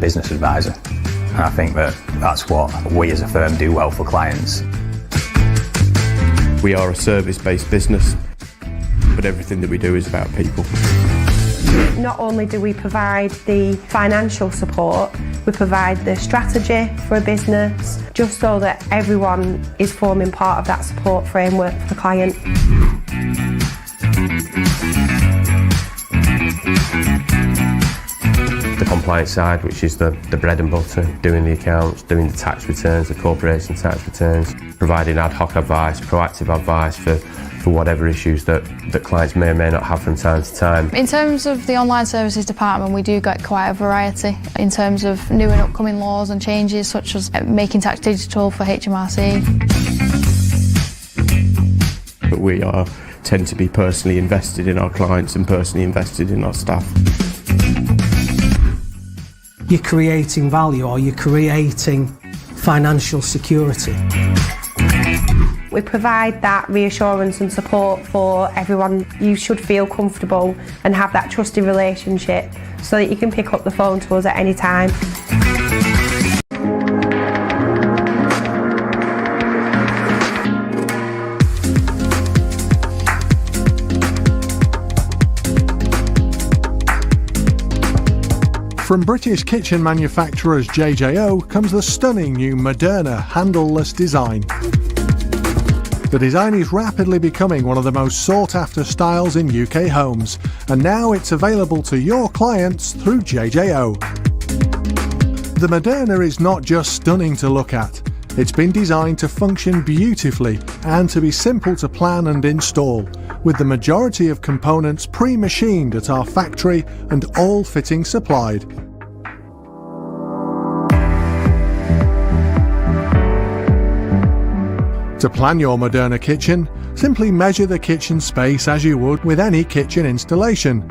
business advisor. And I think that that's what we as a firm do well for clients. We are a service-based business, but everything that we do is about people. Not only do we provide the financial support, we provide the strategy for a business, just so that everyone is forming part of that support framework for the client. The compliance side, which is the bread and butter, doing the accounts, doing the tax returns, the corporation tax returns, providing ad hoc advice, proactive advice for whatever issues that clients may or may not have from time to time. In terms of the online services department, we do get quite a variety in terms of new and upcoming laws and changes, such as making tax digital for HMRC. But we tend to be personally invested in our clients and personally invested in our staff. You're creating value, or you're creating financial security. We provide that reassurance and support for everyone. You should feel comfortable and have that trusted relationship so that you can pick up the phone to us at any time. From British kitchen manufacturers JJO comes the stunning new Moderna handleless design. The design is rapidly becoming one of the most sought-after styles in UK homes, and now it's available to your clients through JJO. The Moderna is not just stunning to look at, it's been designed to function beautifully and to be simple to plan and install, with the majority of components pre-machined at our factory and all fittings supplied. To plan your Moderna kitchen, simply measure the kitchen space as you would with any kitchen installation.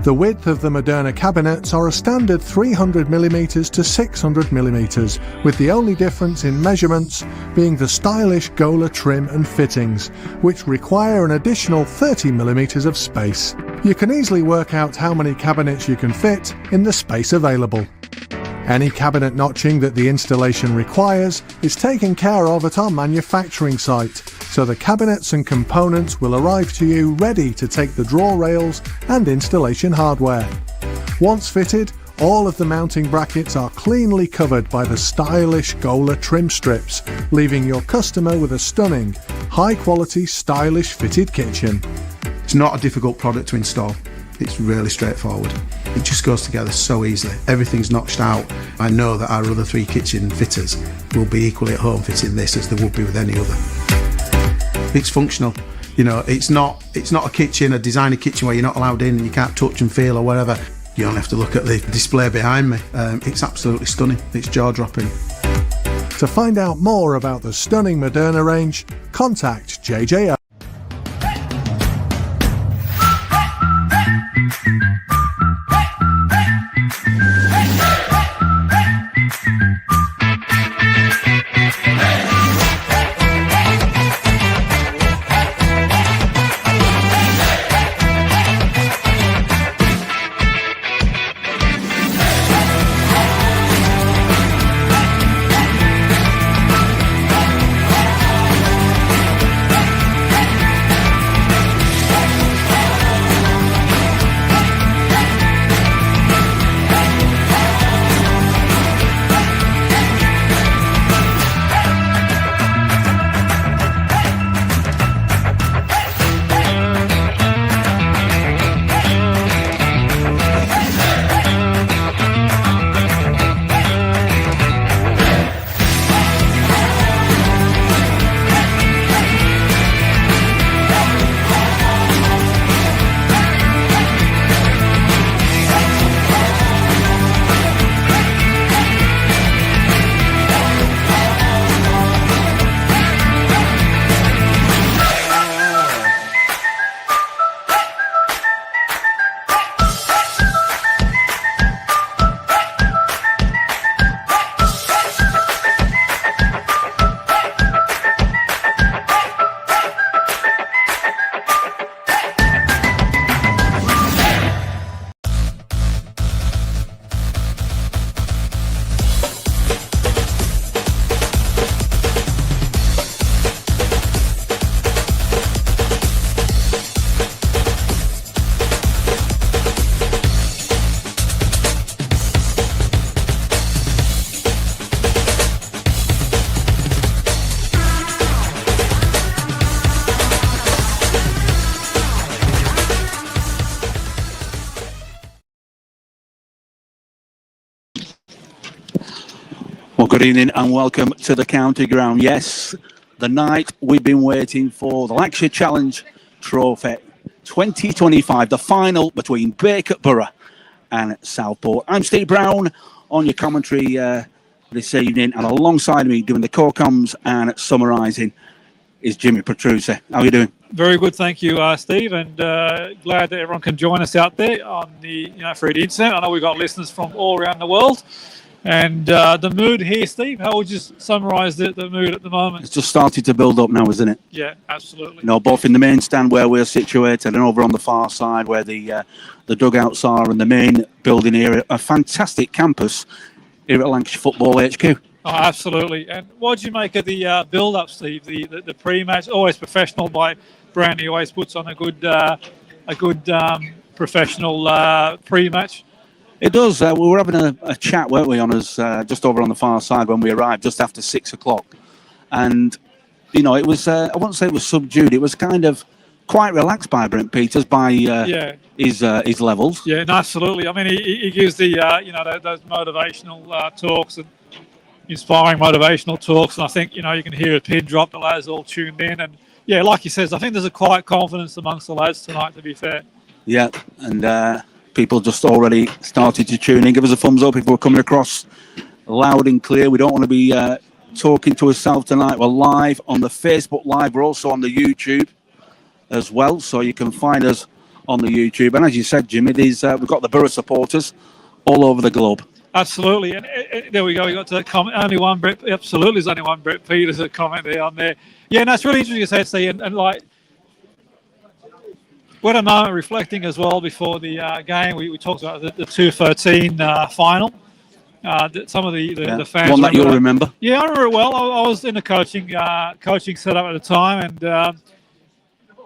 The width of the Moderna cabinets are a standard 300mm to 600mm, with the only difference in measurements being the stylish Gola trim and fittings, which require an additional 30mm of space. You can easily work out how many cabinets you can fit in the space available. Any cabinet notching that the installation requires is taken care of at our manufacturing site, so the cabinets and components will arrive to you ready to take the drawer rails and installation hardware. Once fitted, all of the mounting brackets are cleanly covered by the stylish Gola trim strips, leaving your customer with a stunning, high-quality, stylish fitted kitchen. It's not a difficult product to install. It's really straightforward. It just goes together so easily. Everything's notched out. I know that our other 3 kitchen fitters will be equally at home fitting this as they would be with any other. It's functional. You know, it's not a kitchen, a designer kitchen where you're not allowed in and you can't touch and feel or whatever. You only have to look at the display behind me. It's absolutely stunning. It's jaw-dropping. To find out more about the stunning Moderna range, contact JJO. Good evening and welcome to the county ground. Yes, the night we've been waiting for, the Lancashire Challenge Trophy 2025, the final between Bacup Borough and Southport. I'm Steve Brown on your commentary this evening, and alongside me doing the co-coms and summarising is Jimmy Petruzzi. How are you doing? Very good, thank you, Steve, and glad that everyone can join us out there on the through the internet. I know we've got listeners from all around the world. And the mood here, Steve, how would you summarise the mood at the moment? It's just started to build up now, isn't it? Yeah, absolutely. You know, both in the main stand where we're situated and over on the far side where the dugouts are and the main building here. A fantastic campus here at Lancashire Football HQ. Oh, absolutely. And what do you make of the build-up, Steve? The pre-match, always professional by Brandy, always puts on a good professional pre-match. It does. We were having a chat, weren't we, on us just over on the far side when we arrived, just after 6 o'clock. And, you know, it was, I wouldn't say it was subdued. It was kind of quite relaxed by Brent Peters, by his levels. Yeah, no, absolutely. I mean, he gives the, those motivational talks and inspiring motivational talks. And I think, you can hear a pin drop, the lads all tuned in. And, yeah, like he says, I think there's a quiet confidence amongst the lads tonight, to be fair. Yeah, and people just already started to tune in. Give us a thumbs up if we're coming across loud and clear. We don't want to be talking to ourselves tonight. We're live on the Facebook Live. We're also on the YouTube as well, so you can find us on the YouTube. And as you said, Jimmy, we've got the Borough supporters all over the globe. Absolutely, and there we go. We got to that comment. Only one Brett. Absolutely, there's only one Brett Peters a comment there on there. Yeah, no, it's really interesting to say, and like. We had a moment reflecting as well before the game. We talked about the 213 final. Some of the fans. One that you'll remember. Yeah, I remember it well. I was in the coaching setup at the time, and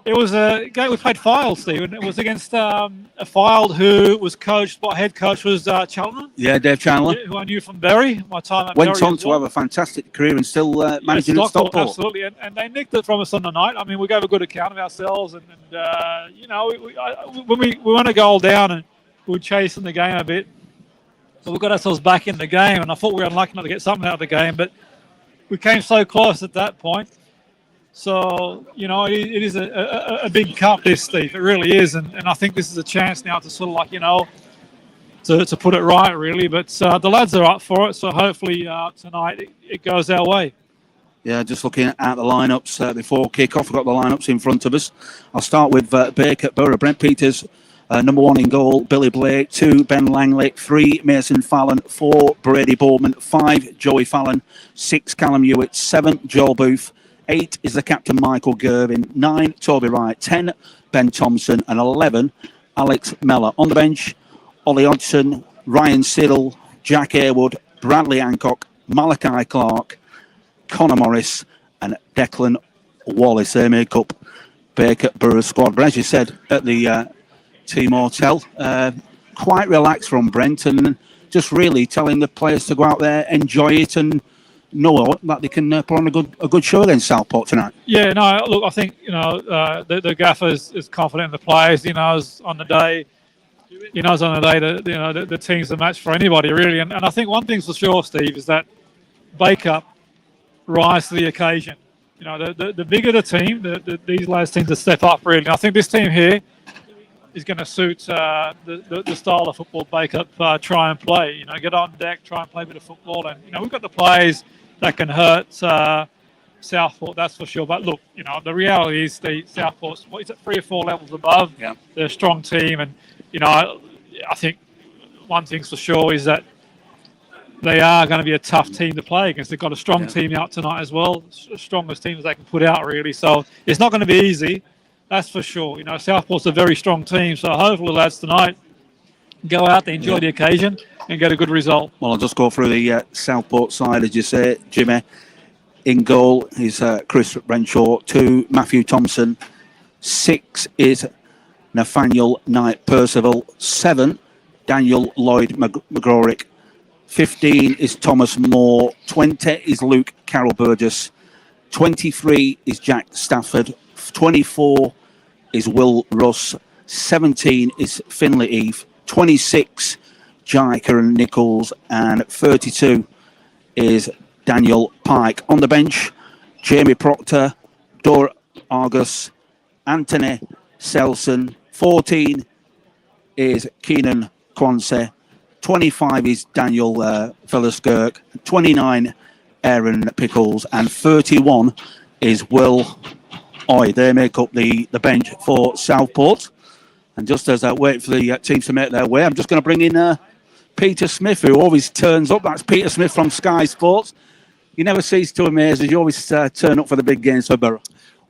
it was a game. We played Fylde, Steve, and it was against a Fylde who was coached. What head coach was Cheltenham? Yeah, Dave Chandler, who I knew from Bury. My time at went Bury on to have a fantastic career and still managing at Stockport. Absolutely, and they nicked it from us on the night. I mean, we gave a good account of ourselves, and when we went a goal down and we were chasing the game a bit, so we got ourselves back in the game, and I thought we were unlucky not to get something out of the game, but we came so close at that point. So, it is a big cup, this, Steve. It really is. And I think this is a chance now to sort of to put it right, really. But the lads are up for it. So hopefully tonight it goes our way. Yeah, just looking at the lineups before kick-off. We've got the lineups in front of us. I'll start with Bacup Borough. Brent Peters, number 1 in goal, Billy Blake. 2, Ben Langley. 3, Mason Fallon. 4, Brady Bowman. 5, Joey Fallon. 6, Callum Hewitt. 7, Joel Booth. 8 is the captain, Michael Gervin. 9, Toby Wright. 10, Ben Thompson. And 11, Alex Mellor. On the bench, Ollie Hodgson, Ryan Siddle, Jack Haywood, Bradley Hancock, Malachi Clark, Connor Morris, and Declan Wallace. They make up Bacup Borough squad. But as you said, at the team hotel, quite relaxed from Brent and just really telling the players to go out there, enjoy it, and know that they can put on a good show against Southport tonight. Yeah, no, look, I think the gaffer is confident in the players. As on the day, the team's a match for anybody really. And I think one thing's for sure, Steve, is that Bacup rise to the occasion. The bigger the team, these lads seem to step up really. And I think this team here is going to suit the style of football Bacup try and play. Get on deck, try and play a bit of football, and we've got the players that can hurt Southport, that's for sure. But look, the reality is the Southport's 3 or 4 levels above. Yeah. They're a strong team, and I think one thing's for sure is that they are going to be a tough team to play against. They've got a strong team out tonight as well, the strongest team as they can put out really. So it's not going to be easy. That's for sure. Southport's a very strong team, so hopefully the lads tonight go out there, enjoy the occasion, and get a good result. Well, I'll just go through the Southport side, as you say, Jimmy. In goal is Chris Renshaw. 2, Matthew Thompson. 6 is Nathaniel Knight Percival. 7, Daniel Lloyd McGraurick. 15 is Thomas Moore. 20 is Luke Carroll Burgess. 23 is Jack Stafford. 24 is Will Russ. 17 is Finlay Eve. 26, Jai Kieran Nichols. And 32 is Daniel Pike. On the bench, Jamie Proctor, Dor Argus, Anthony Selson. 14 is Keenan Quanse. 25 is Daniel Fellerskirk. 29, Aaron Pickles. And 31 is Will Oy. They make up the bench for Southport. And just as I wait for the teams to make their way, I'm just going to bring in Peter Smith, who always turns up. That's Peter Smith from Sky Sports. You never cease to amaze us. You always turn up for the big games for Borough.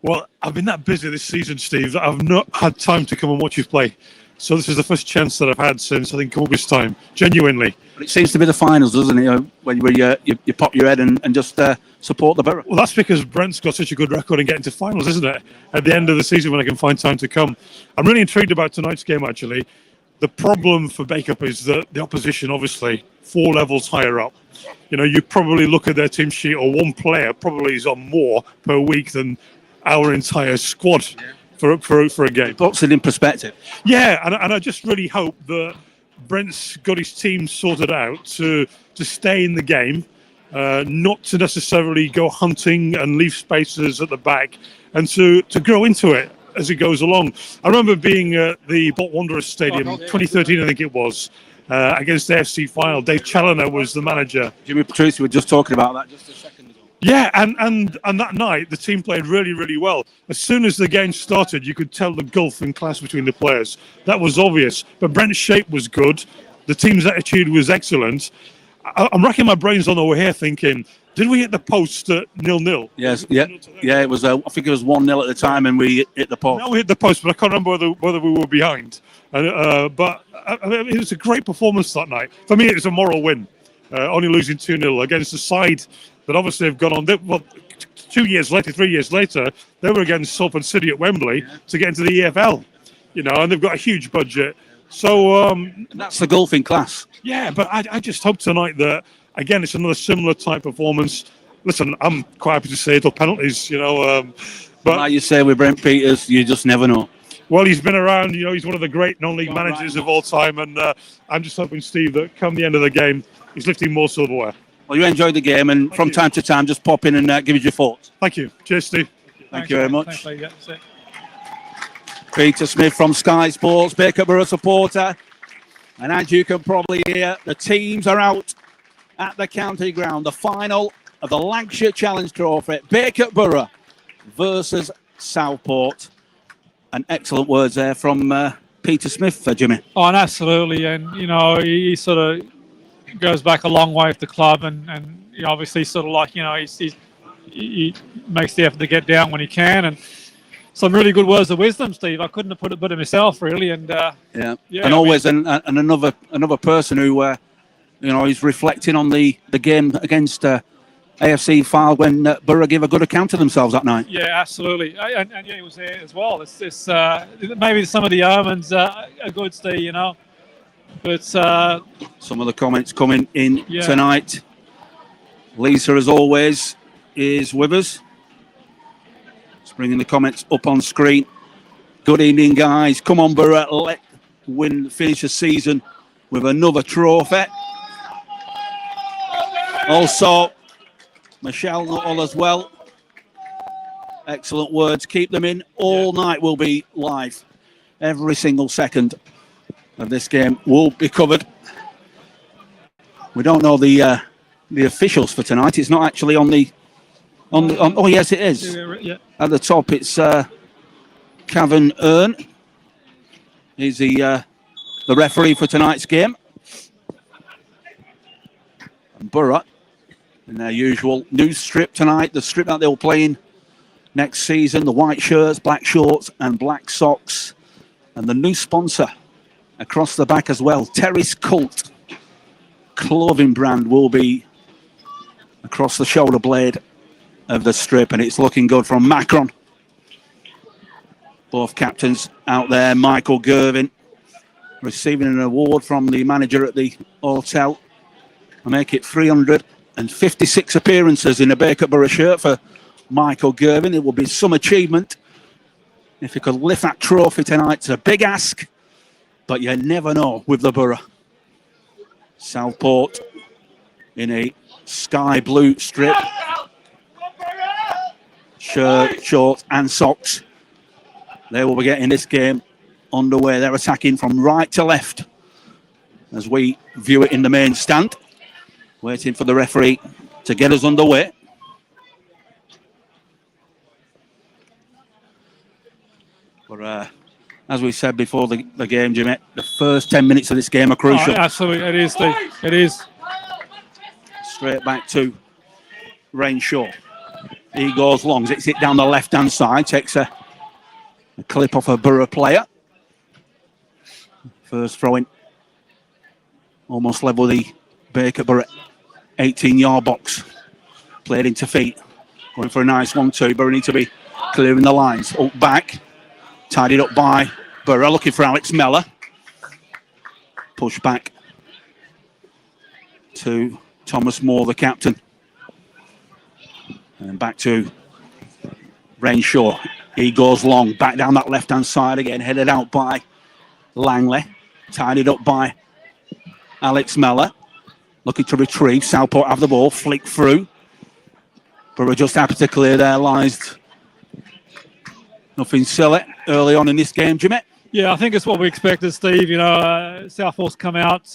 Well, I've been that busy this season, Steve, that I've not had time to come and watch you play. So this is the first chance that I've had since, I think, August time, genuinely. But it seems to be the finals, doesn't it? When you pop your head and just support the Borough. Well, that's because Brent's got such a good record in getting to finals, isn't it? At the end of the season when I can find time to come. I'm really intrigued about tonight's game, actually. The problem for Bacup is that the opposition, obviously, 4 levels higher up. You know, you probably look at their team sheet, or one player probably is on more per week than our entire squad for a game. Puts it in perspective. Yeah, and I just really hope that Brent's got his team sorted out to stay in the game, not to necessarily go hunting and leave spaces at the back, and to grow into it as it goes along. I remember being at the Bolt Wanderers Stadium, 2013 I think it was, against the FC final. Dave Challoner was the manager. Jimmy Petruzzi were just talking about that just a second ago. Yeah, and that night the team played really, really well. As soon as the game started, you could tell the gulf in class between the players. That was obvious. But Brent's shape was good. The team's attitude was excellent. I'm racking my brains on the way here thinking, did we hit the post at 0-0? Yes, yeah. It was. I think it was 1-0 at the time, and we hit the post. No, we hit the post, but I can't remember whether we were behind. But it was a great performance that night. For me, it was a moral win. Only losing 2-0 against a side that obviously have gone on. 3 years later, they were against Salford City at Wembley to get into the EFL. You know, and they've got a huge budget. So that's the golfing class. Yeah, but I just hope tonight that, again, it's another similar type performance. Listen, I'm quite happy to say it'll penalties, you know. But like you say with Brent Peters, you just never know. Well, he's been around, you know, he's one of the great non-league managers of all time. And I'm just hoping, Steve, that come the end of the game, he's lifting more silverware. Well, you enjoyed the game, and from time to time, just pop in and give us your thoughts. Thank you. Cheers, Steve. Thank you very much. Thanks, Lee. Yeah, that's it. Peter Smith from Sky Sports, Bacup Borough supporter. And as you can probably hear, the teams are out at the county ground. The final of the Lancashire Challenge Trophy, Bacup Borough versus Southport. And excellent words there from Peter Smith, Jimmy. Oh, and absolutely. And, you know, he sort of goes back a long way with the club. And you know, obviously sort of like, you know, he makes the effort to get down when he can. And some really good words of wisdom, Steve. I couldn't have put it better myself, really. And and always another person who, you know, is reflecting on the game against AFC File when Borough gave a good account of themselves that night. Yeah, absolutely. And yeah, he was there as well. It's maybe some of the omens are good, Steve, you know. But some of the comments coming in tonight. Lisa, as always, is with us. Bringing the comments up on screen. Good evening, guys. Come on, Borough. Let's finish the season with another trophy. Also, Michelle Nuttall as well. Excellent words. Keep them in. All night will be live. Every single second of this game will be covered. We don't know the officials for tonight. It's not actually on the. Oh yes, it is. Yeah. At the top, it's Cavan Earn. He's the referee for tonight's game. And Borough, in their usual new strip tonight, the strip that they'll play in next season, the white shirts, black shorts and black socks. And the new sponsor across the back as well, Terry's Cult clothing brand, will be across the shoulder blade of the strip, and it's looking good from Macron. Both captains out there. Michael Gervin receiving an award from the manager at the hotel. I make it 356 appearances in a Bacup Borough shirt for Michael Gervin. It will be some achievement if he could lift that trophy tonight. It's a big ask, but you never know with the Borough. Southport in a sky blue strip. Shirt, shorts and socks. They will be getting this game underway. They're attacking from right to left as we view it in the main stand. Waiting for the referee to get us underway. But as we said before the game, Jimmy, the first 10 minutes of this game are crucial. Oh, absolutely, it is, Steve. It is. Straight back to Renshaw. He goes long, hits it down the left-hand side, takes a clip off a Borough player. First throw-in, almost level the Bacup Borough 18-yard box. Played into feet, going for a nice 1-2. Borough need to be clearing the lines. Up back, tidied up by Borough, looking for Alex Mellor. Push back to Thomas Moore, the captain. And back to Renshaw. He goes long, back down that left-hand side again, headed out by Langley. Tidied up by Alex Mellor. Looking to retrieve. Southport have the ball, flick through. But we're just happy to clear their lines. Nothing silly early on in this game, Jimmy. Yeah, I think it's what we expected, Steve. You know, Southport's come out.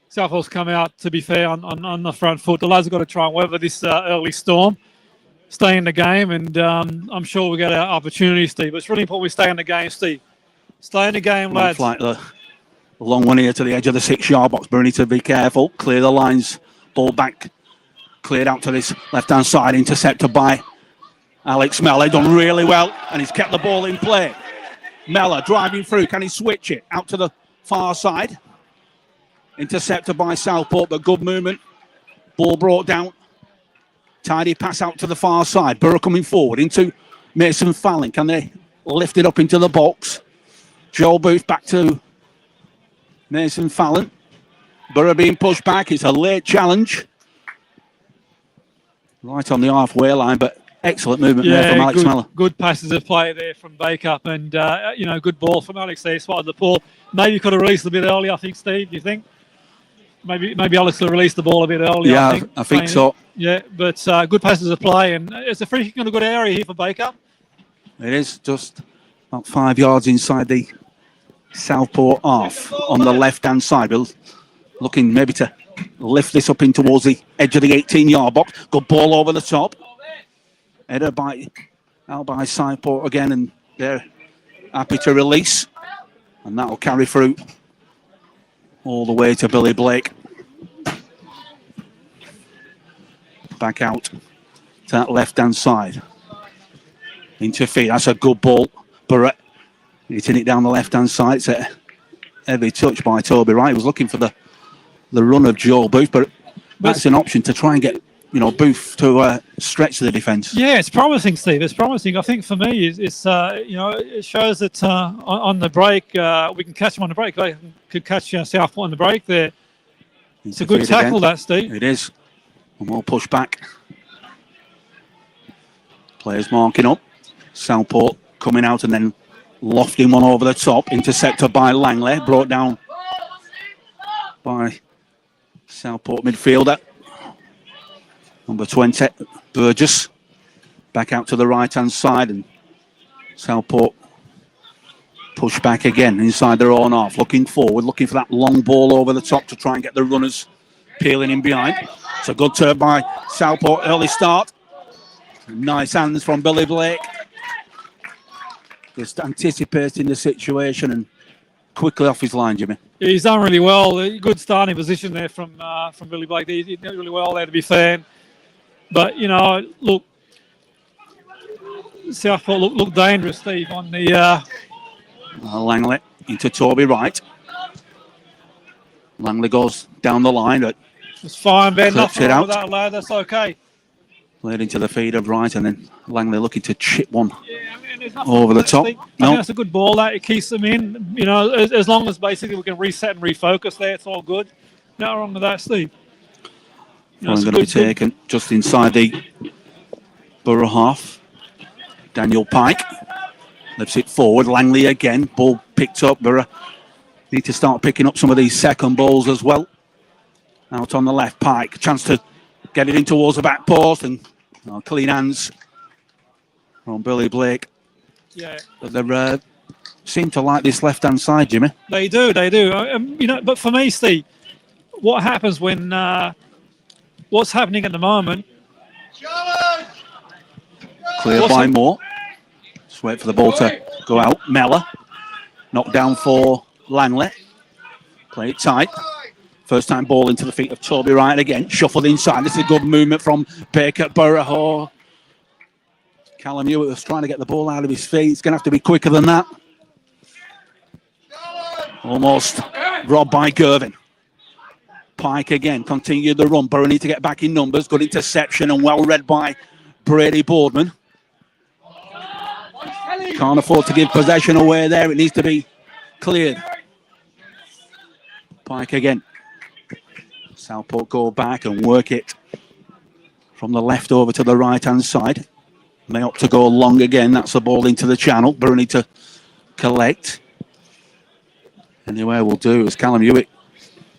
Southport's come out, to be fair, on the front foot. The lads have got to try and weather this early storm, stay in the game, and I'm sure we'll get our opportunity, Steve. But it's really important we stay in the game, Steve. Stay in the game, lads. Like the long one here to the edge of the 6-yard box. Bernie to be careful. Clear the lines. Ball back. Cleared out to this left-hand side. Intercepted by Alex Mellor. Done really well, and he's kept the ball in play. Mellor driving through. Can he switch it out to the far side? Intercepted by Southport, but good movement. Ball brought down. Tidy pass out to the far side. Borough coming forward into Mason Fallon. Can they lift it up into the box? Joel Booth back to Mason Fallon. Borough being pushed back. It's a late challenge. Right on the halfway line, but excellent movement there from Alex Mellor. Good passes of play there from Bacup, and good ball from Alex there. Spotted the ball. Maybe could have released a bit earlier, I think, Steve. Do you think? Maybe Alex will release the ball a bit earlier. Yeah, I think so. Yeah, but good passes of play, and it's a free kick in a good area here for Bacup. It is just about 5 yards inside the Southport half on the left-hand side. We're looking maybe to lift this up in towards the edge of the 18-yard box. Good ball over the top. Header out by Southport again, and they're happy to release. And that will carry through all the way to Billy Blake. Back out to that left-hand side. Into feet. That's a good ball. Barrett hitting it down the left-hand side. It's a heavy touch by Toby Wright. He was looking for the run of Joel Booth, but that's an option to try and get Booth to stretch the defence. Yeah, it's promising, Steve. It's promising. I think for me, it shows that on the break we can catch them on the break. They could catch Southport on the break there. It's a good tackle, that, Steve. It is. And we'll push back. Players marking up. Southport coming out and then lofting one over the top. Intercepted by Langley. Brought down by Southport midfielder. Number 20, Burgess. Back out to the right-hand side, and Southport push back again inside their own half. Looking forward, looking for that long ball over the top to try and get the runners peeling in behind. It's a good turn by Southport, early start. Nice hands from Billy Blake. Just anticipating the situation and quickly off his line, Jimmy. He's done really well. Good starting position there from Billy Blake. He did really well there, to be fair. But, look, Southport look dangerous, Steve, on the... Langley into Toby Wright. Langley goes down the line. But it's fine, Ben. Nothing wrong with out. that, lad. That's okay. Played into the feed of Wright, and then Langley looking to chip one there's over the top. I think that's a good ball. That it keeps them in. As long as basically we can reset and refocus there, it's all good. Nothing wrong with that, Steve. Going to be taken just inside the Borough half. Daniel Pike lifts it forward. Langley again. Ball picked up. Borough need to start picking up some of these second balls as well. Out on the left, Pike. Chance to Get it in towards the back post and clean hands from Billy Blake. Yeah. But they seem to like this left-hand side, Jimmy. They do. You know, but for me, Steve, what happens when what's happening at the moment? Cleared by Moore. Just wait for the ball to go out. Mellor. Knocked down for Langley. Play it tight. First time ball into the feet of Toby Wright again. Shuffled inside. This is a good movement from Bacup Borough. Callum Hewitt was trying to get the ball out of his feet. It's going to have to be quicker than that. Almost robbed by Gervin. Pike again, continued the run. Borough need to get back in numbers. Good interception and well read by Brady Boardman. Can't afford to give possession away there. It needs to be cleared. Pike again. Southport go back and work it from the left over to the right-hand side. They opt to go long again. That's the ball into the channel. Borough need to collect. Anyway, we'll do is Callum Hewitt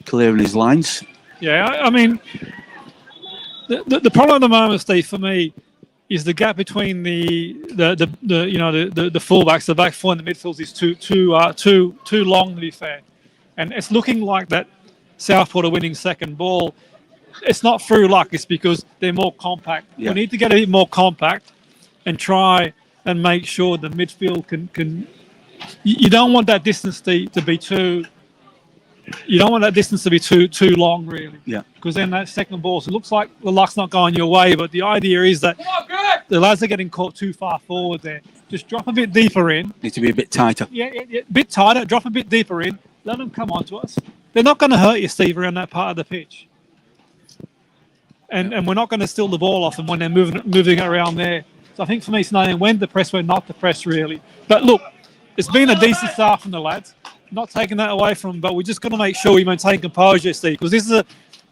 clearing his lines. Yeah, I mean, the problem at the moment, Steve, for me, is the gap between the fullbacks, the back four, and the midfields is too long, to be fair. And it's looking like that Southport are winning second ball. It's not through luck. It's because they're more compact. Yeah. We need to get a bit more compact and try and make sure the midfield can. You don't want that distance to be too. You don't want that distance to be too long, really. Yeah. Because then that second ball, so it looks like the luck's not going your way. But the idea is that the lads are getting caught too far forward there. Just drop a bit deeper in. Need to be a bit tighter. Yeah, bit tighter. Drop a bit deeper in. Let them come on to us. They're not going to hurt you, Steve, around that part of the pitch. And we're not going to steal the ball off them when they're moving around there. So I think for me, it's knowing when to press, when not to press, really. But look, it's been a decent start from the lads. Not taking that away from them, but we're just going to make sure we maintain composure, Steve, because this is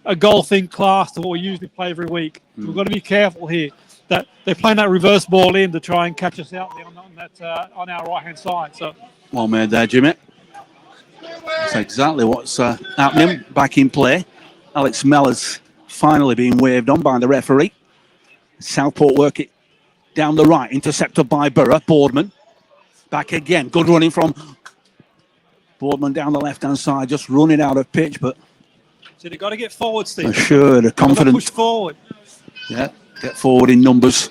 a golfing class to what we usually play every week. We've got to be careful here that they're playing that reverse ball in to try and catch us out there on our right-hand side. So well made there, Jimmy. That's exactly what's happening. Back in play. Alex Mellor's finally being waved on by the referee. Southport work it down the right, intercepted by Borough. Boardman back again. Good running from Boardman down the left-hand side, just running out of pitch, but so they've got to get forward, Steve. Assured, confident. Push forward. Yeah, get forward in numbers.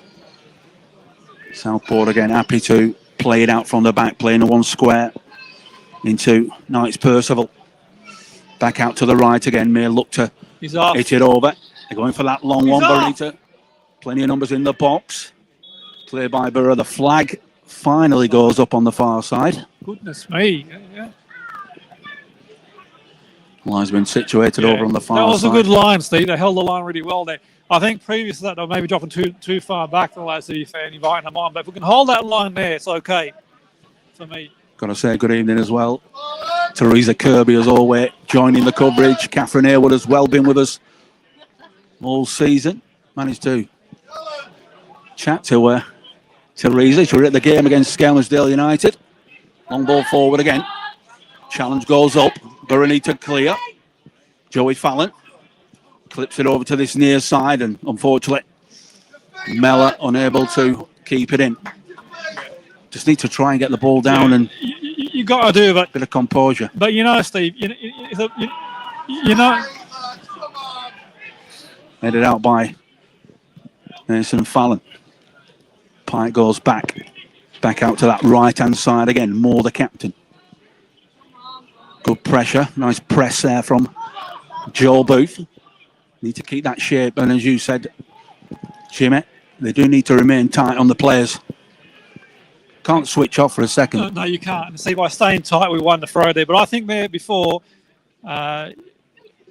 Southport again happy to play it out from the back, playing the one square into Knights Percival. Back out to the right again. May look to hit it over. They're going for that long one. Bonita. Plenty of numbers in the box. Clear by Borough. The flag finally goes up on the far side. Goodness me. Yeah. Line's been situated over on the far side. That was a good line, Steve. They held the line really well there. I think previous to that, they were maybe dropping too far back to the lads, to be fair, and inviting them on. But if we can hold that line there, it's okay for me. Got to say good evening as well. Teresa Kirby, as always, joining the coverage. Catherine Hayward has well been with us all season. Managed to chat to Teresa. She was at the game against Skelmersdale United. Long ball forward again. Challenge goes up. Borough need to clear. Joey Fallon clips it over to this near side, and unfortunately, Mellor unable to keep it in. Just need to try and get the ball down and you got to do that. Bit of composure. But you know, Steve, you know. Headed out by Mason Fallon. Pike goes back out to that right-hand side again. Moore, the captain. Good pressure. Nice press there from Joel Booth. Need to keep that shape. And as you said, Jimmy, they do need to remain tight on the players. Can't switch off for a second. No, you can't. And see, by staying tight, we won the Friday. But I think there before,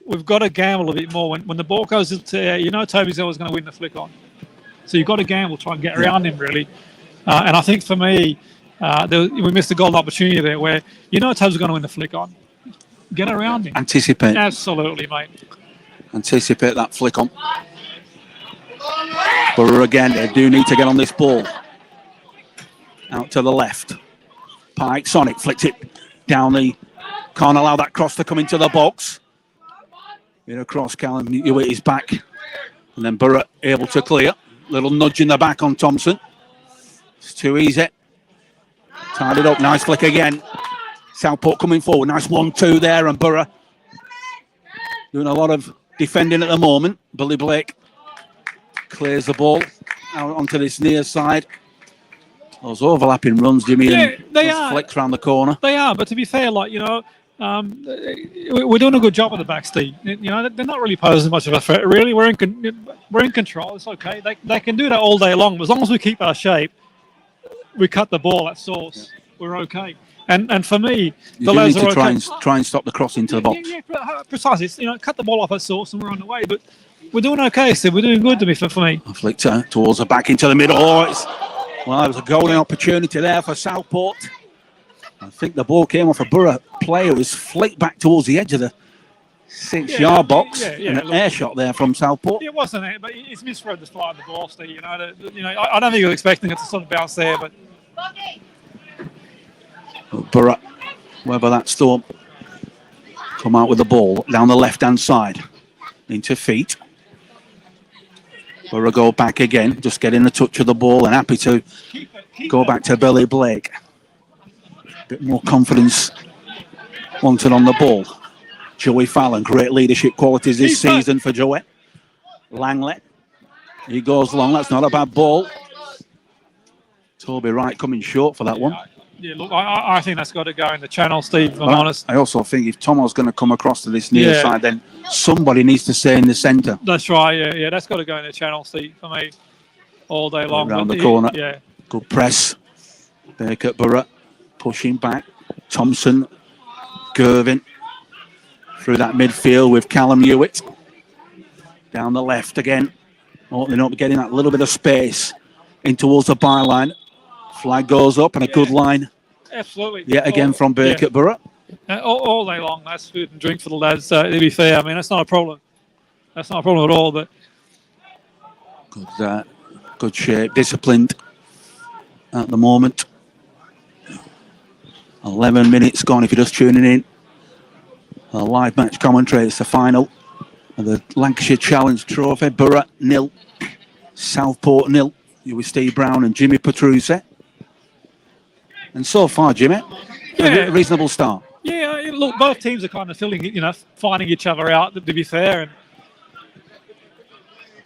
we've got to gamble a bit more. When the ball goes into air, you know Toby's always going to win the flick on. So you've got to gamble, try and get around him, really. And I think for me, we missed a golden opportunity there where you know Toby's going to win the flick on. Get around him. Anticipate. Absolutely, mate. Anticipate that flick on. Borough again, they do need to get on this ball. Out to the left. Pike's on it, flicks it down the... Can't allow that cross to come into the box. In across, Callum Hewitt is back And then Borough able to clear. Little nudge in the back on Thompson. It's too easy. Tied it up. Nice flick again. Southport coming forward. Nice 1-2 there. And Borough doing a lot of defending at the moment. Billy Blake clears the ball out onto this near side. Those overlapping runs, Jimmy, and they those are. flicks around the corner. They are, but to be fair, like, we're doing a good job at the back, Steve. They're not really posing much of a threat. Really, we're in control. It's okay. They can do that all day long. As long as we keep our shape, we cut the ball at source. We're okay. And for me, the lads are okay. Try and stop the cross into the box. Yeah, precisely. Cut the ball off at source, and we're on the way. But we're doing okay, Steve. We're doing good to me for me. A flick towards the back into the middle. Well, there was a golden opportunity there for Southport. I think the ball came off a Borough player who was flicked back towards the edge of the 6-yard box. And an air shot there from Southport. It wasn't it, but it's misread the flight of the ball, Steve. I don't think he was expecting it to sort of bounce there, but Borough, whether that Storm come out with the ball down the left-hand side into feet. Borough go back again, just getting a touch of the ball and happy to go back to Billy Blake. A bit more confidence wanted on the ball. Joey Fallon, great leadership qualities this season for Joey. Langley, he goes long, that's not a bad ball. Toby Wright coming short for that one. Yeah, look, I think that's got to go in the channel, Steve, if I'm honest. I also think if Tomo's going to come across to this near side, then somebody needs to stay in the centre. That's right, yeah, that's got to go in the channel, Steve, for me, all day long. Around the corner, good press. Bacup Borough pushing back. Thompson, Gervin through that midfield with Callum Hewitt. Down the left again, opening up, getting that little bit of space in towards the byline. Flag goes up and a good line. Absolutely. Yet again from Bacup Borough. All day long, that's food and drink for the lads, to be fair. I mean, that's not a problem. That's not a problem at all, but... Good shape, disciplined at the moment. 11 minutes gone if you're just tuning in. A live match commentary, it's the final of the Lancashire Challenge Trophy. Borough 0, Southport 0. You with Steve Brown and Jimmy Petruzzi. And so far, Jimmy, a reasonable start. Yeah, look, both teams are kind of finding each other out, to be fair. And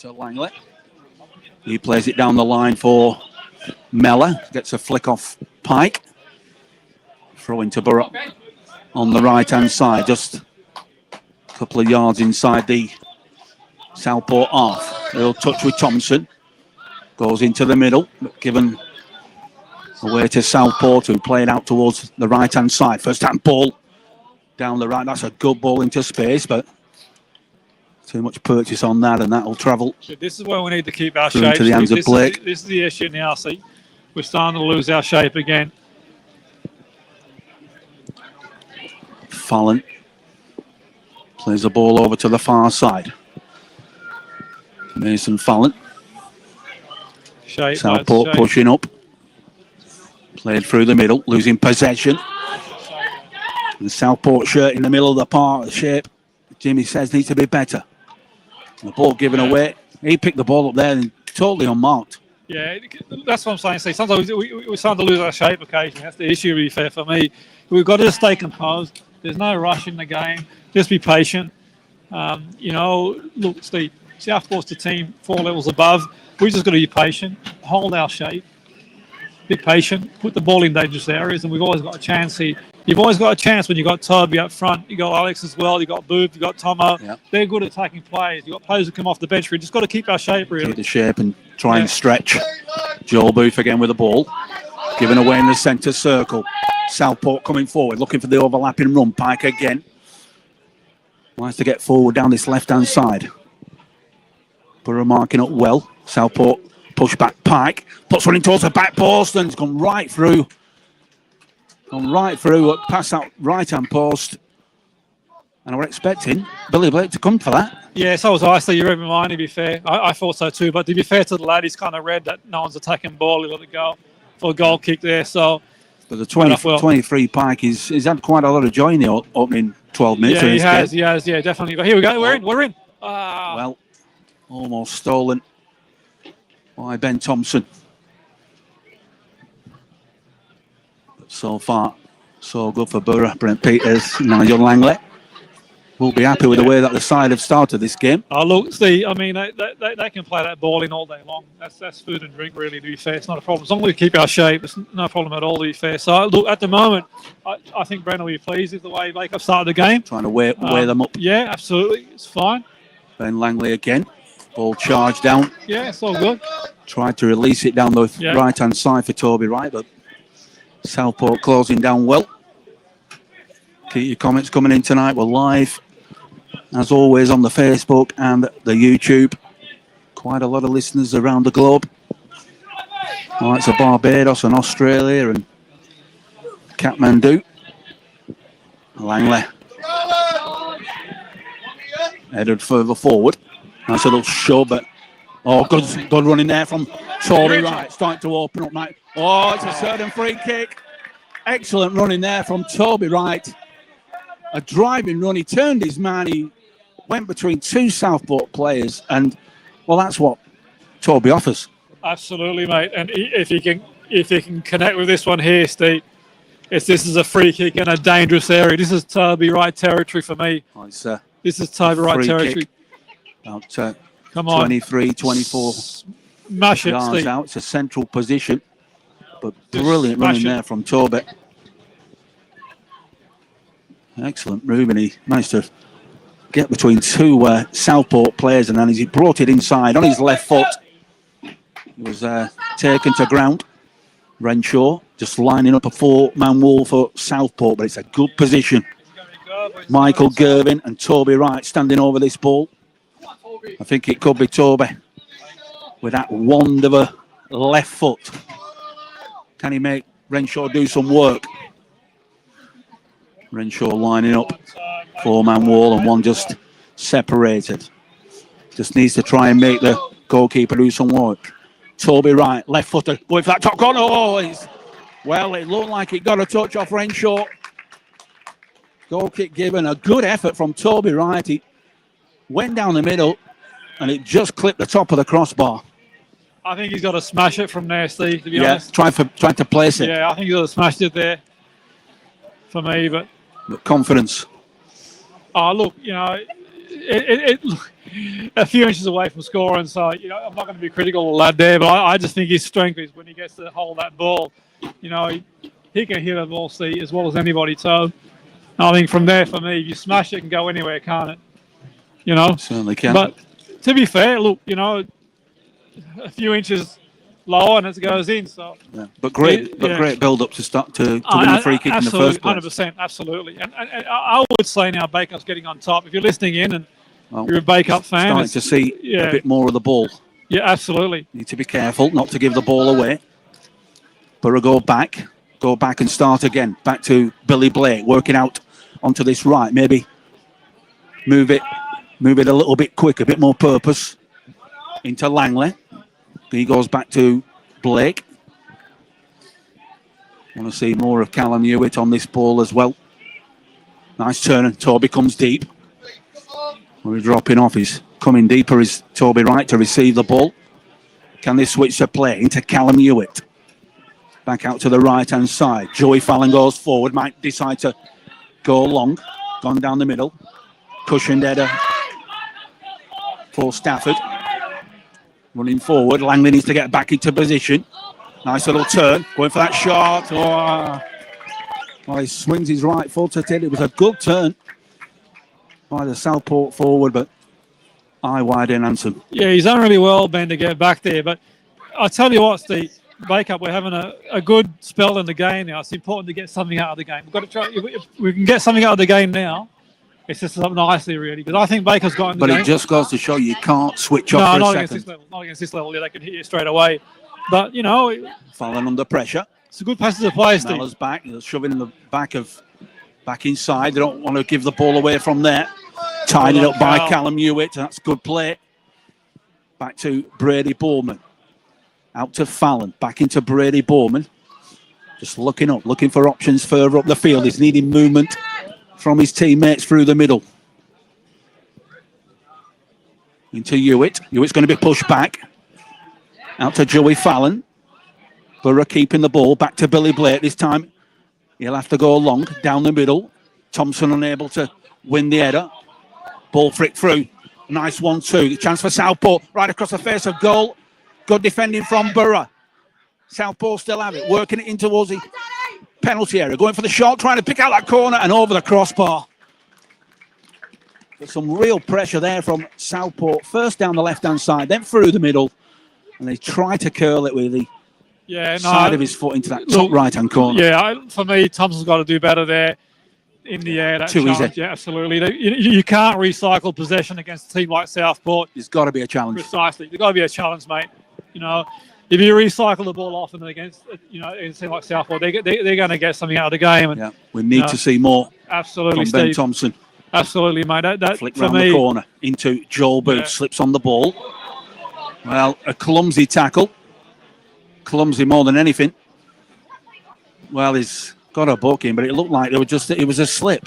to Langley. He plays it down the line for Mella. Gets a flick off Pike. Throw into Borough on the right-hand side. Just a couple of yards inside the Southport half. Little touch with Thompson. Goes into the middle, but given away to Southport, who played out towards the right-hand side. First-hand ball down the right. That's a good ball into space, but too much purchase on that, and that will travel. This is where we need to keep our shape. To the hands of Blake. This is the issue now, see. We're starting to lose our shape again. Fallon plays the ball over to the far side. Mason Fallon. Southport pushing up. Played through the middle, losing possession. The Southport shirt in the middle of the park, the shape, Jimmy says, needs to be better. The ball given away. He picked the ball up there and totally unmarked. Yeah, that's what I'm saying. See, sometimes we're starting to lose our shape occasionally. That's the issue, really fair for me. We've got to stay composed. There's no rush in the game. Just be patient. Look, Steve, Southport's the team 4 levels above. We've just got to be patient, hold our shape, be patient, put the ball in dangerous areas, and we've always got a chance here. You've always got a chance when you've got Toby up front, you've got Alex as well, you've got Booth, you've got Tomo. Yep. They're good at attacking players. You've got players who come off the bench. We've just got to keep our shape, really. Keep the shape and try and stretch. Joel Booth again with the ball. Given away in the centre circle. Southport coming forward, looking for the overlapping run. Pike again. Wants to get forward down this left-hand side. Borough marking up well. Southport push back. Pike puts one in towards the back post and it's gone right through. Past that right-hand post. And we're expecting Billy Blake to come for that. Yeah, so was I. So you read my mind, to be fair. I thought so too. But to be fair to the lad, he's kind of read that no one's attacking ball. He let it go for a goal kick there. So, but the 23 Pike, he's had quite a lot of joy in the opening 12 minutes. Yeah, he has, definitely. But here we go. We're in. Well, Almost stolen by Ben Thompson. But so far, so good for Borough. Brent Peters, Nigel Langley will be happy with the way that the side have started this game. Oh, look, Steve, I mean, they can play that ball in all day long. That's food and drink, really, to be fair. It's not a problem. As long as we keep our shape, it's no problem at all, to be fair. So, look, at the moment, I think Brent will be pleased with the way Bacup started the game. Trying to wear them up. Yeah, absolutely. It's fine. Ben Langley again. Ball charged down. Yeah, it's all good. Tried to release it down the right-hand side for Toby Wright, but Southport closing down well. Keep your comments coming in tonight. We're live, as always, on the Facebook and the YouTube. Quite a lot of listeners around the globe. Like to Barbados and Australia and Kathmandu. Langley headed further forward. Nice little shove, but good running there from Toby Wright. Starting to open up, mate. Oh, it's a certain free kick. Excellent running there from Toby Wright. A driving run. He turned his man. He went between two Southport players, and well, that's what Toby offers. Absolutely, mate. And if he can connect with this one here, Steve, this is a free kick in a dangerous area. This is Toby Wright territory for me. Oh, it's this is Toby Wright territory. Kick. About come on, 23, 24 Smash it, yards Steve. out. It's a central position, but brilliant running there from Toby. Excellent moving. He managed to get between two Southport players, and then as he brought it inside on his left foot, it was taken to ground. Renshaw just lining up a four-man wall for Southport, but it's a good position. Michael Gervin and Toby Wright standing over this ball. I think it could be Toby with that wand of a left foot. Can he make Renshaw do some work? Renshaw lining up, four-man wall, and one just separated. Just needs to try and make the goalkeeper do some work. Toby Wright, left footer, going for that top corner. Oh, well, it looked like it got a touch off Renshaw. Goal kick given, a good effort from Toby Wright. He went down the middle, and it just clipped the top of the crossbar. I think he's got to smash it from there, Steve, to be honest. Trying to place it. Yeah, I think he's got to smash it there for me, but confidence. Oh, look, you know, look, a few inches away from scoring, so, you know, I'm not going to be critical of the lad there, but I just think his strength is when he gets to hold that ball. You know, he can hit a ball, Steve, as well as anybody, so I think from there, for me, if you smash it, it can go anywhere, can't it? You know? Certainly can. But to be fair, look, you know, a few inches lower and it goes in. So, yeah. But great build up to start to win the free kick in the first place. 100%, absolutely. And I would say now Bacup's getting on top. If you're listening in and you're a Bacup fan, starting to see a bit more of the ball. Yeah, absolutely. Need to be careful not to give the ball away. Borough go back and start again. Back to Billy Blake, working out onto this right. Maybe move it a little bit quick, a bit more purpose into Langley. He goes back to Blake. Want to see more of Callum Hewitt on this ball as well. Nice turn, and Toby comes deep. We're dropping off. He's coming deeper. Is Toby Wright to receive the ball? Can they switch the play into Callum Hewitt? Back out to the right-hand side. Joey Fallon goes forward. Might decide to go long. Gone down the middle. Cushioned header for Stafford. Running forward. Langley needs to get back into position. Nice little turn. Going for that shot. He swings his right foot at it. It was a good turn by the Southport forward, but eye wide in Anson. Yeah, he's done really well, Ben, to get back there. But I'll tell you what, Steve, Bacup, we're having a good spell in the game now. It's important to get something out of the game. We've got to try. If we can get something out of the game now, it's just up nicely, really, because I think Baker's got in the game. But it just goes to show you can't switch off for a second. Not against this level. Yeah, they can hit you straight away. But, you know... Falling under pressure. It's a good passage to play, Steve. Mellor's back. They're shoving in the back inside. They don't want to give the ball away from there. Tied it up by Callum Hewitt. That's good play. Back to Brady Bowman. Out to Fallon. Back into Brady Bowman. Just looking up, looking for options further up the field. He's needing movement from his teammates through the middle. Into Hewitt. Hewitt's going to be pushed back. Out to Joey Fallon. Borough keeping the ball. Back to Billy Blake. This time he'll have to go long. Down the middle. Thompson unable to win the header. Ball flicked through. Nice 1-2. Chance for Southport. Right across the face of goal. Good defending from Borough. Southport still have it. Working it in towards the penalty area. Going for the shot. Trying to pick out that corner and over the crossbar. There's some real pressure there from Southport. First down the left-hand side. Then through the middle. And they try to curl it with the side of his foot into that top right-hand corner. Yeah, for me, Thompson's got to do better there in the air. That Too challenge, easy. yeah, absolutely. You can't recycle possession against a team like Southport. There's got to be a challenge. Precisely. There's got to be a challenge, mate. You know, if you recycle the ball often against, a team like Southport, they're going to get something out of the game. And, yeah, we need to see more absolutely, from Ben Steve. Thompson. Absolutely, mate. That Flick for round me, the corner into Joel Booth. Slips on the ball. Well, a clumsy tackle. Clumsy more than anything. Well, he's got a booking, but it looked like it was a slip.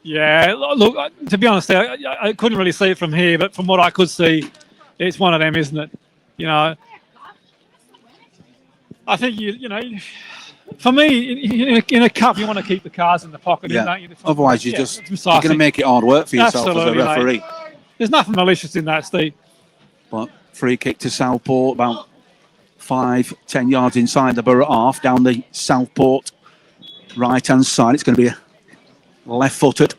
Yeah, look, to be honest, I couldn't really see it from here, but from what I could see, it's one of them, isn't it? You know, I think, for me, in a cup, you want to keep the cards in the pocket, don't you? Otherwise, you're going to make it hard work for yourself as a referee. Mate. There's nothing malicious in that, Steve. But free kick to Southport, about 5-10 yards inside the Borough half, down the Southport right-hand side. It's going to be a left-footed,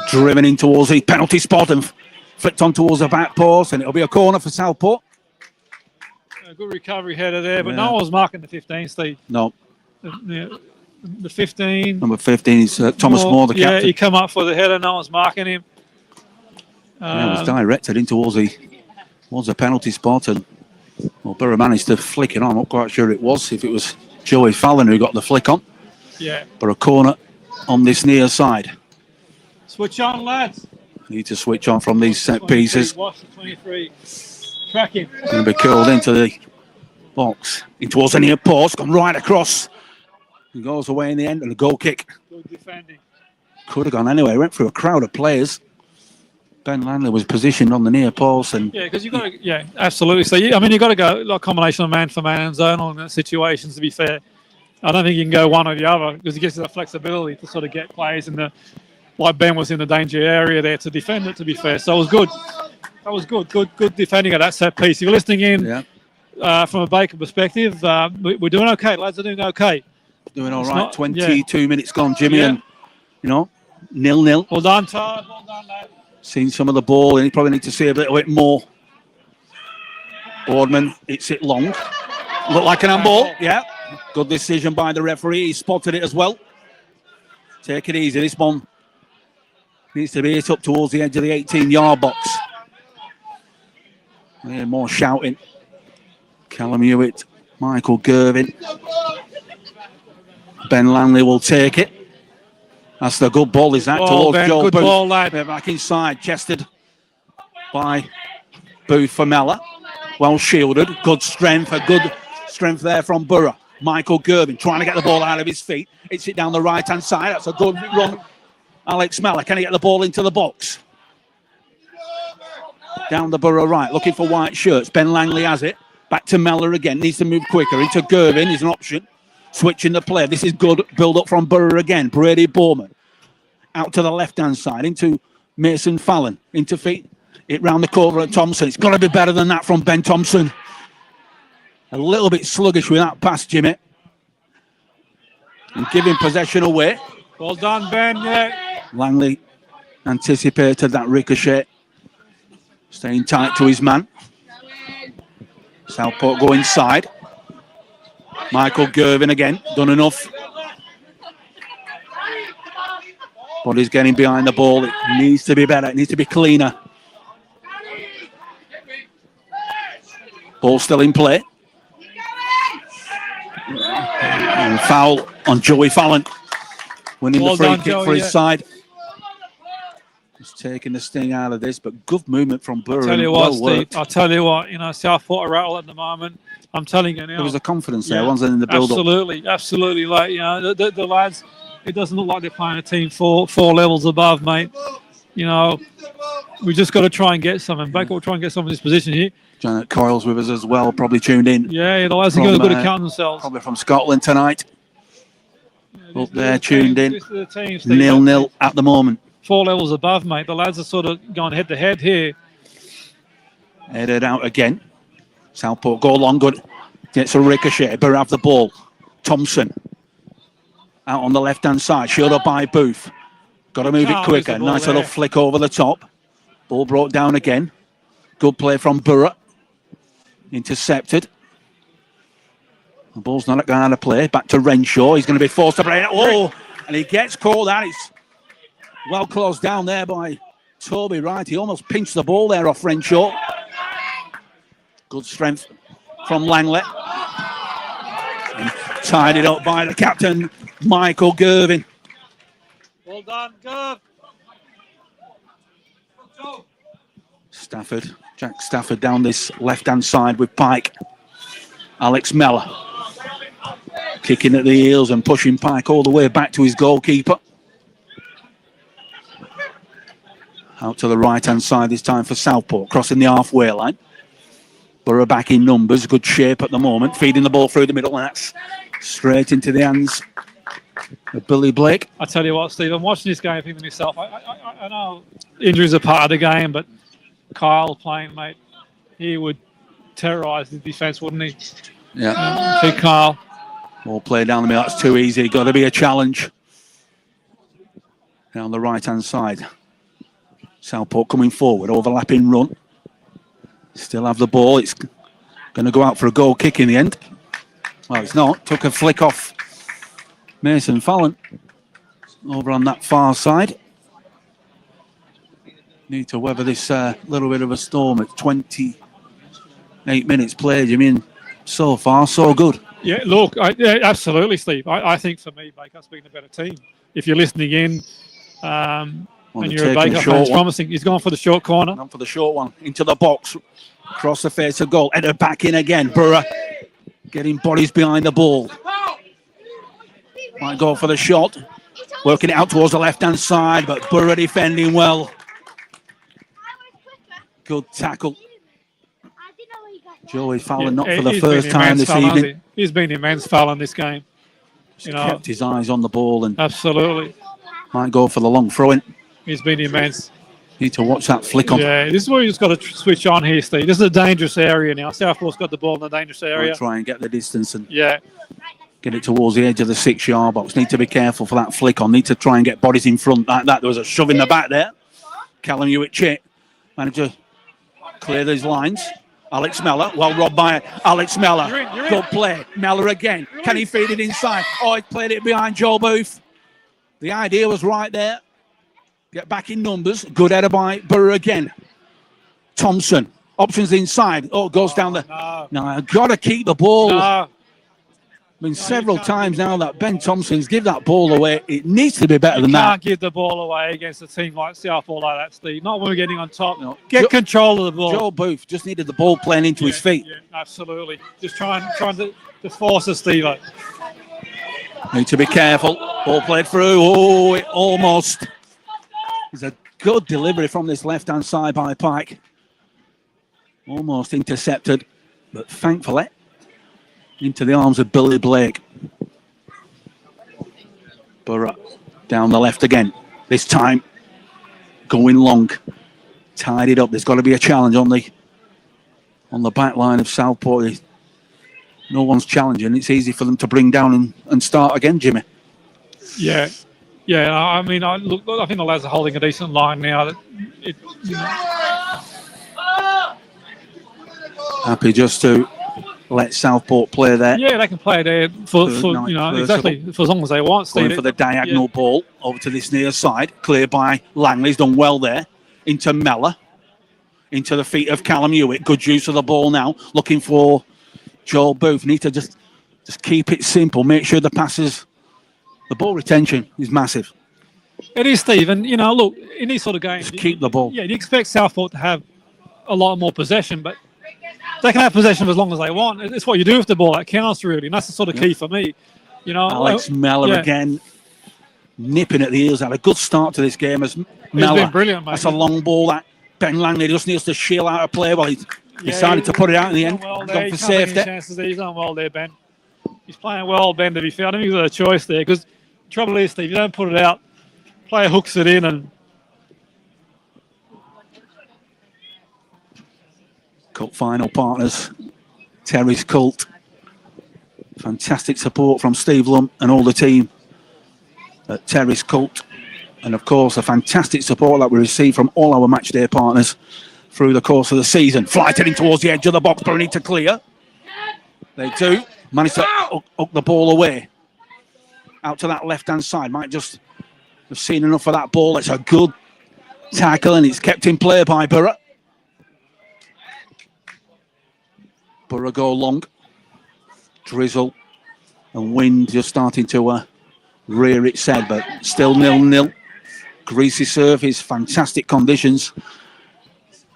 driven in towards the penalty spot and flicked on towards the back post, and it'll be a corner for Southport. A good recovery header there, but no one was marking the 15, Steve. No. The 15. Number 15 is Thomas Moore, the captain. Yeah, he come up for the header, no one's marking him. It was directed in towards the penalty spot, and Borough managed to flick it on. I'm not quite sure it was, if it was Joey Fallon who got the flick on. Yeah. But a corner on this near side. Switch on, lads. Need to switch on from these set pieces. Watch the 23. Tracking. Going to be curled into the box. In towards the near post. Gone right across. He goes away in the end and a goal kick. Good defending. Could have gone anywhere. Went through a crowd of players. Ben Langley was positioned on the near post. And yeah, because you've got to, yeah, absolutely. So, you've got to go a combination of man-for-man and zonal situations, to be fair. I don't think you can go one or the other because it gives you the flexibility to sort of get plays like Ben was in the danger area there to defend it, to be fair. So it was good. That was good. Good defending of that set piece. If you're listening in from a Bacup perspective, we're doing okay. Lads are doing okay. Doing all right. 22 minutes gone, Jimmy, and 0-0. Well done, Todd. Well done, lad. Seen some of the ball, and you probably need to see a little bit more. Boardman hits it long. Looked like an handball. Yeah. Good decision by the referee. He spotted it as well. Take it easy. This one needs to be hit up towards the edge of the 18-yard box. Yeah, more shouting. Callum Hewitt, Michael Gervin. Ben Langley will take it. That's the good ball, is that? Towards Ben, Joel good Booth. ball, lad. Back inside, chested by Booth for Mella. Well shielded. Good strength. A good strength there from Borough. Michael Gervin trying to get the ball out of his feet. Hits it down the right-hand side. That's a good run. Alex Mella, can he get the ball into the box? Down the Borough right, looking for white shirts. Ben Langley has it. Back to Mella again. Needs to move quicker. Into Gervin is an option. Switching the play. This is good. Build up from Borough again. Brady Bowman. Out to the left-hand side. Into Mason Fallon. Into feet. It round the corner at Thompson. It's got to be better than that from Ben Thompson. A little bit sluggish with that pass, Jimmy. And giving possession away. Well done, Ben. Yeah. Langley anticipated that ricochet. Staying tight to his man. Southport go inside. Michael Gervin again. Done enough. But he's getting behind the ball. It needs to be better. It needs to be cleaner. Ball still in play. And foul on Joey Fallon. Winning the free kick for his side. Just taking the sting out of this, but good movement from Borough. I'll tell you what, Steve. I'll tell you what. Southport are rattled at the moment. I'm telling you now. There was a confidence there, wasn't there, in the build-up? Absolutely. Like, the lads, it doesn't look like they're playing a team four levels above, mate. You know, we just got to try and get some. And Bacup will try and get some in this position here. Janet Coyle's with us as well, probably tuned in. Yeah, the lads are going to account themselves. Probably from Scotland tonight. Up there, tuned in. 0-0 at the moment. 4 levels above, mate. The lads are sort of going head to head here. Headed out again. Southport go long, good. Gets a ricochet. Borough have the ball. Thompson out on the left-hand side. Showed up by Booth. Got to move it quicker. Nice little flick over the top. Ball brought down again. Good play from Borough. Intercepted. The ball's not going out of play. Back to Renshaw. He's going to be forced to play it. Oh, and he gets caught out. It's well closed down there by Toby Wright. He almost pinched the ball there off Renshaw. Good strength from Langley. And tied it up by the captain, Michael Gervin. Well done, Gerv. Stafford, Jack Stafford down this left-hand side with Pike. Alex Mellor kicking at the heels and pushing Pike all the way back to his goalkeeper. Out to the right-hand side this time for Southport, crossing the halfway line. Borough back in numbers, good shape at the moment, feeding the ball through the middle, and that's straight into the hands of Billy Blake. I tell you what, Steve, I'm watching this game thinking to myself, I know injuries are part of the game, but Kyle playing, mate, he would terrorise the defence, wouldn't he? Yeah. Big Kyle. Ball play down the middle, that's too easy, got to be a challenge. Down the right-hand side. Southport coming forward, overlapping run. Still have the ball. It's going to go out for a goal kick in the end. Well, it's not. Took a flick off Mason Fallon over on that far side. Need to weather this little bit of a storm at 28 minutes played. I mean, so far, so good. Yeah, look, yeah, absolutely, Steve. I think for me, Bacup's been a better team. If you're listening in, and you're a Bacup fan, it's promising. He's gone for the short corner. Gone for the short one. Into the box. Across the face of goal. Header back in again. Borough getting bodies behind the ball. Might go for the shot. Working it out towards the left-hand side, but Borough defending well. Good tackle. Joey Fallon not for the first time this evening. He's been immense, Fallon, this game. You know, kept his eyes on the ball and absolutely might go for the long throw-in. He's been immense. Need to watch that flick on. Yeah, this is where you just got to switch on here, Steve. This is a dangerous area now. Southport's got the ball in the dangerous area. Try and get the distance and get it towards the edge of the 6-yard box. Need to be careful for that flick on. Need to try and get bodies in front like that. There was a shove in the back there. Callum Hewitt Chit managed to clear these lines. Alex Mellor, well robbed by Alex Mellor. Good play. Mellor again. Can he feed it inside? Oh, he played it behind Joe Booth. The idea was right there. Get back in numbers. Good header by Borough again. Thompson. Options inside. Oh, goes down the... No, I've got to keep the ball. I mean, several times now that Ben Thompson's give that ball away. It needs to be better than that. You can't give the ball away against a team like Southport like that, Steve. Not when we're getting on top. No. Get control of the ball. Joe Booth just needed the ball playing into his feet. Yeah, absolutely. Just trying to force us, Steve. Need to be careful. Ball played through. Oh, it almost... It's a good delivery from this left-hand side by Pike. Almost intercepted, but thankfully into the arms of Billy Blake. Borough down the left again. This time going long. Tied it up. There's got to be a challenge on the back line of Southport. No one's challenging. It's easy for them to bring down and start again, Jimmy. Yeah. Yeah, I mean, I think the lads are holding a decent line now. Happy just to let Southport play there. Yeah, they can play there for exactly for as long as they want. Going for the diagonal ball over to this near side. Cleared by Langley's done well there. Into Mellor. Into the feet of Callum Hewitt. Good use of the ball now. Looking for Joel Booth. Need to just keep it simple. Make sure the passes... The ball retention is massive. It is, Steve. And, look, in these sort of games... Just keep the ball. Yeah, you expect Southport to have a lot more possession, but they can have possession for as long as they want. It's what you do with the ball that counts, really. And that's the sort of key for me. Alex Mellor again. nipping at the heels. Had a good start to this game as He's been brilliant, mate. That's a long ball that Ben Langley just needs to shield out of play. Well, he decided to put it out in the end. Well Gone for safety. He's done well there, Ben. He's playing well, Ben, to be fair. I don't think he's got a choice there, because the trouble is, Steve, you don't put it out, player hooks it in, and Cup final partners, Terry's Cult. Fantastic support from Steve Lump and all the team at Terry's Cult. And of course, a fantastic support that we received from all our match day partners through the course of the season. Flighted in towards the edge of the box, but we need to clear. They do. Managed to hook the ball away. Out to that left-hand side. Might just have seen enough of that ball. It's a good tackle, and it's kept in play by Borough. Borough go long. Drizzle and wind just starting to rear its head, but still 0-0. Greasy surface, fantastic conditions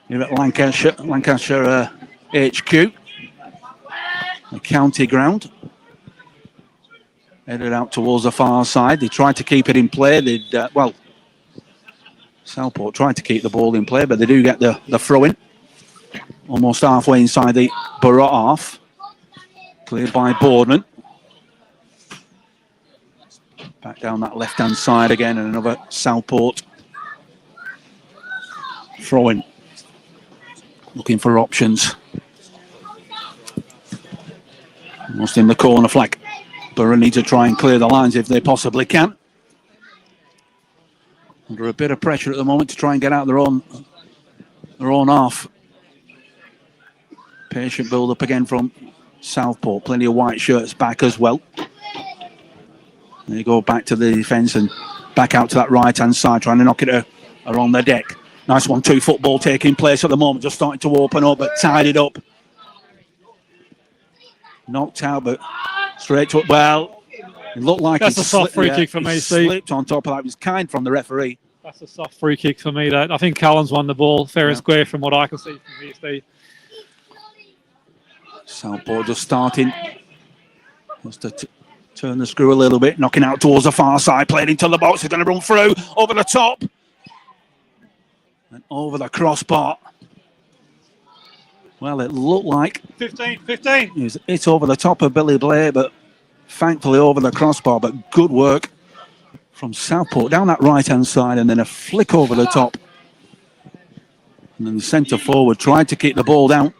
here at Lancashire HQ, the county ground. Headed out towards the far side. They tried to keep it in play. Southport tried to keep the ball in play, but they do get the throw in. Almost halfway inside the Borough half. Cleared by Boardman. Back down that left-hand side again, and another Southport throw-in. Looking for options. Almost in the corner flag. Borough need to try and clear the lines if they possibly can. Under a bit of pressure at the moment to try and get out their own half. Patient build-up again from Southport. Plenty of white shirts back as well. They go back to the defence and back out to that right-hand side, trying to knock it around the deck. Nice 1-2 football taking place at the moment, just starting to open up, but tied it up. Knocked out, but straight to it. Well, it looked like that's a soft free kick for me, Steve. Slipped on top of that. It was kind from the referee. That's a soft free kick for me. That I think Callum's won the ball fair and square from what I can see from here, Steve. Southport just starting. Just to turn the screw a little bit, knocking out towards the far side, played into the box. He's going to run through over the top and over the crossbar. Well, it looked like 15. It was hit over the top of Billy Blair, but thankfully over the crossbar. But good work from Southport down that right-hand side, and then a flick over the top. And then the centre forward tried to keep the ball down.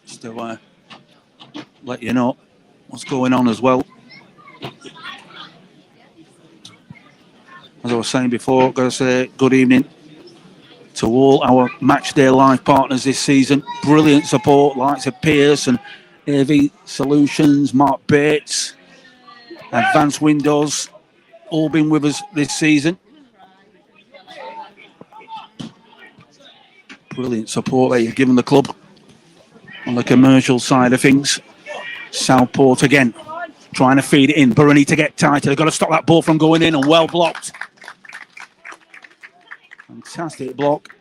Just to let you know what's going on as well. As I was saying before, I've got to say good evening to all our Matchday Live partners this season. Brilliant support, likes of Pierce and AV Solutions, Mark Bates, Advanced Windows, all been with us this season. Brilliant support that you've given the club on the commercial side of things. Southport again, trying to feed it in. Borough need to get tighter. They've got to stop that ball from going in, and well blocked. Fantastic block.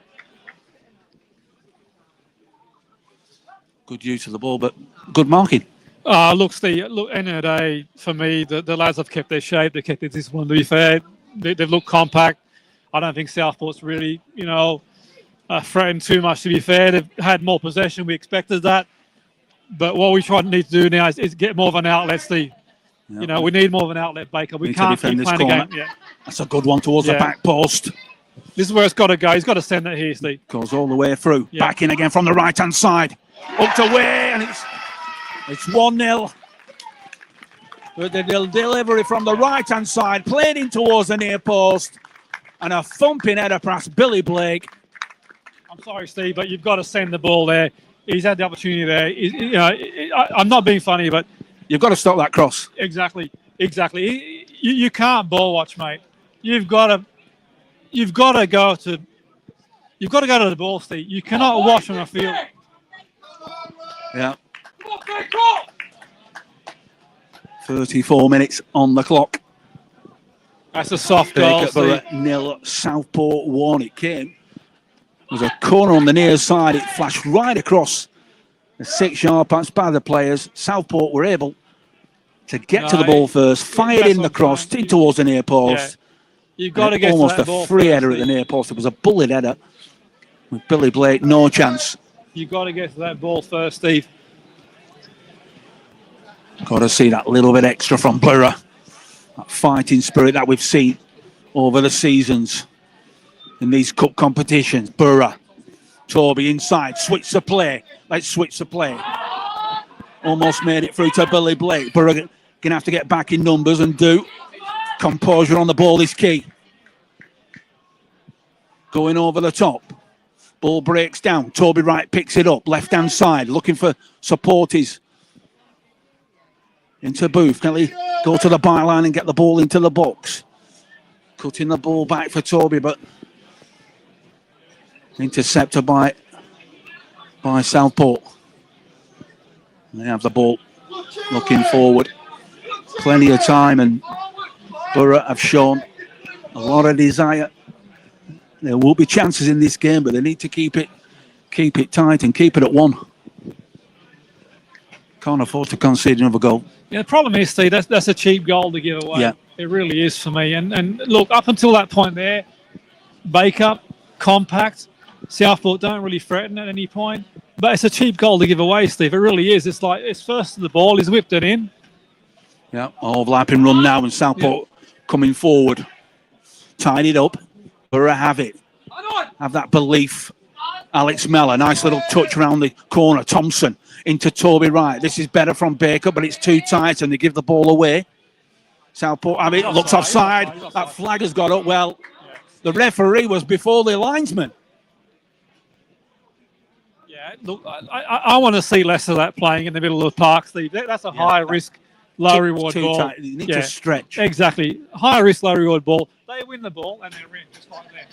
Good use of the ball, but good marking. Look, Steve, end of the day, for me, the lads have kept their shape. They've kept their discipline, to be fair. They've looked compact. I don't think Southport's really, threatened too much, to be fair. They've had more possession. We expected that. But what we need to do now is get more of an outlet, Steve. Yep. We need more of an outlet, Baker. We can't keep playing the game. Yeah. That's a good one towards the back post. This is where it's got to go. He's got to send it here, Steve. Goes all the way through. Yeah. Back in again from the right-hand side. Up to way, and it's 1-0. But the delivery from the right-hand side, played in towards the near post, and a thumping header past Billy Blake. I'm sorry, Steve, but you've got to send the ball there. He's had the opportunity there. I'm not being funny, but you've got to stop that cross. Exactly. You can't ball watch, mate. You've got to go to the ball, Steve. You cannot watch on the field. Yeah. 34 minutes on the clock. That's a soft goal. Borough 0, Southport 1. It came. There was a corner on the near side. It flashed right across the 6-yard pass by the players. Southport were able to get to the ball first, fired in the cross in towards the near post. You've got to get almost to that ball a free first, header at the near post. It was a bullet header with Billy Blake, no chance. You've got to get to that ball first, Steve. Got to see that little bit extra from Borough. That fighting spirit that we've seen over the seasons in these cup competitions. Borough, Toby inside, switch the play. Let's switch the play. Almost made it through to Billy Blake. Borough going to have to get back in numbers and do. Composure on the ball is key. Going over the top. Ball breaks down. Toby Wright picks it up. Left-hand side, looking for supporters. Into Booth. Can he go to the byline and get the ball into the box? Cutting the ball back for Toby, but intercepted by Southport. And they have the ball looking forward. Plenty of time, and Borough have shown a lot of desire. There will be chances in this game, but they need to keep it tight and keep it at 1. Can't afford to concede another goal. Yeah, the problem is, Steve, that's a cheap goal to give away. Yeah. It really is for me. And look, up until that point there, Bacup, compact, Southport don't really threaten at any point. But it's a cheap goal to give away, Steve. It really is. It's like, it's first to the ball, he's whipped it in. Yeah, overlapping run now, and Southport coming forward. Tied it up. Borough have it. Have that belief. Alex Mellor, nice little touch around the corner. Thompson into Toby Wright. This is better from Baker, but it's too tight and they give the ball away. Southport have it. Looks offside. That flag has got up. Well, the referee was before the linesman. Yeah, look, I want to see less of that playing in the middle of the park, Steve. That's a high risk, low reward ball. Tight. You need to stretch. Exactly. High risk, low reward ball. They win the ball and they're in, just like that.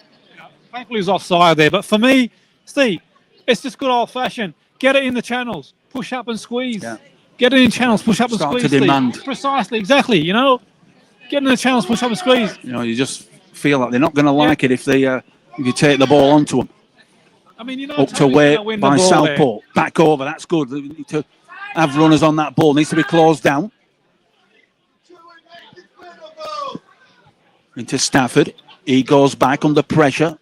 Thankfully, he's offside there. But for me, Steve, it's just good old fashioned. Get it in the channels. Push up and squeeze. Yeah. Get it in channels. Push up and squeeze. Start to demand. Steve. Precisely. Exactly. Get in the channels. Push up and squeeze. You just feel like they're not going to like it if you take the ball onto them. I mean, up to wait by Southport. There. Back over. That's good. They need to have runners on that ball. Needs to be closed down. Into Stafford. He goes back under pressure.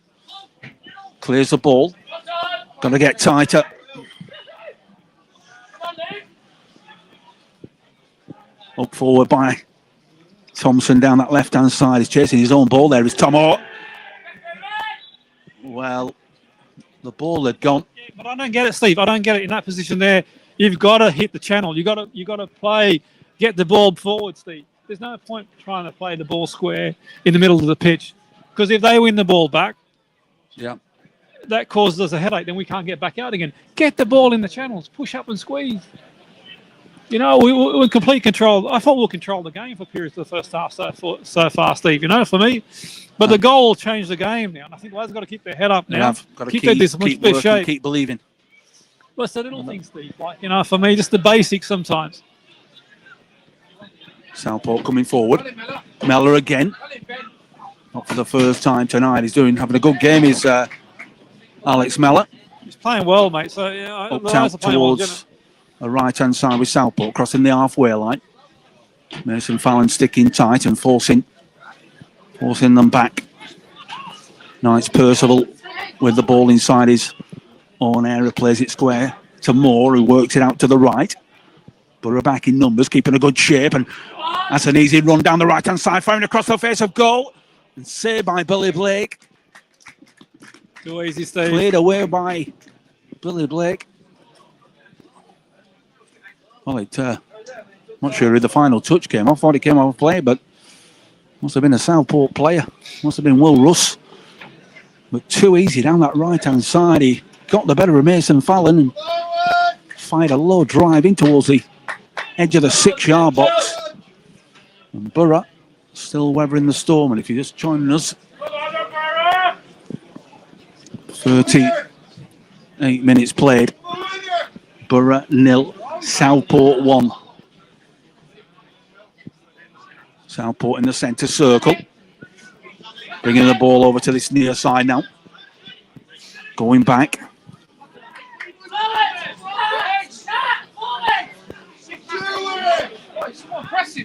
Clears the ball. Got to get tighter. Up forward by Thompson down that left-hand side. He's chasing his own ball there. Is Tomo. Well, the ball had gone. But I don't get it, Steve. I don't get it in that position there. You've got to hit the channel. You got to play, get the ball forward, Steve. There's no point trying to play the ball square in the middle of the pitch, because if they win the ball back, that causes us a headache. Then we can't get back out again. Get the ball in the channels. Push up and squeeze. We're in complete control. I thought we'll control the game for periods of the first half so far, Steve. For me. But the goal will change the game now. And I think lads have got to keep their head up now. Got to keep their discipline, keep working, shape. Keep believing. Well, it's the little things, Steve. For me, just the basics sometimes. Southport coming forward. Mellor again. Not for the first time tonight. He's having a good game. Is Alex Mellor. He's playing well, mate. So up out towards the right-hand side with Southport, crossing the halfway line. Mason Fallon sticking tight and forcing them back. Nice Percival with the ball inside his own area, plays it square to Moore, who works it out to the right. Borough back in numbers, keeping a good shape, and that's an easy run down the right-hand side, firing across the face of goal, and saved by Billy Blake. Too easy, Steve. Played away by Billy Blake. Well, not sure who the final touch came off. I thought it came off play, but must have been a Southport player. Must have been Will Russ. But too easy down that right-hand side. He got the better of Mason Fallon and fired a low drive in towards the edge of the 6-yard box. And Borough still weathering the storm. And if you're just joining us, 38 minutes played. Borough 0, Southport 1. Southport in the centre circle. Bringing the ball over to this near side now. Going back.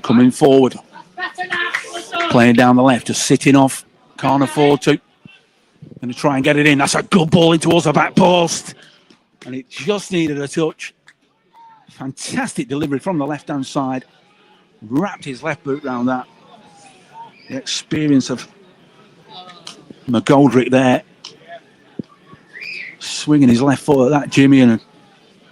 coming forward. Playing down the left, just sitting off. Can't afford to. Going to try and get it in. That's a good ball in towards the back post. And it just needed a touch. Fantastic delivery from the left-hand side. Wrapped his left boot round that. The experience of McGoldrick there. Swinging his left foot at that, Jimmy, and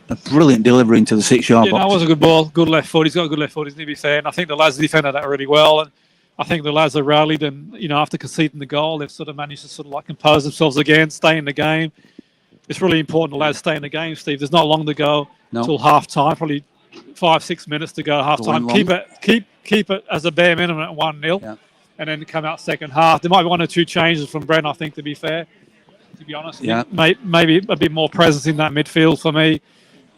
a brilliant delivery into the 6-yard box. That was a good ball. Good left foot. He's got a good left foot, isn't he, to be fair? And I think the lads defended that really well. And I think the lads have rallied, and after conceding the goal, they've sort of managed to sort of like compose themselves again, stay in the game. It's really important the lads stay in the game, Steve. There's not long to go till half time, probably 5-6 minutes to go half time. Keep it as a bare minimum at 1-0, and then come out second half. There might be 1 or 2 changes from Brent, I think, to be fair. To be honest, maybe a bit more presence in that midfield for me.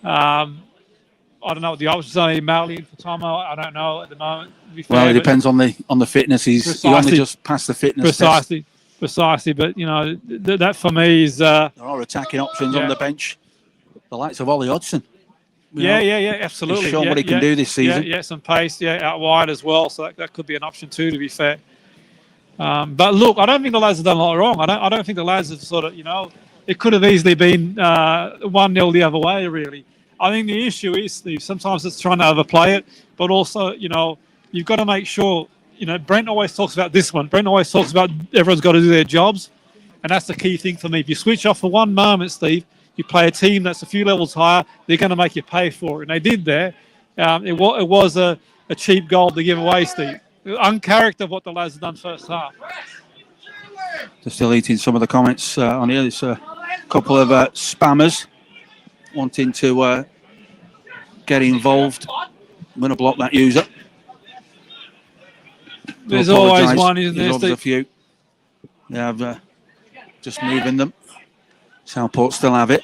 I don't know what the options are. Mali for Tomo, I don't know at the moment. Well, it depends on the fitness. He only just passed the fitness test. Precisely. But that for me is there are attacking options on the bench. The likes of Ollie Hodgson. Absolutely. He's shown what he can do this season. Some pace, out wide as well. So that could be an option too, to be fair. But look, I don't think the lads have done a lot wrong. I don't think the lads have sort of, it could have easily been 1-0 the other way, really. I think the issue is, Steve, sometimes it's trying to overplay it, but also, you've got to make sure, Brent always talks about this one. Brent always talks about everyone's got to do their jobs, and that's the key thing for me. If you switch off for one moment, Steve, you play a team that's a few levels higher, they're going to make you pay for it. And they did there. It was a cheap goal to give away, Steve. Uncharacter of what the lads have done first half. Just deleting some of the comments on here. There's a couple of spammers wanting to get involved. I'm going to block that user. There's always one, isn't there? There's a few. They have just moving them. Southport still have it.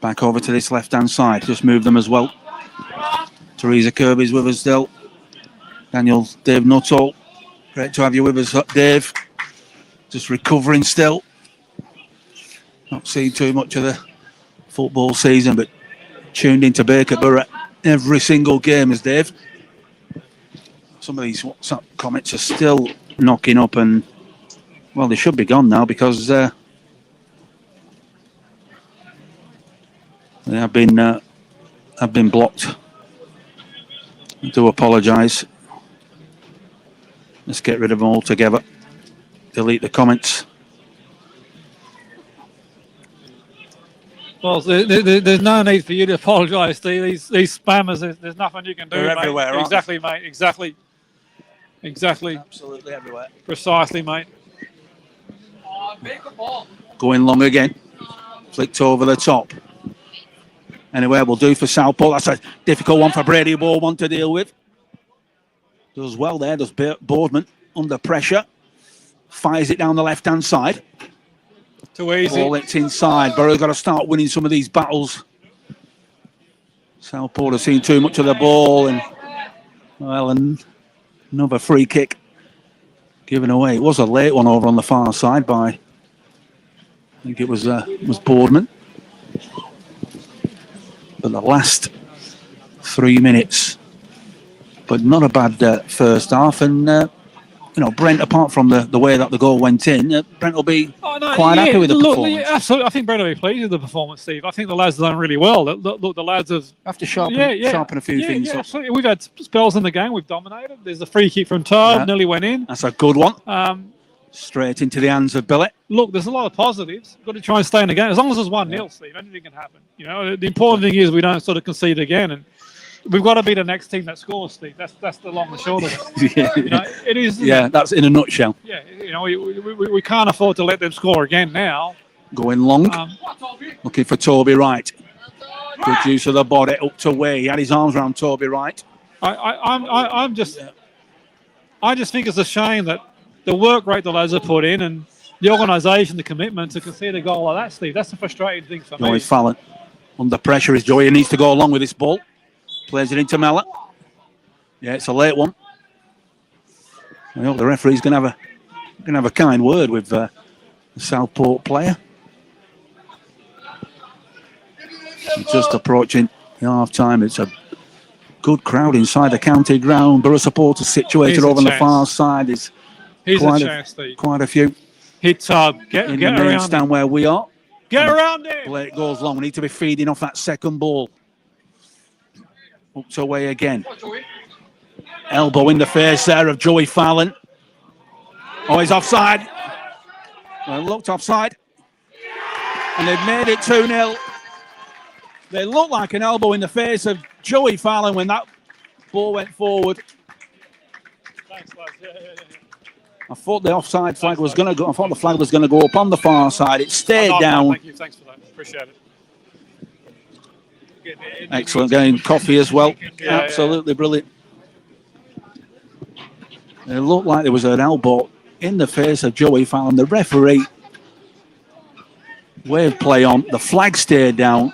Back over to this left-hand side. Just move them as well. Teresa Kirby's with us still. Dave Nuttall. Great to have you with us, Dave. Just recovering still. Not seen too much of the football season, but tuned into Bacup Borough every single game as Dave. Some of these WhatsApp comments are still knocking up, and well, they should be gone now because they have been blocked. I do apologise. Let's get rid of them all together. Delete the comments. Well, there's no need for you to apologise, Steve. These spammers, there's nothing you can do. They're everywhere, aren't exactly, mate. Exactly. Absolutely everywhere. Precisely, mate. Going long again. Flicked over the top. Anyway, we'll do for Southport. That's a difficult one for Brady Boardman to deal with. Does well there, does Boardman under pressure. Fires it down the left-hand side. Too easy. All it's inside. Borough's got to start winning some of these battles. Southport have seen too much of the ball, and another free kick given away. It was a late one over on the far side by, I think it was Boardman. But the last 3 minutes, but not a bad first half, and Brent, apart from the way that the goal went in, Brent will be quite happy with the performance. Yeah, absolutely. I think Brent will be pleased with the performance, Steve. I think the lads have done really well. Look, the lads have to sharpen a few things up. Absolutely. We've had spells in the game. We've dominated. There's a free kick from Todd, nearly went in. That's a good one. Straight into the hands of Billy. Look, there's a lot of positives. We've got to try and stay in the game. As long as it's 1-0, Steve, anything can happen. The important thing is we don't sort of concede again, and we've got to be the next team that scores, Steve. That's the long and short of it. It is. Yeah, that's in a nutshell. Yeah, we can't afford to let them score again now. Going long, looking for Toby Wright. Good use of the body up to Way. He had his arms around Toby Wright. I just think it's a shame that the work rate the lads have put in and the organisation, the commitment to concede a goal like that, Steve. That's the frustrating thing for me. Joey Fallon under pressure is Joey. He needs to go along with this ball. Plays it into Mellor. Yeah, it's a late one. I hope the referee's going to have a kind word with the Southport player. Just approaching the half time. It's a Good crowd inside the county ground. Borough supporters situated over on the far side. There's quite a few. Hit Tub. Get in the main around stand him. where we are. Get around him. Blake goes long. We need to be feeding off that second ball. Hooked away again. Elbow in the face there of Joey Fallon. Oh, he's offside. Well, looked offside. And they've made it 2-0. They looked like an elbow in the face of Joey Fallon when that ball went forward. Thanks, lads. Yeah. I thought the offside flag was going to go. I thought the flag was going to go up on the far side. It stayed down. Thank you. Thanks for that. Appreciate it. Excellent game. Coffee as well. Absolutely brilliant. It looked like there was an elbow in the face of Joey Fallon. The referee waved play on. The flag stayed down.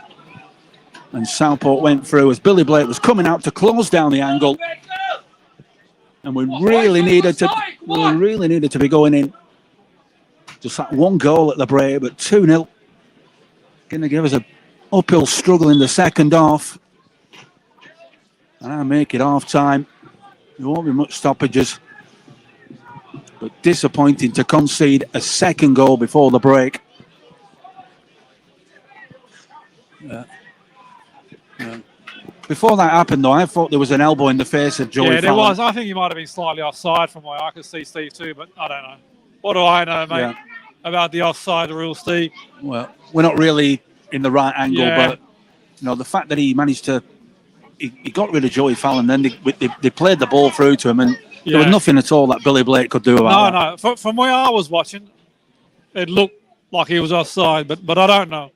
And Southport went through as Billy Blake was coming out to close down the angle. And we really needed to be going in. Just that one goal at the break, but 2-0. Going to give us an uphill struggle in the second half. And I make it half time. There won't be much stoppages. But disappointing to concede a second goal before the break. Before that happened, though, I thought there was an elbow in the face of Joey Fallon. Yeah, there was. I think he might have been slightly offside from where I could see Steve too, but I don't know. What do I know, mate, about the offside rule, Steve? Well, we're not really in the right angle, but the fact that he managed to, he got rid of Joey Fallon, then they played the ball through to him, and there was nothing at all that Billy Blake could do about that. No. From where I was watching, it looked like he was offside, but I don't know.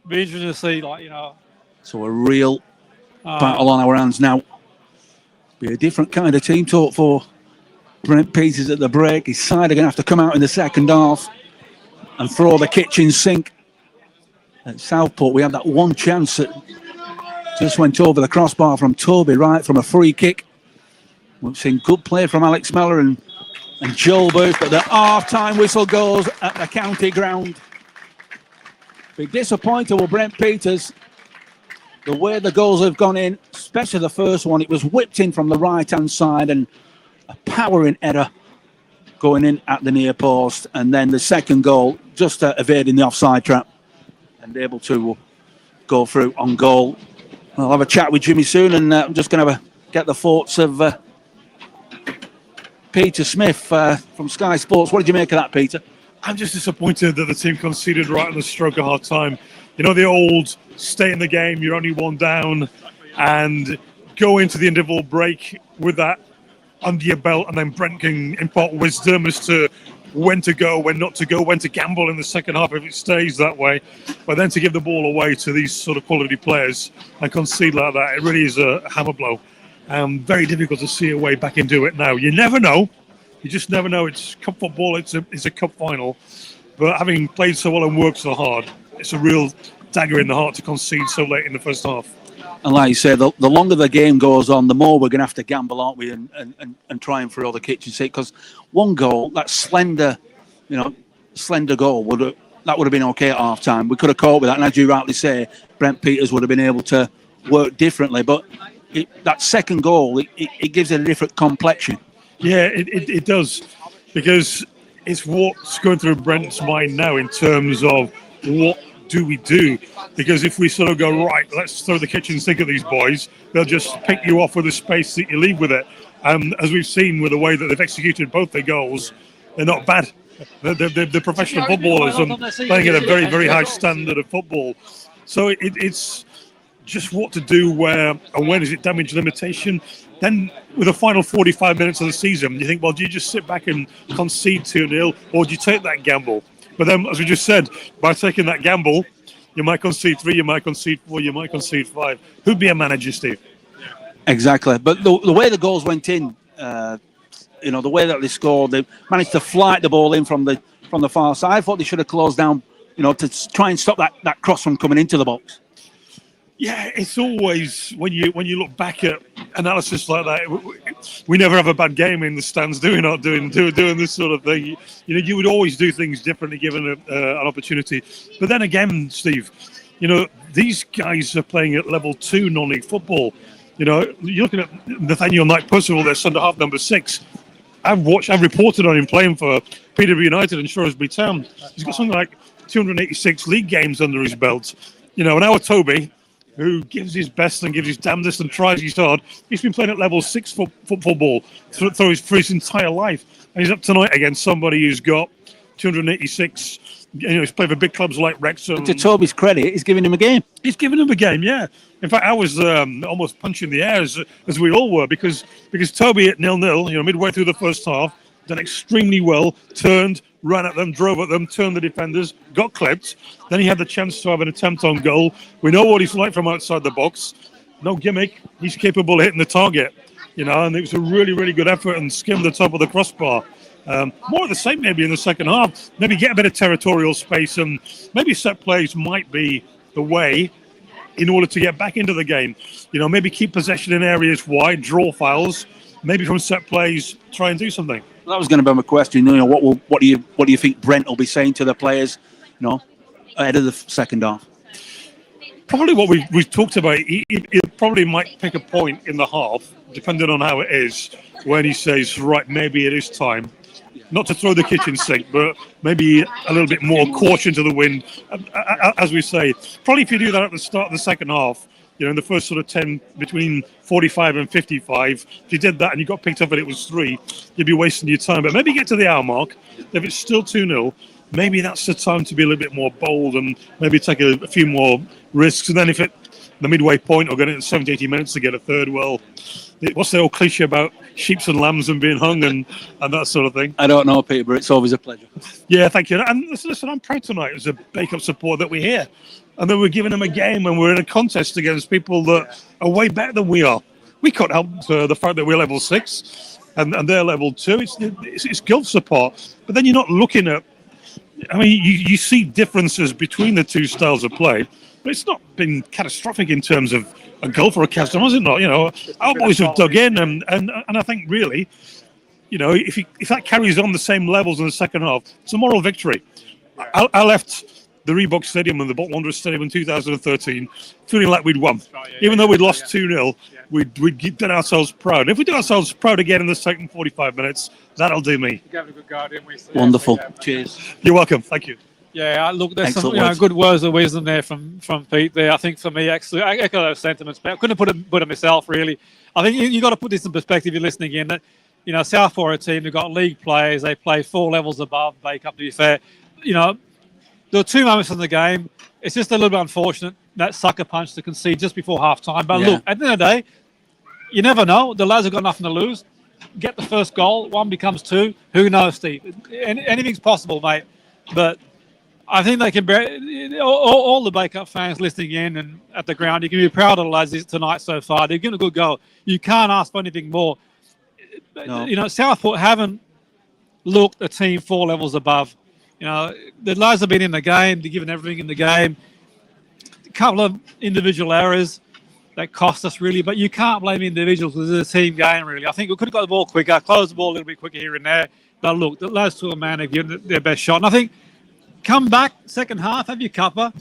Be interesting to see, So a real battle on our hands now. Be a different kind of team talk for Brent Peters at the break. His side are going to have to come out in the second half and throw the kitchen sink. At Southport, we had that one chance that just went over the crossbar from Toby Wright from a free kick. We've seen good play from Alex Meller and Joel Booth, but the half-time whistle goes at the county ground. Be disappointed with Brent Peters. The way the goals have gone in, especially the first one, it was whipped in from the right-hand side and a powering header going in at the near post. And then the second goal, just evading the offside trap and able to go through on goal. I'll have a chat with Jimmy soon, and I'm just going to get the thoughts of Peter Smith from Sky Sports. What did you make of that, Peter? I'm just disappointed that the team conceded right on the stroke of half time. The old stay in the game, you're only one down, and go into the interval break with that under your belt, and then Brent can impart wisdom as to when to go, when not to go, when to gamble in the second half if it stays that way. But then to give the ball away to these sort of quality players and concede like that, it really is a hammer blow. Very difficult to see a way back into it now. You never know. You just never know. It's cup football. It's a cup final. But having played so well and worked so hard, it's a real dagger in the heart to concede so late in the first half. And like you said, the longer the game goes on, the more we're going to have to gamble, aren't we, and try and throw the kitchen sink. Because one goal, that slender goal, would have been okay at half time. We could have coped with that. And as you rightly say, Brent Peters would have been able to work differently. But that second goal, it gives it a different complexion. Yeah, it does. Because it's what's going through Brent's mind now in terms of what do we do? Because if we sort of go, right, let's throw the kitchen sink at these boys, they'll just pick you off with the space that you leave with it. As we've seen with the way that they've executed both their goals, they're not bad. They're professional footballers and playing at a very, very high standard of football. So it's just what to do, where and when is it damage limitation. Then with the final 45 minutes of the season, you think, well, do you just sit back and concede 2-0, or do you take that gamble? But then, as we just said, by taking that gamble, you might concede 3, you might concede 4, you might concede 5. Who'd be a manager, Steve? Exactly. But the way the goals went in, the way that they scored, they managed to flight the ball in from the far side. I thought they should have closed down, to try and stop that cross from coming into the box. Yeah, it's always, when you look back at analysis like that, we never have a bad game in the stands, do we not, doing this sort of thing. You would always do things differently given an opportunity. But then again, Steve, these guys are playing at level 2 non-league football. You know, you're looking at Nathaniel Knight-Percival, their centre half, number 6. I've reported on him playing for Peterborough United and Shrewsbury Town. He's got something like 286 league games under his belt. You know, and our Toby, who gives his best and gives his damnedest and tries his hard, he's been playing at level 6 football for his entire life. And he's up tonight against somebody who's got 286. You know, he's played for big clubs like Wrexham. But to Toby's credit, he's giving him a game. He's giving him a game, yeah. In fact, I was almost punching the air as we all were because Toby at 0-0, you know, midway through the first half, done extremely well, turned, ran at them, drove at them, turned the defenders, got clipped. Then he had the chance to have an attempt on goal. We know what he's like from outside the box. No gimmick. He's capable of hitting the target, you know, and it was a really, really good effort and skimmed the top of the crossbar. More of the same maybe in the second half. Maybe get a bit of territorial space, and maybe set plays might be the way in order to get back into the game. You know, maybe keep possession in areas wide, draw fouls, maybe from set plays, try and do something. That was going to be my question. You know, what do you think Brent will be saying to the players, you know, ahead of the second half? Probably what we've talked about. He probably might pick a point in the half, depending on how it is, when he says, right, maybe it is time. Not to throw the kitchen sink, but maybe a little bit more caution to the wind, as we say. Probably if you do that at the start of the second half, you know, in the first sort of 10, between 45 and 55, if you did that and you got picked up and it was 3, you'd be wasting your time. But maybe get to the hour mark. If it's still 2-0, maybe that's the time to be a little bit more bold and maybe take a few more risks. And then if the midway point or getting in 70, 80 minutes to get a third, well, what's the old cliche about sheep and lambs and being hung and that sort of thing? I don't know, Peter, but it's always a pleasure. Yeah, thank you. And listen, I'm proud tonight as a Bacup supporter that we're here. And then we're giving them a game and we're in a contest against people that are way better than we are. We can't help the fact that we're level 6 and they're level 2. It's gulf support. But then you're not looking at, I mean, you see differences between the two styles of play, but it's not been catastrophic in terms of a goal for a Castle, has it not? You know, our boys have dug in, and I think really, you know, if that carries on the same levels in the second half, it's a moral victory. I left the Reebok Stadium and the Bolton Wanderers Stadium in 2013 feeling like we'd won. Even though we'd lost 2-0, we'd done ourselves proud. And if we do ourselves proud again in the second 45 minutes, that'll do me. We're having a good go, didn't we? Wonderful. Cheers. You're welcome. Thank you. Yeah, look, there's some good words of wisdom there from Pete there. I think for me, actually, I echo those sentiments, but I couldn't put it myself, really. I think you got to put this in perspective. You're listening in that, you know, Southport are a team. They've got league players. They play 4 levels above Bacup, to be fair. You know, there were 2 moments in the game. It's just a little bit unfortunate, that sucker punch to concede just before half time. But look, at the end of the day, you never know. The lads have got nothing to lose. Get the first goal, 1 becomes 2. Who knows, Steve? Anything's possible, mate. But I think they can be, all the Bacup fans listening in and at the ground, you can be proud of the lads tonight so far. They're getting a good goal. You can't ask for anything more. No. You know, Southport haven't looked a team 4 levels above. You know, the lads have been in the game. They're giving everything in the game. A couple of individual errors that cost us, really, but you can't blame individuals because it's a team game, really. I think we could have got the ball quicker, closed the ball a little bit quicker here and there. But look, the lads to a man have given their best shot. And I think come back, second half, have your cuppa.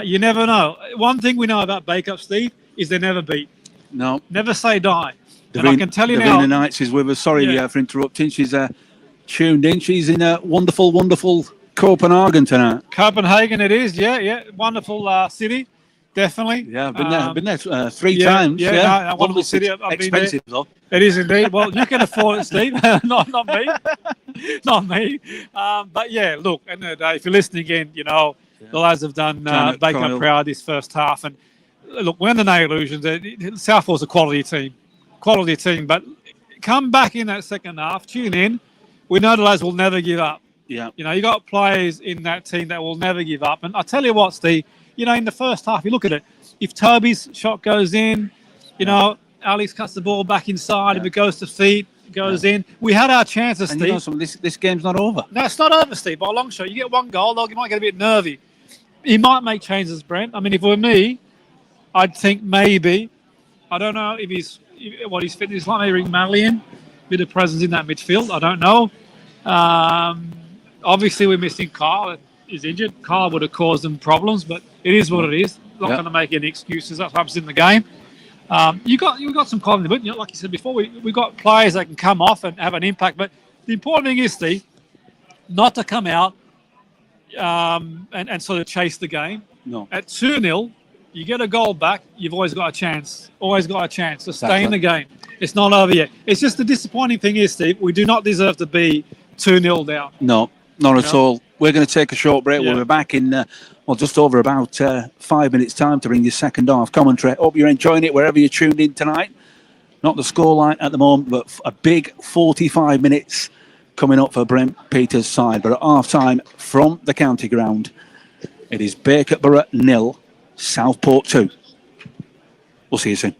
You never know. One thing we know about Bacup, Steve, is they never beat. No. Never say die. And I can tell you now. Davina Knights is with us. Sorry for interrupting. She's tuned in. She's in a wonderful, wonderful Copenhagen tonight. Copenhagen it is, yeah. Wonderful city, definitely. Yeah, I've been there 3 times. Yeah, wonderful city. I've expensive, been though. It is indeed. Well, you can afford it, Steve. not me. Not me. But yeah, look, at the end of the day, if you're listening again, you know, the lads have done Bacup proud this first half. And look, we're under no illusions. Southport's a quality team. But come back in that second half, tune in. We know the lads will never give up. Yeah. You know, you got players in that team that will never give up. And I tell you what, Steve, you know, in the first half, you look at it. If Toby's shot goes in, you know, Alex cuts the ball back inside. If it goes to feet, it goes in. We had our chances, and Steve. You know, this game's not over. No, it's not over, Steve. By a long shot, you get 1 goal, though, you might get a bit nervy. He might make changes, Brent. I mean, if it were me, I'd think maybe. I don't know what his fitness is like. Maybe bring Malley in, bit of presence in that midfield. I don't know. Obviously, we're missing Kyle. He's injured. Kyle would have caused them problems, but it is what it is. Not going to make any excuses. That's what happens in the game. You got some confidence, but you know, like you said before, we've got players that can come off and have an impact. But the important thing is, Steve, not to come out and sort of chase the game. No. At 2-0, you get a goal back, you've always got a chance. Always got a chance to stay in the game. It's not over yet. It's just the disappointing thing is, Steve, we do not deserve to be 2-0 down. No, not at all. We're going to take a short break. Yeah. We'll be back in, just over about 5 minutes' time to bring you second half commentary. Hope you're enjoying it wherever you're tuned in tonight. Not the scoreline at the moment, but a big 45 minutes coming up for Brent Peters' side. But at half-time from the county ground, it is Bacup Borough 0, Southport 2. We'll see you soon.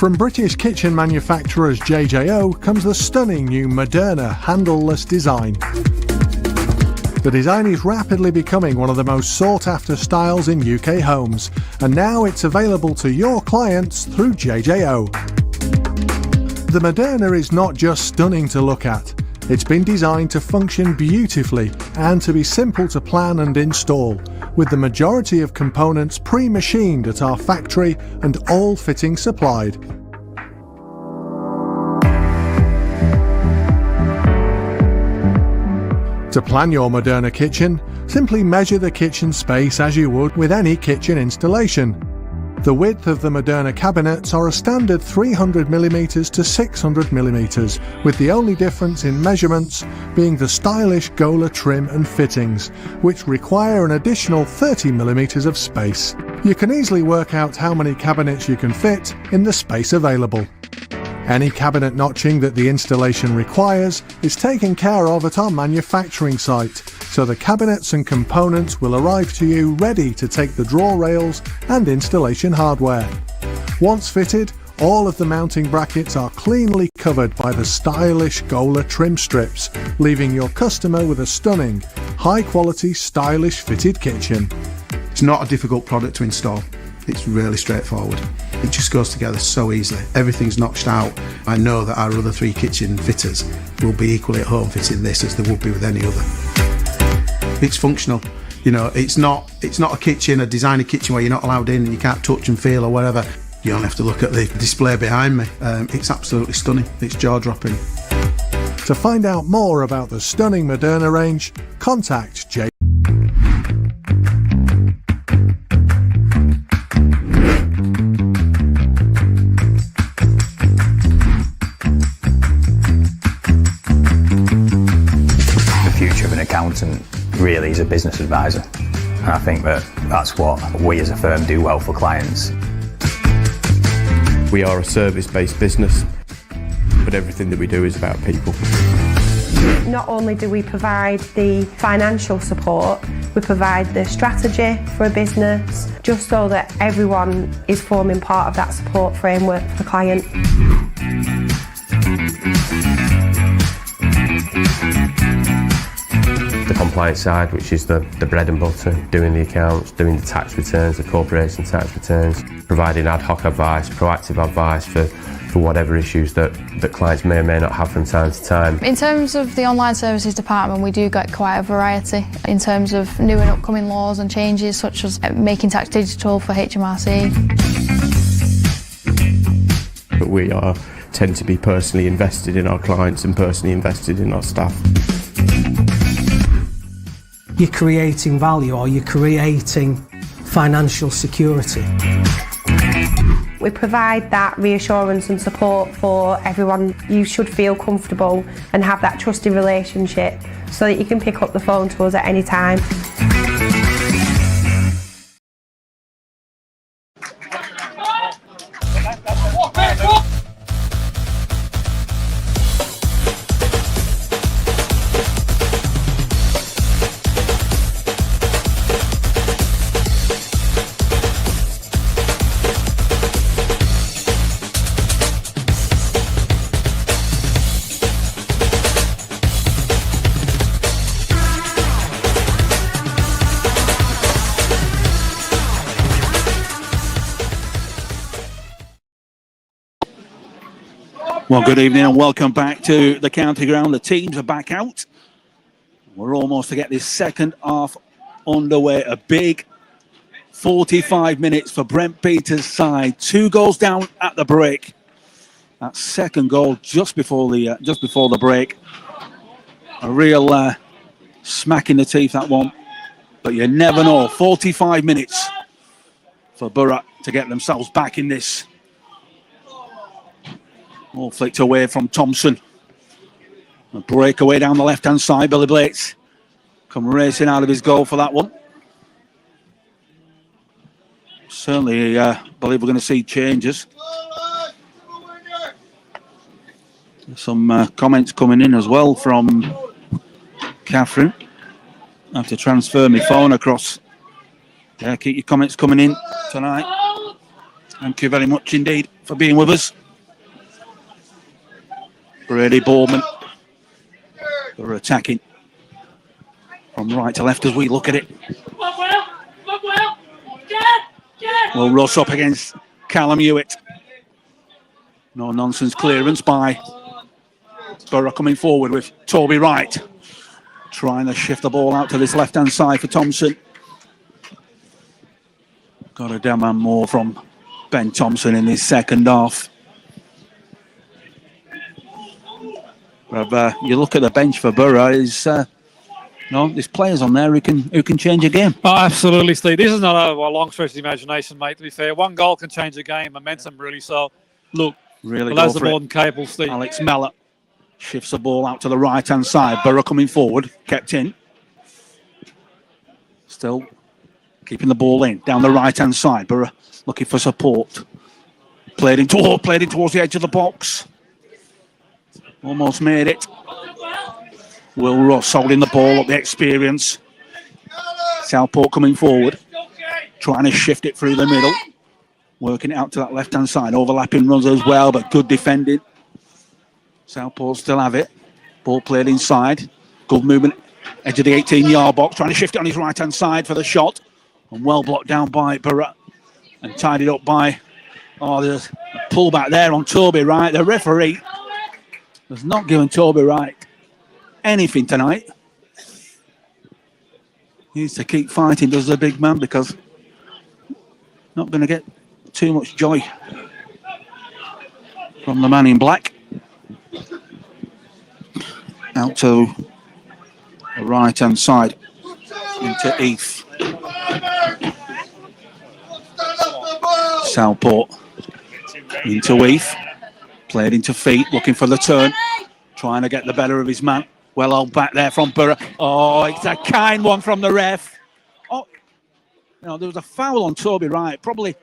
From British kitchen manufacturers JJO comes the stunning new Moderna handleless design. The design is rapidly becoming one of the most sought-after styles in UK homes, and now it's available to your clients through JJO. The Moderna is not just stunning to look at, it's been designed to function beautifully and to be simple to plan and install, with the majority of components pre-machined at our factory and all fittings supplied. To plan your Moderna kitchen, simply measure the kitchen space as you would with any kitchen installation. The width of the Moderna cabinets are a standard 300mm to 600mm, with the only difference in measurements being the stylish Gola trim and fittings, which require an additional 30mm of space. You can easily work out how many cabinets you can fit in the space available. Any cabinet notching that the installation requires is taken care of at our manufacturing site, so the cabinets and components will arrive to you ready to take the drawer rails and installation hardware. Once fitted, all of the mounting brackets are cleanly covered by the stylish Gola trim strips, leaving your customer with a stunning, high-quality, stylish fitted kitchen. It's not a difficult product to install. It's really straightforward. It just goes together so easily. Everything's notched out. I know that our other 3 kitchen fitters will be equally at home fitting this as they would be with any other. It's functional. You know, it's not a kitchen, a designer kitchen where you're not allowed in and you can't touch and feel or whatever. You only have to look at the display behind me. It's absolutely stunning. It's jaw-dropping. To find out more about the stunning Moderna range, contact J. a business advisor. And I think that that's what we as a firm do well for clients. We are a service-based business, but everything that we do is about people. Not only do we provide the financial support, we provide the strategy for a business, just so that everyone is forming part of that support framework for the client. The compliance side, which is the bread and butter, doing the accounts, doing the tax returns, the corporation tax returns, providing ad hoc advice, proactive advice for whatever issues that clients may or may not have from time to time. In terms of the online services department, we do get quite a variety in terms of new and upcoming laws and changes, such as making tax digital for HMRC. But we tend to be personally invested in our clients and personally invested in our staff. You're creating value, or you're creating financial security. We provide that reassurance and support for everyone. You should feel comfortable and have that trusted relationship so that you can pick up the phone to us at any time. Well, good evening and welcome back to the county ground. The teams are back out. We're almost to get this second half underway. A big 45 minutes for Brent Peters' side. 2 goals down at the break. That second goal just before the break. A real smack in the teeth, that one. But you never know. 45 minutes for Borough to get themselves back in this. All flicked away from Thompson. A breakaway down the left-hand side. Billy Blades come racing out of his goal for that one. Certainly believe we're going to see changes. Some comments coming in as well from Catherine. I have to transfer my phone across. Yeah, keep your comments coming in tonight. Thank you very much indeed for being with us. Brady Bourman. They're attacking from right to left as we look at it. Well, Ross up against Callum Hewitt. No nonsense clearance by Borough coming forward with Toby Wright. Trying to shift the ball out to this left-hand side for Thompson. Got a demand more from Ben Thompson in his second half. But you look at the bench for Borough, there's players on there who can change a game. Oh, absolutely, Steve. This is not a long stretch of the imagination, mate, to be fair. One goal can change a game, momentum really. So, look, really, the lads are more than capable, Steve. Alex Mellor shifts the ball out to the right-hand side. Borough coming forward, kept in. Still keeping the ball in, down the right-hand side. Borough looking for support. Played in towards the edge of the box. Almost made it. Will Ross holding the ball up, the experience. Southport coming forward. Trying to shift it through the middle. Working it out to that left-hand side. Overlapping runs as well, but good defending. Southport still have it. Ball played inside. Good movement. Edge of the 18-yard box. Trying to shift it on his right-hand side for the shot. And well blocked down by Borough. And tied it up by... Oh, there's a pullback there on Toby Wright. The referee has not given Toby Wright anything tonight. He needs to keep fighting, does the big man, because not going to get too much joy from the man in black. Out to the right-hand side into Heath. Southport into Heath. Played into feet, looking for the turn. Trying to get the better of his man. Well on back there from Borough. Oh, it's a kind one from the ref. Oh, there was a foul on Toby Wright probably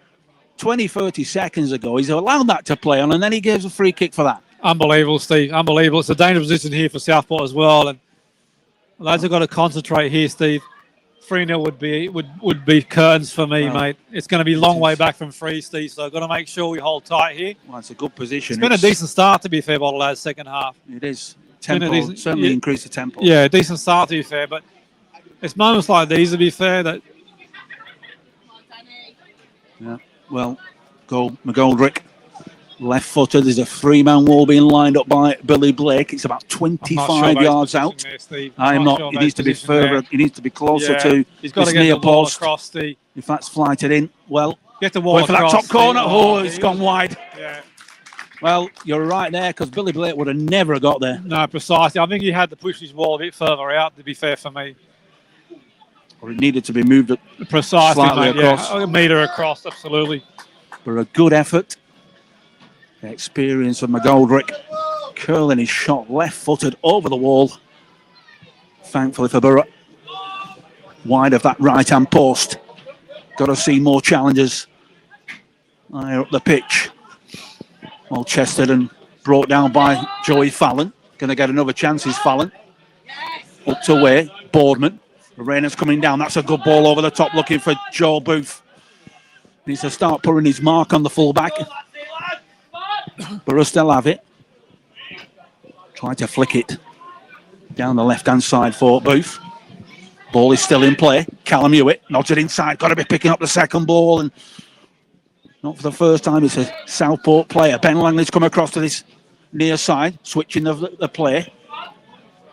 20, 30 seconds ago. He's allowed that to play on, and then he gives a free kick for that. Unbelievable, Steve. Unbelievable. It's a dangerous position here for Southport as well, and lads have got to concentrate here, Steve. 3-0 would be curtains for me, mate. It's going to be a long way back from 3, Steve, so I've got to make sure we hold tight here. Well, it's a good position. It's been a decent start, to be fair, by the lads, second half. It is. Tempo, certainly increase the tempo. Yeah, decent start, to be fair, but it's moments like these, to be fair, that... Yeah, well, McGoldrick, left-footed. There's a 3-man wall being lined up by Billy Blake. It's about 25 yards out. I'm not. He needs to be further. He needs to be closer to he's got this to get near the ball post. across the... If that's flighted in, well, Get the wall wait for that top corner. Oh, it's yeah. gone wide. Yeah. Well, you're right there, because Billy Blake would have never got there. No, precisely. I think he had to push his wall a bit further out, to be fair for me. Or it needed to be moved Precisely, slightly mate, across. Yeah. A metre across, absolutely. For a good effort. The experience of McGoldrick. Curling his shot left-footed over the wall. Thankfully for Borough. Wide of that right-hand post. Got to see more challenges higher up the pitch. Well chested and brought down by Joey Fallon. Going to get another chance, is Fallon. Up to away, Boardman. Reina's coming down. That's a good ball over the top, looking for Joe Booth. Needs to start putting his mark on the fullback. Borough still have it. Try to flick it down the left-hand side for Booth. Ball is still in play. Callum Hewitt nods it inside. Got to be picking up the second ball, and not for the first time. It's a Southport player. Ben Langley's come across to this near side, switching the play.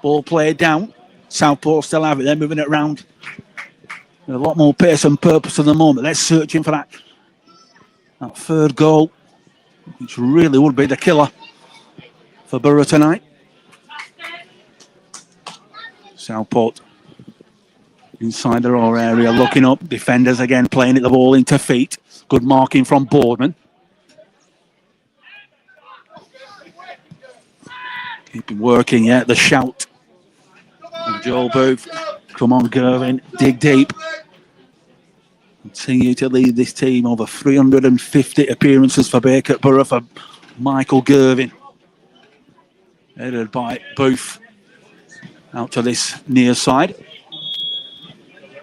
Ball played down. Southport still have it. They're moving it around. A lot more pace and purpose at the moment. They're searching for that third goal, which really would be the killer for Borough tonight. Southport inside their own area, looking up. Defenders again playing it the ball into feet. Good marking from Boardman. Keeping working, yeah. The shout from Joel Booth. Come on, Gervin. Dig deep. Continue to lead this team. Over 350 appearances for Bacup Borough for Michael Gervin. Headed by Booth. Out to this near side.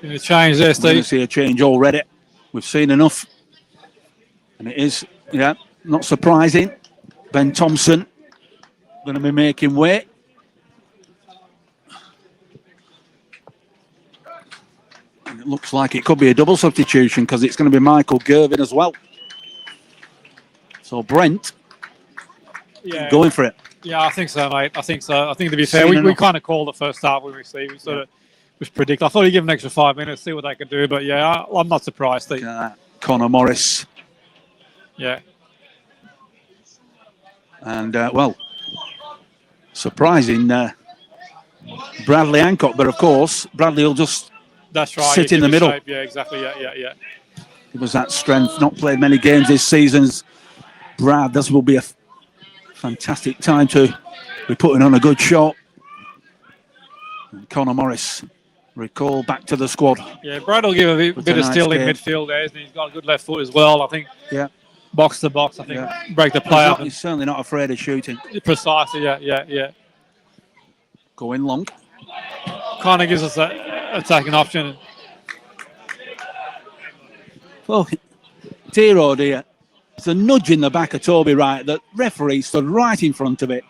Going to change there, We're going to Steve. see a change already. We've seen enough. And it is, yeah, not surprising. Ben Thompson going to be making way. And it looks like it could be a double substitution, because it's going to be Michael Gervin as well. So Brent going for it. Yeah, I think so, mate. I think so. I think, to be fair, we kind of called the first half we received. We sort of was predicted. I thought he'd give an extra 5 minutes, see what they could do. But yeah, I'm not surprised, Steve. Connor Morris. Yeah. And, well, surprising Bradley Hancock. But, of course, Bradley will just sit in the middle. Shape. Yeah, exactly. Yeah. It was that strength. Not played many games this season. Brad, this will be a fantastic time to be putting on a good shot. And Connor Morris recall back to the squad. Yeah, Brad will give a bit of steel in midfield there, isn't he? He's got a good left foot as well, I think. Yeah. Box to box, I think. Break the play up. He's certainly not afraid of shooting. Precisely, yeah. Going long. Kind of gives us that attacking option. Oh, dear oh dear. It's a nudge in the back of Toby Wright. The referee stood right in front of it.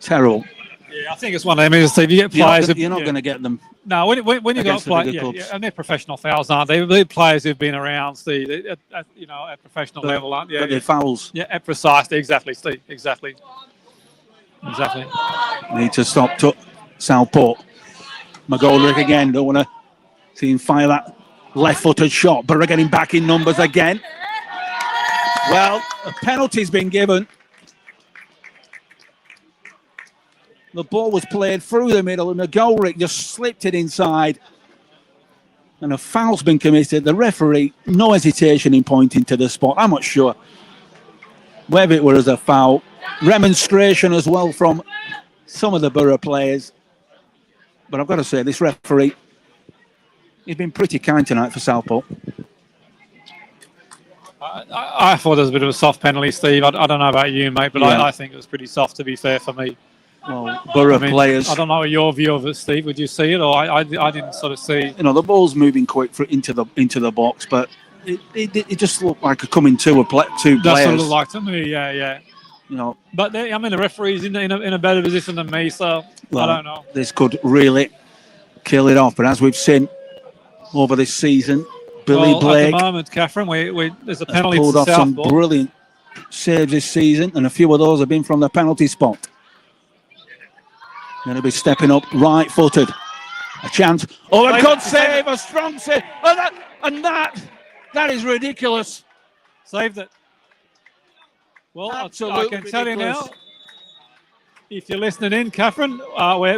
Terrible. Yeah, I think it's one of them. If you get players, you're not going to get them. No, when you got players, and they're professional fouls, aren't they? They're players who've been around, Steve, at professional level, aren't they? But they're fouls. Yeah, precisely, exactly, Steve, exactly. Need to stop to Southport. McGoldrick again. Don't want to see him fire that left-footed shot. Borough getting back in numbers again. Well, a penalty's been given. The ball was played through the middle, and McGoldrick just slipped it inside. And a foul's been committed. The referee, no hesitation in pointing to the spot. I'm not sure whether it was a foul. remonstration as well from some of the Borough players. But I've got to say, this referee, he's been pretty kind tonight for Southport. I thought there was a bit of a soft penalty, Steve. I don't know about you, mate, but Yeah. I think it was pretty soft, to be fair, for me. Well, Borough players. I don't know your view of it, Steve. Would you see it, or I didn't sort of see? You know, the ball's moving quick into the box, but it just looked like a coming two players. That's what it looked like to me. Yeah. You know, but the referee's in a better position than me, so I don't know. This could really kill it off. But as we've seen over this season, Billy Blake at the moment, Catherine, there's a penalty pulled to off some Southport. brilliant saves this season, and a few of those have been from the penalty spot. Going to be stepping up right-footed. A chance. Oh, a good save, a strong save. That is ridiculous. Saved it. Well, I Absolutely can tell you ridiculous. now, if you're listening in, Catherine,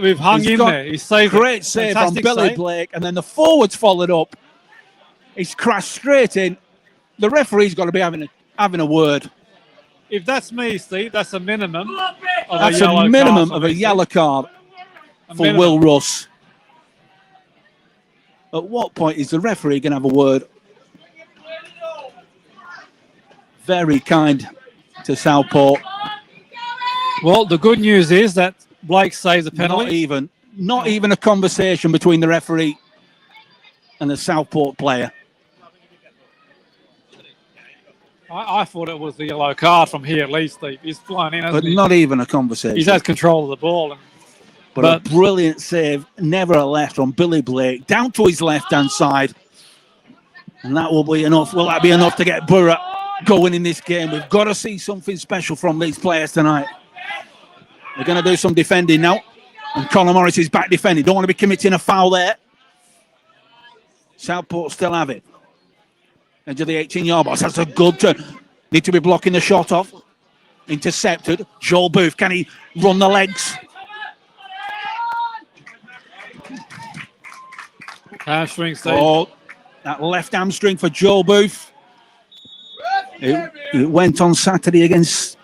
we've hung in there. He's saved great it. save from Fantastic Billy save. Blake, and then the forwards followed up. He's crashed straight in. The referee's got to be having a word. If that's me, Steve, that's a minimum. That's a minimum of a yellow card for Will Russ. At what point is the referee going to have a word? Very kind to Southport. Well, the good news is that Blake saves a penalty. Not even a conversation between the referee and the Southport player. I thought it was the yellow card from here at least, Steve. He's flying in, hasn't But he? not even a conversation. He's had control of the ball. But a brilliant save, nevertheless, from Billy Blake, down to his left-hand side. And that will be enough. Will that be enough to get Borough going in this game? We've got to see something special from these players tonight. They're going to do some defending now. And Conor Morris is back defending. Don't want to be committing a foul there. Southport still have it. Edge of the 18-yard box. That's a good turn. Need to be blocking the shot off. Intercepted. Joel Booth. Can he run the legs? Hamstring, Steve. Oh, that left hamstring for Joel Booth. It went on Saturday against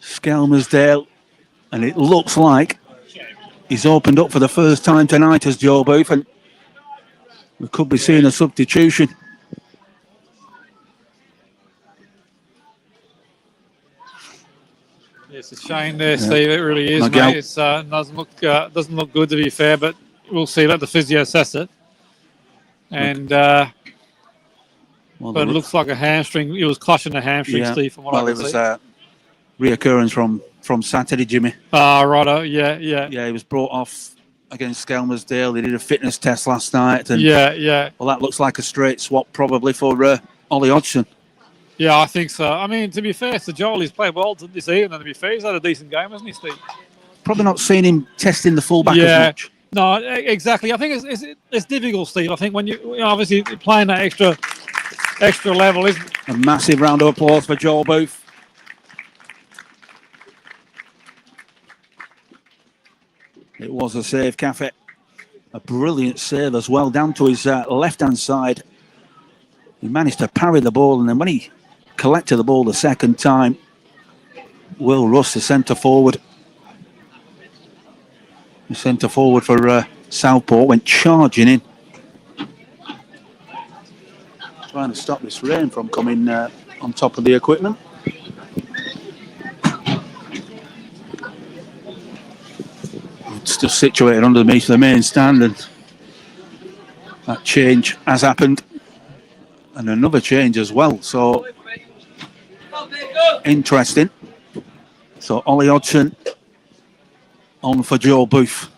Skelmersdale, and it looks like he's opened up for the first time tonight as Joel Booth, and we could be seeing a substitution. It's a shame there, Steve. It really is, mate. It doesn't look good, to be fair, but we'll see. Let the physio assess it. And but it looks like a hamstring. He was clutching a hamstring, Steve, from what I can see. Well, it was reoccurrence from Saturday, Jimmy. Righto. Yeah. Yeah, he was brought off against Skelmersdale. They did a fitness test last night. And yeah. Well, that looks like a straight swap probably for Ollie Hodgson. Yeah, I think so. I mean, to be fair to Joel, he's played well this evening. To be fair, he's had a decent game, hasn't he, Steve? Probably not seen him testing the fullback as much. No, exactly. I think it's difficult, Steve. I think when you obviously playing that extra level is a massive round of applause for Joel Booth. It was a save, Cafe. A brilliant save as well, down to his left-hand side. He managed to parry the ball, and then when he collected the ball the second time, Will Russ, the centre forward. The centre forward for Southport went charging in. Trying to stop this rain from coming on top of the equipment. It's just situated underneath the main stand, and that change has happened. And another change as well, so interesting. So Ollie Hodgson on for Joel Booth.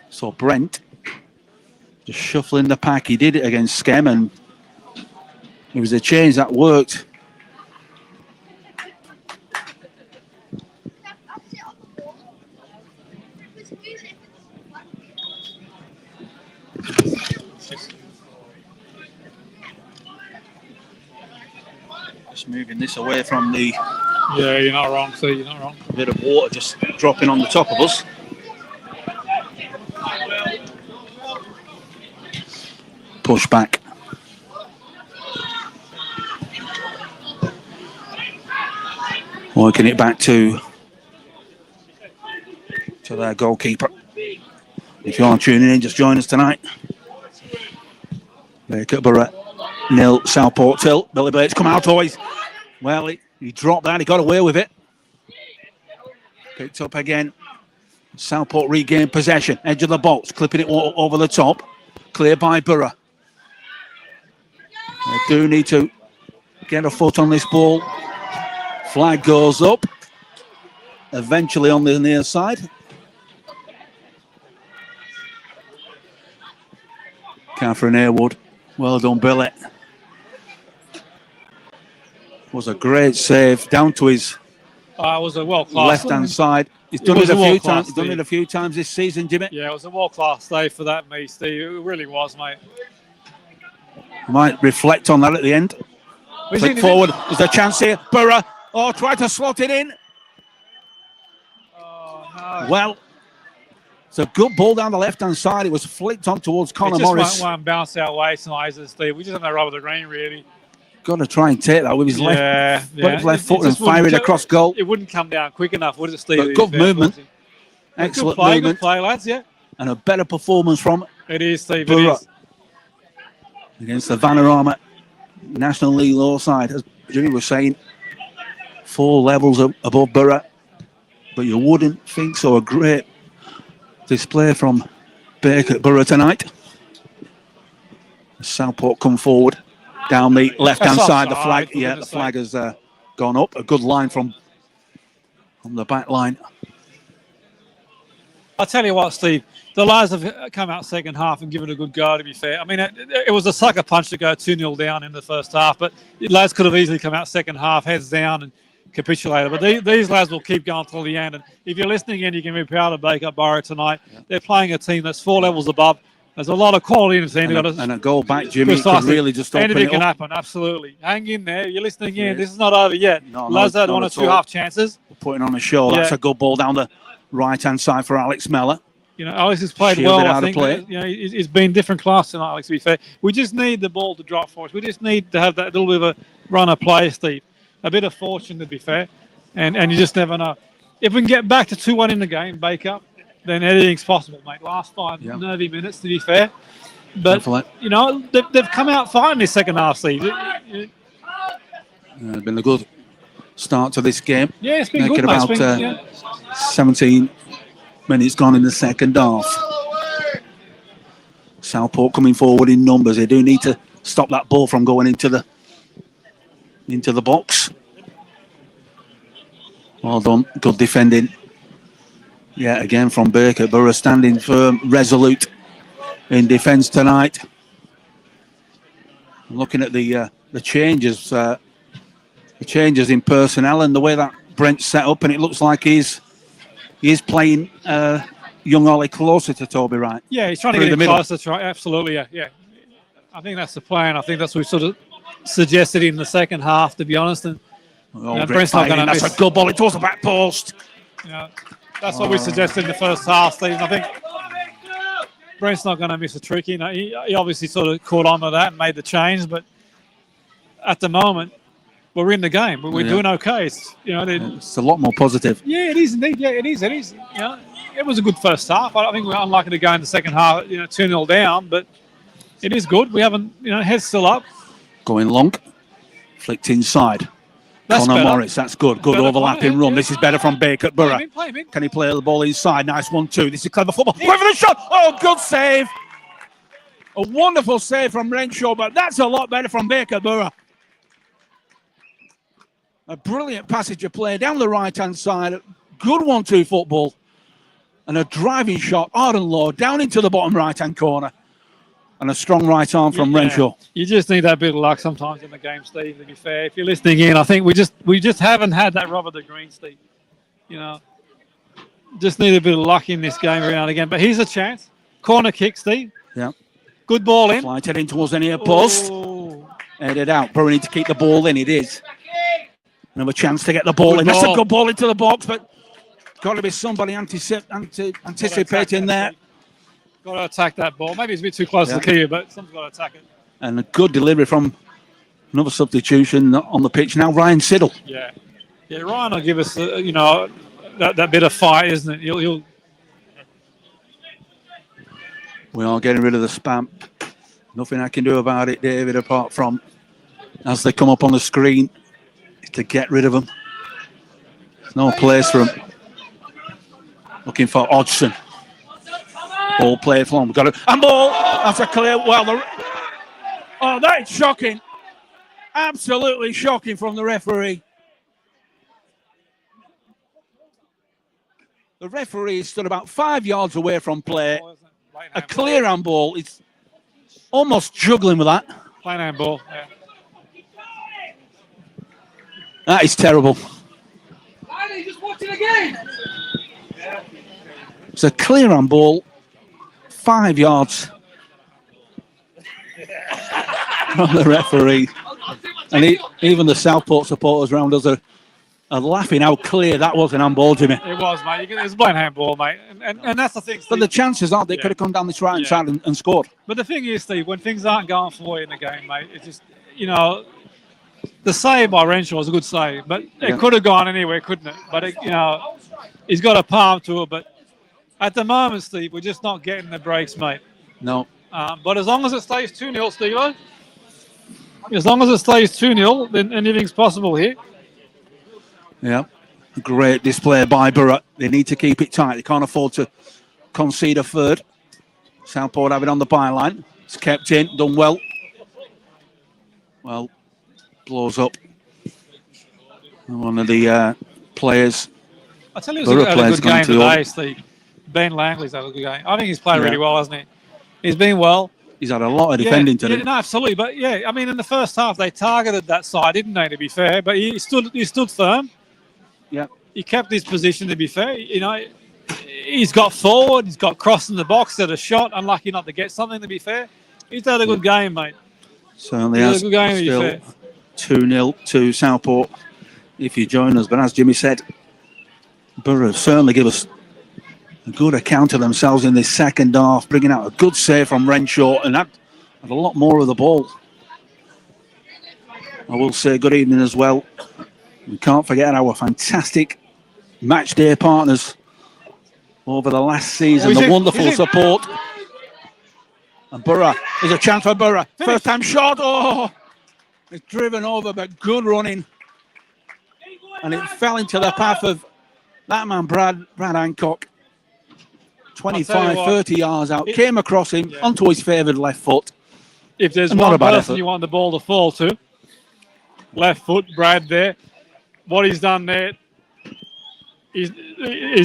So Brent just shuffling the pack. He did it against Skem, and it was a change that worked. Just moving this away from the... Yeah, you're not wrong, so you're not wrong. A bit of water just dropping on the top of us. Push back. Working it back to their goalkeeper. If you're tuning in, just join us tonight. Bacup Borough 0, Southport 2. Billy Bates come out always. Well, he dropped that. He got away with it. Picked up again. Southport regained possession. Edge of the box, clipping it over the top. Cleared by Borough. They do need to get a foot on this ball. Flag goes up. Eventually on the near side. Catherine Haywood. Well done, Billy. Was a great save down to his It was a world-class left-hand side. He's done it a few times. He's done it a few times this season, Jimmy. Yeah, it was a world-class save for that, me, Steve. It really was, mate. Might reflect on that at the end. Flick forward. There's a chance here. Borough. Oh, try to slot it in. Oh, no. Well, it's a good ball down the left-hand side. It was flicked on towards Connor Morris. It just won't bounce our way tonight, Steve. We just have no rubber the green, really. Got to try and take that with his left foot and fire it across goal. It wouldn't come down quick enough, would it, Steve? But good movement. Excellent movement. Good play, lads, yeah. And a better performance from it is, Steve. Borough. It is. Against the Vanarama National League low side. As Jimmy was saying, 4 levels above Borough. But you wouldn't think so. A great display from Bacup Borough tonight. Southport come forward. Down the left-hand side, the flag. Yeah, the flag has gone up. A good line from the back line. I'll tell you what, Steve. The lads have come out second half and given a good go, to be fair. I mean, it was a sucker punch to go 2-0 down in the first half, but the lads could have easily come out second half, heads down, and capitulated. But these lads will keep going till the end. And if you're listening in, you can be proud of Bacup Borough tonight. Yeah. They're playing a team that's 4 levels above. There's a lot of quality in the team. And a goal back, Jimmy, could really just open it up. Anything can happen, absolutely. Hang in there. You're listening in. This is not over yet. Lads had 1 or 2 half chances. Putting on a show. Yeah. That's a good ball down the right-hand side for Alex Meller. You know, Alex has played well, I think. You know, he's been different class tonight, Alex, to be fair. We just need the ball to drop for us. We just need to have that little bit of a run of play, Steve. A bit of fortune, to be fair. And you just never know. If we can get back to 2-1 in the game, Bacup, then anything's possible, mate. Last 5 nervy minutes, to be fair. But, you know, they've come out fine this second half, Steve. It's been a good start to this game. Yeah, it's been good, about 17 minutes gone in the second half. Southport coming forward in numbers. They do need to stop that ball from going into the box. Well done. Good defending. Yeah, again from Bacup Borough, standing firm, resolute in defence tonight. Looking at the changes in personnel and the way that Brent's set up, and it looks like he is playing young Ollie closer to Toby Wright. Yeah, he's trying to get him closer to Wright. Absolutely, yeah. I think that's the plan. I think that's what we sort of suggested in the second half, to be honest. And Brent's not going to miss. That's a good ball. It was the back post. That's what we suggested in the first half, Steve. I think Brent's not going to miss a trick. You know, he obviously sort of caught on to that and made the change, but at the moment, we're in the game. We're doing okay. It's a lot more positive. Yeah, it is indeed. Yeah, it is. You know, it was a good first half. I think we're unlikely to go in the second half, 2-0 down, but it is good. We haven't, heads still up. Going long, flicked inside. Connor Morris, that's good. Good overlapping run. This is better from Bacup Borough. Play him in. Can he play the ball inside? Nice 1-2. This is clever football. Wait for the shot. Oh, good save. A wonderful save from Renshaw, but that's a lot better from Bacup Borough. A brilliant passage of play down the right-hand side. Good 1-2 football. And a driving shot, hard and low, down into the bottom right-hand corner. And a strong right arm from Renshaw. You just need that bit of luck sometimes in the game, Steve, to be fair. If you're listening in, I think we just haven't had that rub of the green, Steve. Just need a bit of luck in this game every now and again. But here's a chance. Corner kick, Steve. Yeah. Good ball in. Flight heading towards the near post. Headed out. Borough need to keep the ball in. It is. Another chance to get the ball in. That's a good ball into the box, but got to be somebody anticipating there. Got to attack that ball. Maybe it's a bit too close to the keeper, but someone's got to attack it. And a good delivery from another substitution on the pitch now, Ryan Siddle. Yeah. Yeah, Ryan will give us, that bit of fight, isn't it? He'll We are getting rid of the spam. Nothing I can do about it, David, apart from, as they come up on the screen, to get rid of them. There's no place for them. Looking for Hodgson. Ball played for him. Got it. And ball. That's a clear. Well, oh, that is shocking. Absolutely shocking from the referee. The referee stood about 5 yards away from play. A clear handball. It's almost juggling with that. Plain handball. Yeah. That is terrible. Just watch it again. It's a clear handball. 5 yards from the referee. And even the Southport supporters around us are laughing how clear that was an handball, Jimmy. It was, mate. It was a blind handball, mate. And that's the thing, Steve. But the chances are they could have come down this right-hand side and scored. But the thing is, Steve, when things aren't going for you in the game, mate, it's just, the save by Renshaw was a good save, but it could have gone anywhere, couldn't it? But, he's got a palm to it. But at the moment, Steve, we're just not getting the breaks, mate. No. But as long as it stays 2-0, Steve, as long as it stays 2-0, then anything's possible here. Yeah, great display by Borough. They need to keep it tight. They can't afford to concede a third. Southport have it on the byline. It's kept in, done well. Well, blows up. One of the players. I tell you, it was a good game today, Steve. Ben Langley's had a good game. I think he's played really well, hasn't he? He's been well. He's had a lot of defending today. Yeah, no, absolutely. But I mean, in the first half, they targeted that side, didn't they? To be fair, but he stood firm. Yeah, he kept his position. To be fair, he's got forward, he's got cross in the box, had a shot. Unlucky not to get something. To be fair, he's had a good game, mate. Certainly has. A good game. Still 2-0 to Southport. If you join us, but as Jimmy said, Borough certainly give us a good account of themselves in this second half, bringing out a good save from Renshaw and had a lot more of the ball. I will say good evening as well. We can't forget our fantastic match day partners over the last season, the wonderful support. And Borough, there's a chance for Borough. First time shot, it's driven over, but good running. And it fell into the path of that man, Brad Hancock. 25, 30 yards out, came across him onto his favoured left foot. If there's one person you want the ball to fall to, left foot, Brad there. What he's done there, he's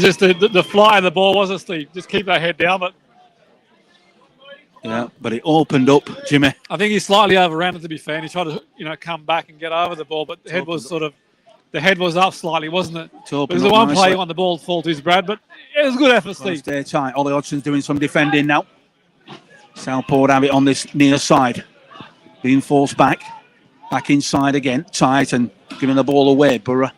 just the fly of the ball, wasn't it, Steve? Just keep that head down. But it opened up, Jimmy. I think he slightly overran it, to be fair, and he tried to come back and get over the ball, but the head was the head was up slightly, wasn't it? There's the one play on the ball to fall to his Brad, but it was a good effort, Steve. Stay tight. Ollie Hodgson's doing some defending now. Southport have it on this near side. Being forced back inside again. Tight and giving the ball away. Borough,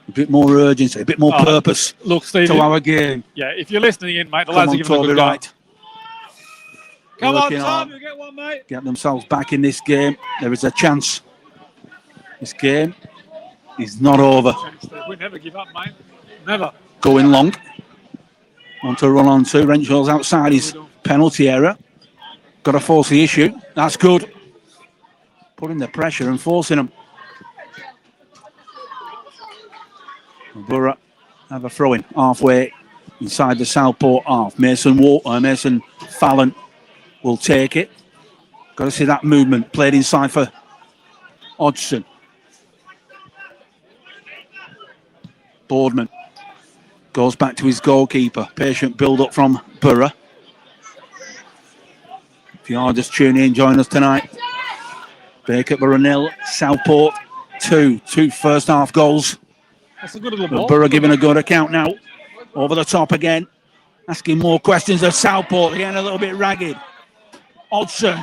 a bit more urgency, a bit more purpose Steve, to our game. Yeah, if you're listening in, mate, the lads are giving a good go. Come on, Tom, you get one, mate. Get themselves back in this game. There is a chance. This game is not over. We never give up, mate. Never. Going long. Want to run on to. Renshaw's outside his penalty area. Got to force the issue. That's good. Putting the pressure and forcing them. Borough have a throw-in halfway inside the Southport half. Mason Fallon will take it. Got to see that movement. Played inside for Hodgson. Boardman goes back to his goalkeeper. Patient build-up from Borough. If you are just tuning in, join us tonight. Bacup Borough 0, Southport 2. 2 first half goals. That's a good little ball. Borough giving a good account now. Over the top again. Asking more questions of Southport. Again, a little bit ragged. Hodgson.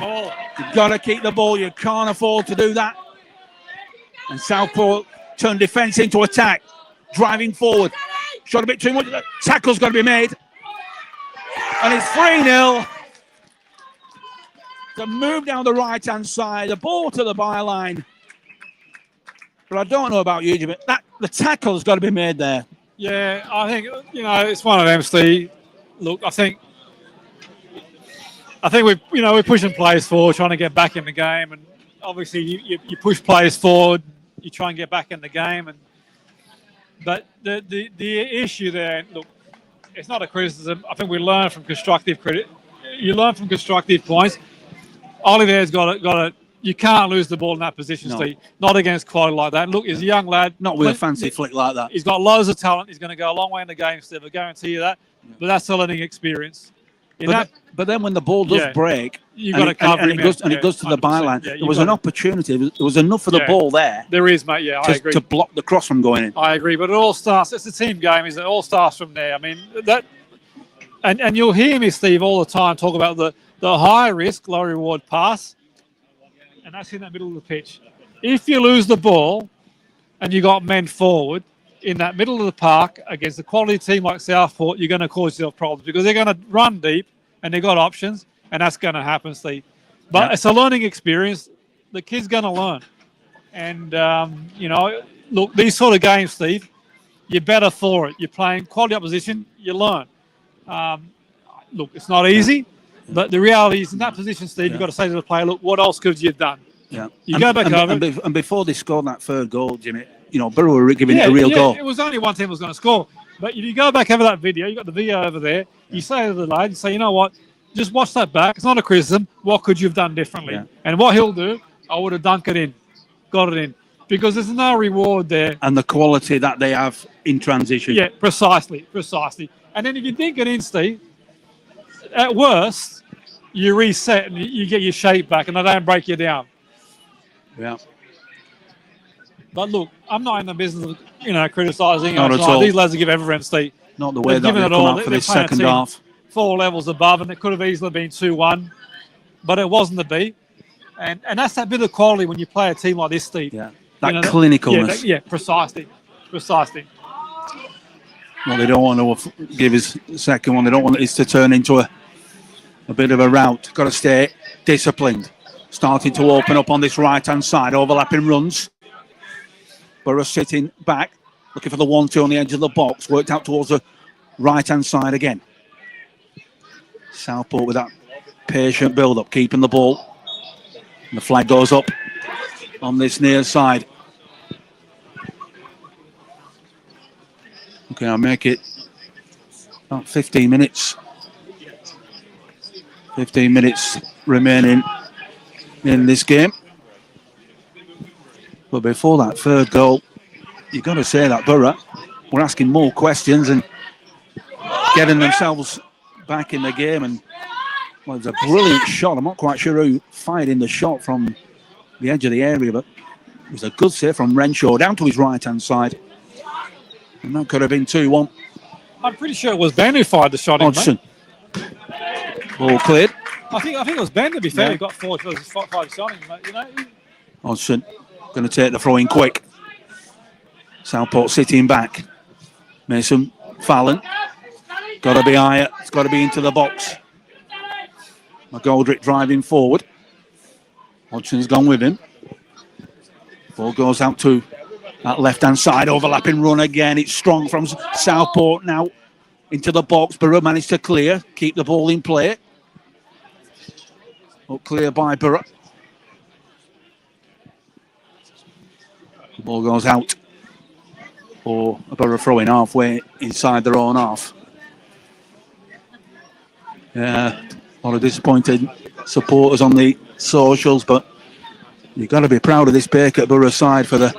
You've got to keep the ball. You can't afford to do that. And Southport turn defence into attack. Driving forward. Shot a bit too much. The tackle's got to be made. And it's 3-0. The move down the right-hand side. The ball to the byline. But I don't know about you, Jimmy. The tackle's got to be made there. Yeah, I think, it's one of them, Steve. Look, I think we're pushing players forward, trying to get back in the game, and obviously you push players forward, you try and get back in the game, but the issue there, look, it's not a criticism. I think we learn from constructive You learn from constructive points. Oliver's got to. You can't lose the ball in that position, Steve. Not against quality like that. Look, he's a young lad. Not with a fancy flick like that. He's got loads of talent. He's going to go a long way in the game, Steve. I guarantee you that. But that's a learning experience. But then when the ball does break, you've got to cover him. It goes to the byline. There was an opportunity. There was enough of the ball there. There is, mate. Yeah, I agree. To block the cross from going in. I agree. But it all starts. It's a team game. It all starts from there. I mean that. And you'll hear me, Steve, all the time talk about the high risk, low reward pass. And that's in that middle of the pitch. If you lose the ball and you got men forward in that middle of the park against a quality team like Southport, you're going to cause yourself problems because they're going to run deep and they've got options, and that's going to happen, Steve. But it's a learning experience. The kid's going to learn. And, look, these sort of games, Steve, you're better for it. You're playing quality opposition, you learn. Look, it's not easy. But the reality is, in that position, Steve, you've got to say to the player, look, what else could you have done? Yeah. You go back over. And before they scored that third goal, Jimmy, Borough were giving it a real goal. It was only one team was going to score. But if you go back over that video, you've got the video over there, you say to the lad, you say, you know what, just watch that back. It's not a criticism. What could you have done differently? Yeah. And what he'll do, I would have dunked it in, got it in. Because there's no reward there. And the quality that they have in transition. Yeah, precisely. And then if you dink it in, Steve, at worst, you reset and you get your shape back and they don't break you down. Yeah. But look, I'm not in the business of criticising. Not at all. These lads will give everything, Steve. Not the way that they've come out for this second half. 4 levels above, and it could have easily been 2-1, but it wasn't to be. And that's that bit of quality when you play a team like this, Steve. Yeah. That clinicalness. Yeah, precisely. Well, they don't want to give his second one. They don't want it to turn into a bit of a rout. Got to stay disciplined. Starting to open up on this right-hand side. Overlapping runs. Borough sitting back. Looking for the 1-2 on the edge of the box. Worked out towards the right-hand side again. Southport with that patient build-up. Keeping the ball. And the flag goes up on this near side. Okay, I'll make it about 15 minutes. 15 minutes remaining in this game. But before that third goal, you've got to say that Borough were asking more questions and getting themselves back in the game. And well, it was a brilliant shot. I'm not quite sure who fired in the shot from the edge of the area, but it was a good save from Renshaw down to his right-hand side. And that could have been 2-1. I'm pretty sure it was Ben who fired the shot. Hodgson. Ball cleared. I think it was Ben, to be fair. He got 4 5 shot. Hodgson going to take the throw in quick. Southport sitting back. Mason Fallon. Got to be higher. It's got to be into the box. McGoldrick driving forward. Hodgson's gone with him. Ball goes out to that left-hand side. Overlapping run again. It's strong from Southport now into the box. Borough managed to clear. Keep the ball in play. Up clear by Borough. The ball goes out for a Borough throw-in halfway inside their own half. Yeah, a lot of disappointed supporters on the socials, but you've got to be proud of this Bacup Borough side for the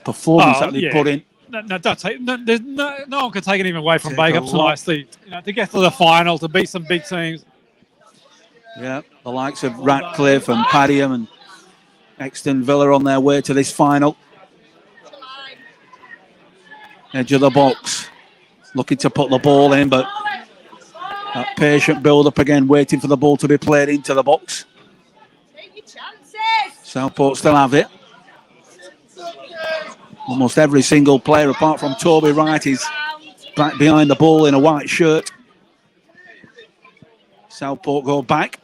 performance that they put in. No one can take it even away from Bacup tonight, Steve. To get to the final, to beat some big teams. Yeah, the likes of Ratcliffe and Padiham and Exton Villa on their way to this final. Edge of the box, looking to put the ball in, but that patient build-up again, waiting for the ball to be played into the box. Take your chances. Southport still have it. Almost every single player, apart from Toby Wright, is back behind the ball in a white shirt. Southport go back.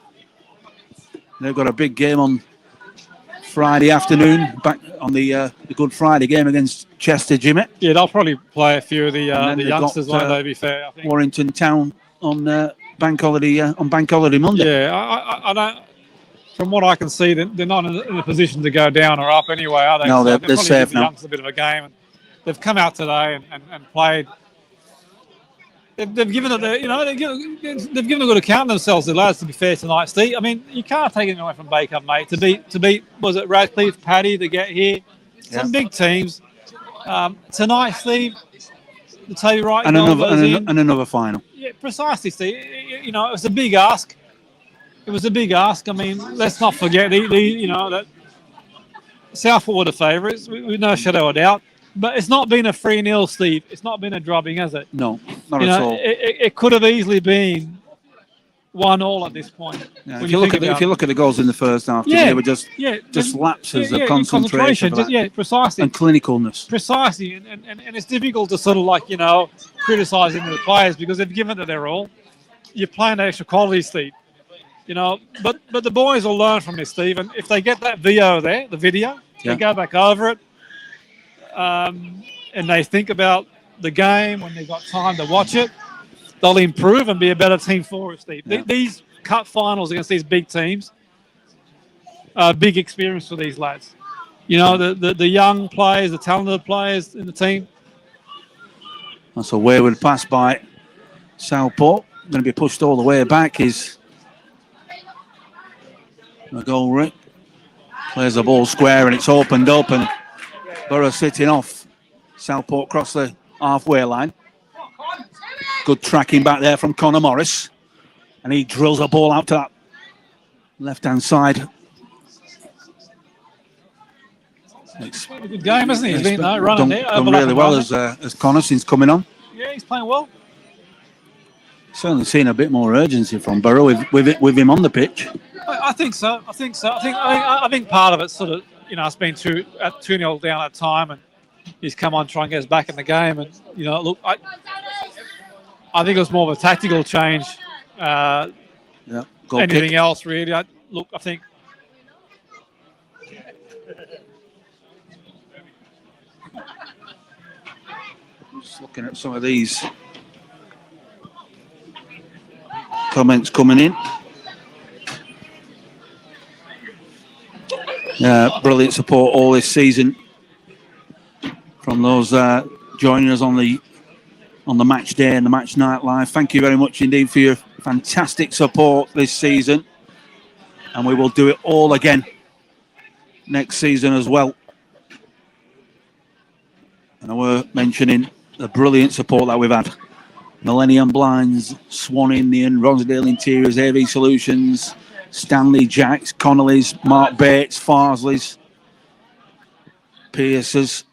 They've got a big game on Friday afternoon, back on the Good Friday game against Chester, Jimmy. Yeah, they'll probably play a few of the they've youngsters, got, won't they, to be fair, I think. Warrington Town on Bank Holiday Monday. Yeah, I don't. From what I can see, they're not in a position to go down or up anyway, are they? No, So they're safe now. The youngsters a bit of a game, and they've come out today and played. They've given it, they've given a good account of themselves, the lads. To be fair tonight, Steve. I mean, you can't take it away from Bacup, mate. To beat, was it Radcliffe, Paddy to get here? Some big teams. Tonight, Steve. To tell you right, and another final. Yeah, precisely, Steve. It was a big ask. It was a big ask. I mean, let's not forget that Southport are the favourites, with no shadow of doubt. But it's not been a 3-0, Steve. It's not been a drubbing, has it? No, not at all. It could have easily been 1-1 at this point. Yeah, if you look at the goals in the first half, they were just lapses of concentration. Precisely. And clinicalness. Precisely, and it's difficult to sort of criticise the players because they've given it their all. You're playing extra quality, Steve. But the boys will learn from this, Steve. And if they get that video, they go back over it, and they think about the game when they've got time to watch it, they'll improve and be a better team for us, Steve. Yeah. These cup finals against these big teams are a big experience for these lads. The young players, the talented players in the team. That's a wayward pass by Southport. Going to be pushed all the way back is McGolrick. Plays the ball square and it's opened up, and Borough sitting off. Southport cross the halfway line. Good tracking back there from Connor Morris. And he drills a ball out to that left-hand side. It's a good game, isn't he? He's been running there. Done really well as Connor since coming on. Yeah, he's playing well. Certainly seen a bit more urgency from Borough with him on the pitch. I think so. I think part of it sort of, it's been 2-0 down at time, and he's come on, try and get us back in the game. And look, I think it was more of a tactical change. Anything else really? I think. Just looking at some of these comments coming in. Brilliant support all this season from those joining us on the match day and the match night live. Thank you very much indeed for your fantastic support this season, and we will do it all again next season as well. And we're mentioning the brilliant support that we've had. Millennium Blinds, Swan Indian, Ronsdale Interiors, AV Solutions, Stanley Jacks, Connolly's, Mark Bates, Farsley's, Pierce's,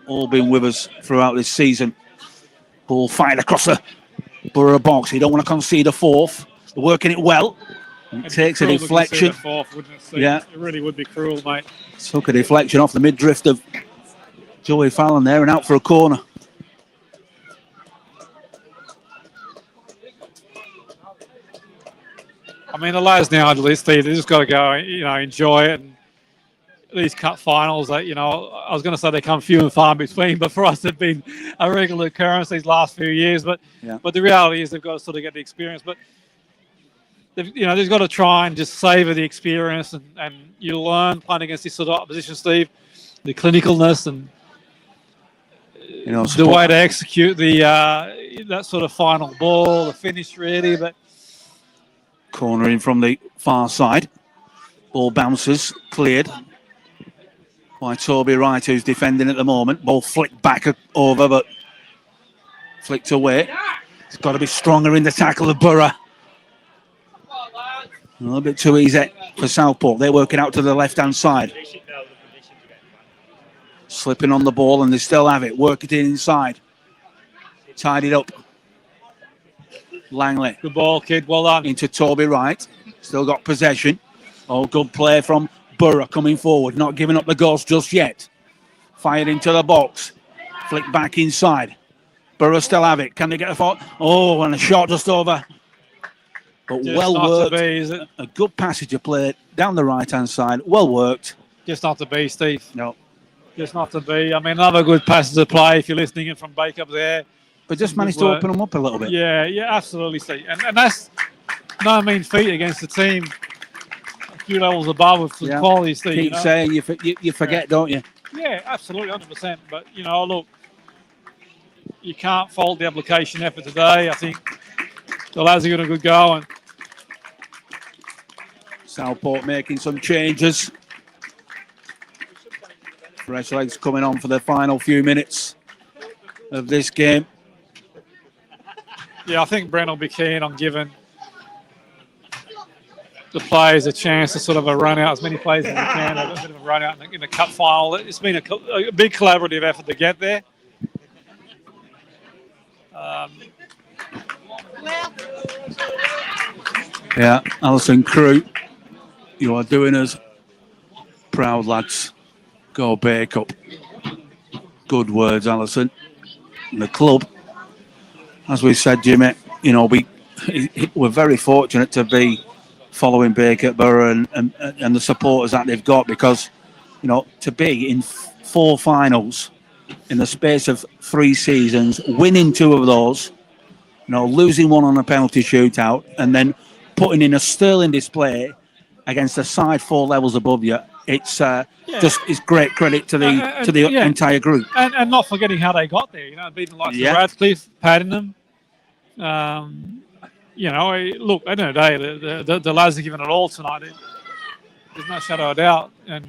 all been with us throughout this season. Ball fired across the Borough box. You don't want to concede a fourth. They're working it well. It takes a deflection. It really would be cruel, mate. Took a deflection off the mid-drift of Joey Fallon there and out for a corner. I mean, the lads now, Steve, they just got to go, enjoy it. And these cup finals, that I was going to say they come few and far in between, but for us, they've been a regular occurrence these last few years. But the reality is they've got to sort of get the experience. But they've got to try and just savour the experience, and you learn playing against this sort of opposition, Steve, the clinicalness and the way to execute that sort of final ball, the finish, really, but. Corner in from the far side. Ball bounces, cleared by Toby Wright, who's defending at the moment. Ball flicked back over, but flicked away. It's got to be stronger in the tackle of Borough. A little bit too easy for Southport. They're working out to the left-hand side. Slipping on the ball, and they still have it. Work it inside. Tied it up. Langley. Good ball, kid. Well done. Into Toby Wright. Still got possession. Oh, good play from Borough coming forward. Not giving up the ghost just yet. Fired into the box. Flick back inside. Borough still have it. Can they get a fault? Oh, and a shot just over But Just well not to worked. be, is it? A good passage of play down the right-hand side. Well worked. Just not to be, Steve. No. Just not to be. I mean, another good passage of play if you're listening in from Bacup there. But just managed to open them up a little bit. Yeah, absolutely, Steve. And that's no mean feat against the team a few levels above with some quality, Steve. Keep saying you forget, don't you? Yeah, absolutely, 100%. But, look, you can't fault the application effort today. I think the lads are doing a good go. And Southport making some changes. Fresh legs coming on for the final few minutes of this game. yeah, I think Brent will be keen on giving the players a chance to sort of run out as many players as they can, a bit of a run out in the cup final. It's been a big collaborative effort to get there. Yeah, Alison Crew, you are doing us proud, lads. Go Bacup. Good words, Alison. And the club, as we said, Jimmy, we're very fortunate to be following Bacup Borough and the supporters that they've got, because, to be in 4 finals in the space of 3 seasons, winning 2 of those, losing 1 on a penalty shootout, and then putting in a sterling display against a side 4 levels above you. It's it's great credit to the entire group, and not forgetting how they got there. Beating like Radcliffe, Paddingham. Look, at the end of the day, the lads are giving it all tonight. There's no shadow of doubt, and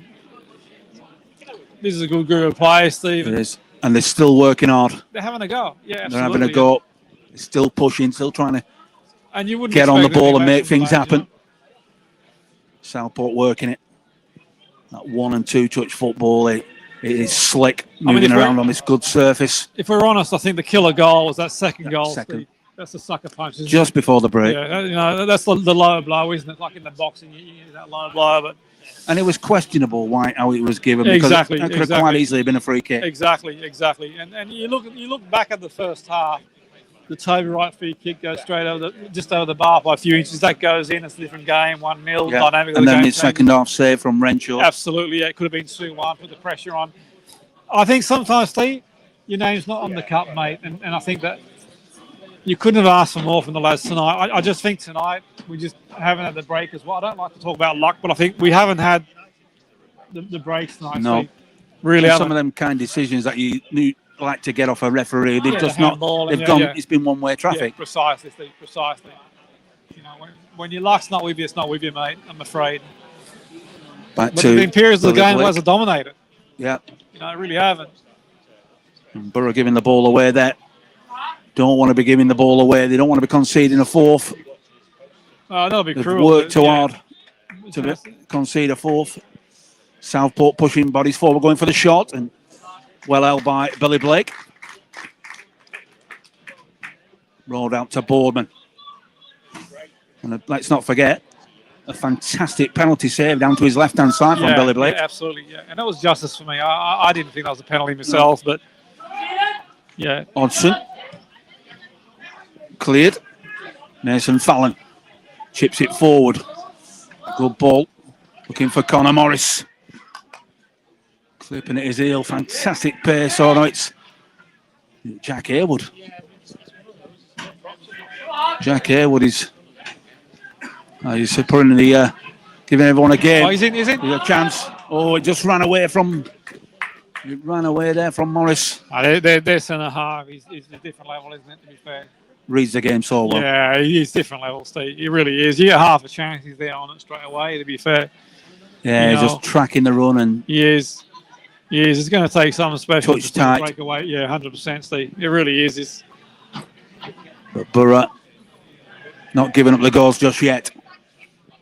this is a good group of players, Steve. It is, and they're still working hard. They're having a go. Yeah, absolutely. They're having a go. They're still pushing, still trying to and you wouldn't get on the ball and make things players, happen. Southport working it. That 1 and 2 touch football, it is slick, moving around on this good surface. If we're honest, I think the killer goal was that second goal. Steve. That's the sucker punch. Just before the break. Yeah, that's the lower blow, isn't it? Like in the boxing, you use that lower blow. But and it was questionable how it was given, exactly, because it could have quite easily been a free kick. Exactly. And you look back at the first half. The Toby Wright free kick goes straight just over the bar by a few inches. That goes in. It's a different game. 1-0. Dynamic. And then the second half save from Renshaw. Absolutely. Yeah, it could have been 2-1. Put the pressure on. I think sometimes, Steve, your name's not on the cup, mate. And I think that you couldn't have asked for more from the lads tonight. I just think tonight we just haven't had the break as well. I don't like to talk about luck, but I think we haven't had the breaks tonight. No. Steve. Really haven't. Some of them kind of decisions that you knew like to get off a referee, they've just not. They've gone. It's been one-way traffic. Yeah, precisely, Steve. Precisely. When your luck's not with you, it's not with you, mate. I'm afraid. But there have been periods of the game where it's dominated. Yeah. I really haven't. And Borough giving the ball away there. Don't want to be giving the ball away. They don't want to be conceding a 4th. That'll be They've cruel. worked too hard to concede a 4th. Southport pushing bodies forward, going for the shot, and well held by Billy Blake. Rolled out to Boardman. And let's not forget, a fantastic penalty save down to his left-hand side from Billy Blake. Yeah, absolutely, yeah. And that was justice for me. I didn't think that was a penalty myself, but yeah. Hodgson. Cleared. Mason Fallon chips it forward. Good ball. Looking for Connor Morris. Clipping at his heel. Fantastic pace. Oh no, it's Jack Haywood. Jack Haywood is he's putting the giving everyone a game. Oh, he's in. He's a chance. Oh, it just ran away from. It ran away there from Morris. They're centre half. He's a different level, isn't it? To be fair. Reads the game so well. Yeah, he's different level, Steve. He really is. You get half a chance. He's there on it straight away. To be fair. Yeah, he's just tracking the run and. He is. It's going to take something special touch to tight. break away. Yeah, 100%, Steve. It really is. But Borough not giving up the goals just yet.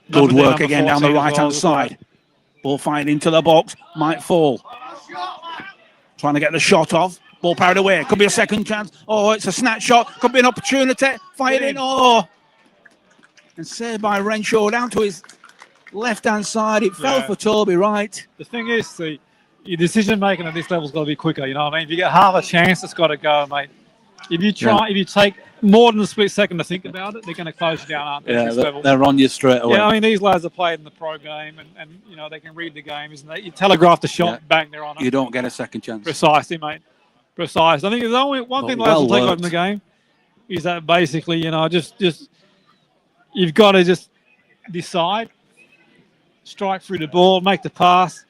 Good work again down the right-hand side. Ball fired into the box. Might fall. Trying to get the shot off. Ball parried away. Could be a second chance. Oh, it's a snatch shot. Could be an opportunity. Fired in. Oh. And saved by Renshaw down to his left-hand side. It fell for Toby Wright. The thing is, see, your decision-making at this level's got to be quicker. You know what I mean? If you get half a chance, it's got to go, mate. If you try, if you take more than a split second to think about it, they're going to close you down, aren't they? Yeah, at this level? they're on you straight away. Yeah, I mean, these lads have played in the pro game, and you know, they can read the game, isn't they? You telegraph the shot, bang, they're on it. You don't get a second chance. Precisely, mate. Precise. I think there's only one thing lads will take out in the game is that basically, you know, just you've got to just decide, strike through the ball, make the pass.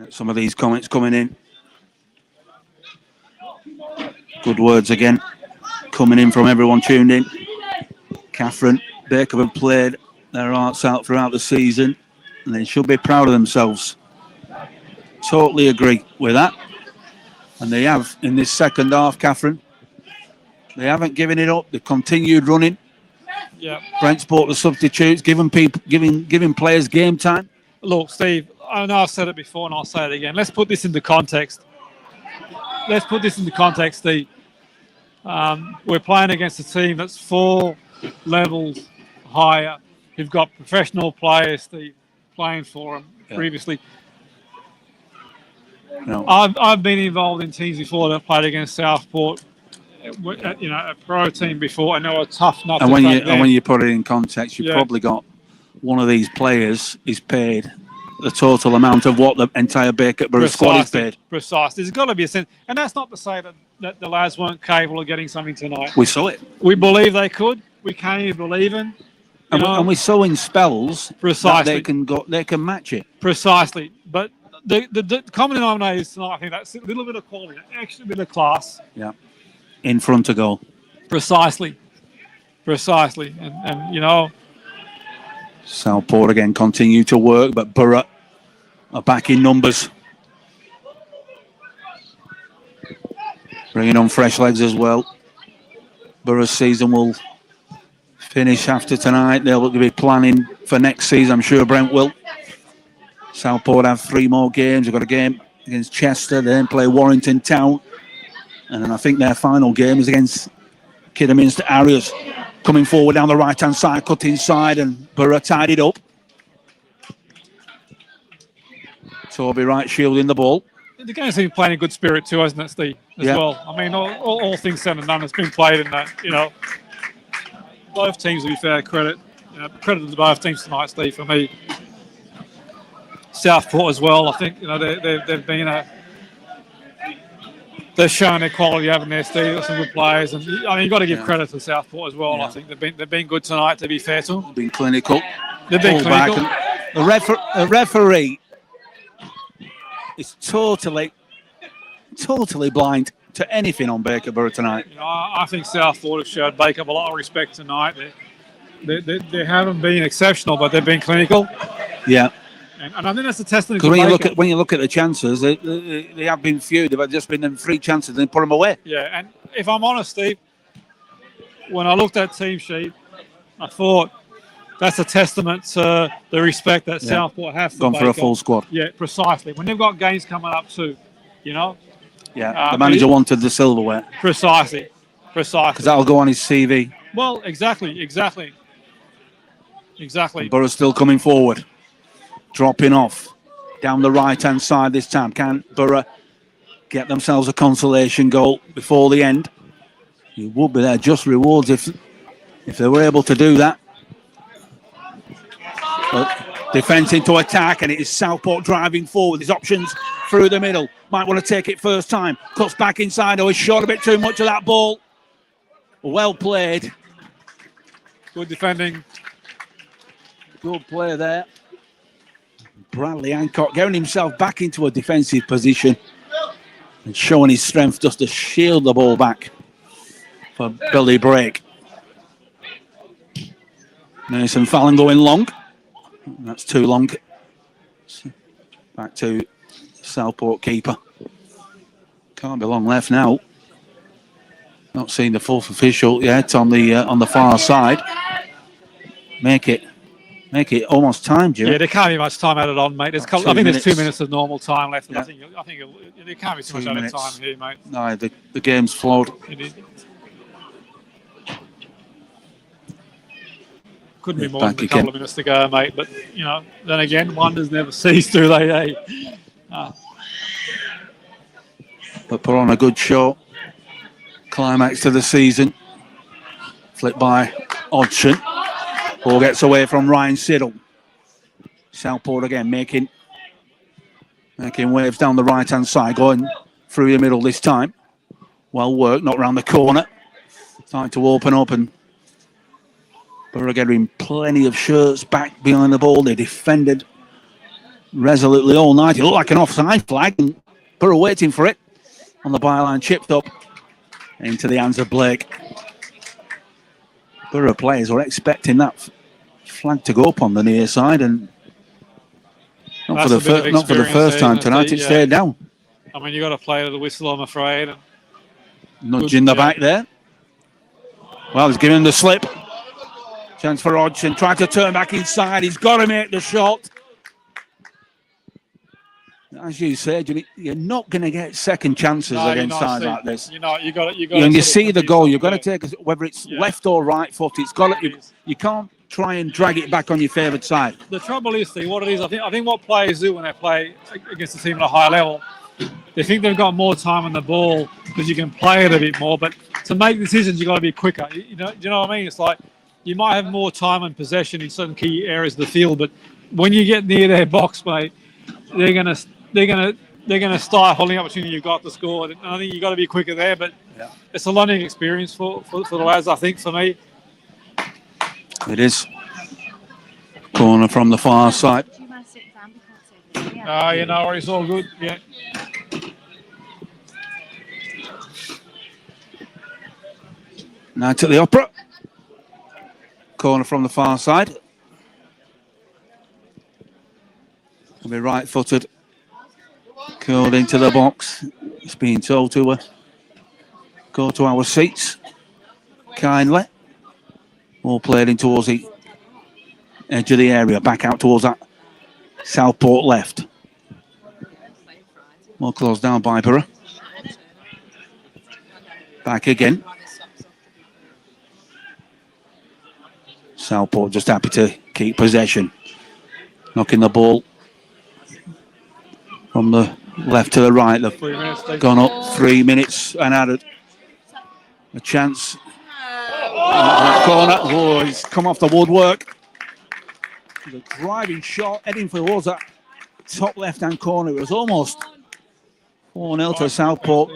Some of these comments coming in. Good words again coming in from everyone tuned in. Catherine, Bacup have played their hearts out throughout the season and they should be proud of themselves. Totally agree with that. And they have in this second half, Catherine. They haven't given it up. They've continued running. Yeah. Brent's brought the substitutes, giving players game time. Look, Steve, I know I've said it before and I'll say it again. Let's put this into context. Steve. We're playing against a team that's 4 levels higher, who've got professional players, Steve, playing for them previously. No. I've been involved in teams before that played against Southport, you know, a pro team before, and they were tough enough. And when you put it in context, you've probably got one of these players is paid the total amount of what the entire Bacup Borough squad is paid. Precisely. There's got to be a sense, and that's not to say that the lads weren't capable of getting something tonight. We saw it. We believe they could. We can't even believe in. And we saw in spells precisely that they can match it. Precisely. But the common denominator is tonight, I think that's a little bit of quality, an extra bit of class. Yeah. In front of goal. Precisely. And you know, Southport again continue to work, but Borough are back in numbers. Bringing on fresh legs as well. Borough's season will finish after tonight. They'll be planning for next season. I'm sure Brent will. Southport have 3 more games. They've got a game against Chester. They then play Warrington Town. And then I think their final game is against Kidderminster Harriers. Coming forward down the right-hand side, cut inside, and Borough tied it up. Toby Wright shielding the ball. The game's been playing in good spirit too, hasn't it, Steve? As well. I mean, all things said and done, it's been played in that. You know, both teams, to be fair, credit to both teams tonight, Steve. For me, Southport as well. I think they've been they've shown their quality, haven't they, Steve? Got some good players, and I mean, you've got to give credit to Southport as well. Yeah. I think they've been good tonight. To be fair to them, they've been clinical. They've been clinical. The referee is totally blind to anything on Bacup Borough tonight. You know, I think Southport have showed Bacup a lot of respect tonight. They haven't been exceptional, but they've been clinical. Yeah. And I think that's a testament. Because when you look at the chances, they have been few. They've just been them 3 chances and they put them away. Yeah, and if I'm honest, Steve, when I looked at team sheet, I thought that's a testament to the respect that Southport have for Gone for a full squad. Yeah, precisely. When they've got games coming up too, you know. Yeah, the manager wanted the silverware. Precisely. Because that'll go on his CV. Well, exactly. And Borough's still coming forward. Dropping off down the right-hand side this time. Can Borough get themselves a consolation goal before the end? It would be their just rewards if they were able to do that. But defence into attack, and it is Southport driving forward. There's options through the middle. Might want to take it first time. Cuts back inside. Oh, he's short a bit too much of that ball. Well played. Good defending. Good play there. Bradley Hancock getting himself back into a defensive position and showing his strength just to shield the ball back for Billy Brake. Mason Fallon going long. That's too long. Back to Southport keeper. Can't be long left now. Not seeing the fourth official yet on the far side. Make it almost time, Jim. Yeah, there can't be much time added on, mate. I think there's 2 minutes of normal time left. Yeah. I think there can't be too much added time here, mate. No, the game's flowed. It is. Couldn't be more than a couple of minutes to go, mate. But you know, then again, wonders never cease, do they? but put on a good show. Climax to the season. Flipped by Hodgson. Ball gets away from Ryan Siddle. Southport again making waves down the right-hand side, going through the middle this time. Well worked, not round the corner. Time to open up, and Borough getting plenty of shirts back behind the ball. They defended resolutely all night. It looked like an offside flag, and Borough waiting for it. On the byline, chipped up into the hands of Blake. Borough players were expecting that flag to go up on the near side, and not for the first time tonight. It stayed down. I mean, you got to play to the whistle, I'm afraid. And nudging the back there. Well, he's giving him the slip. Chance for Hodgson. Tried to turn back inside. He's got to make the shot. As you said, you're not going to get second chances against sides like this. And you see the goal. You've got to take, whether it's left or right foot. It's got to, you can't try and drag it back on your favoured side. The trouble is, Steve, what it is, I think what players do when they play against a team at a high level, they think they've got more time on the ball because you can play it a bit more. But to make decisions, you've got to be quicker. Do you know what I mean? It's like you might have more time and possession in certain key areas of the field, but when you get near their box, mate, they're gonna stifle the opportunity you've got to score. And I think you've got to be quicker there. But it's a learning experience for the lads. I think for me, it is. Corner from the far side. It's all good. Yeah. Now to the Opera. Corner from the far side. Will be right-footed. Curled into the box. It's being told to go to our seats. Kindly. All played in towards the edge of the area. Back out towards that Southport left. More closed down by Borough. Back again. Southport just happy to keep possession. Knocking the ball from the left to the right. They've gone up 3 minutes and added a chance. Corner. Oh, he's come off the woodwork. The driving shot heading towards that top left-hand corner. It was almost 4-0 to Southport.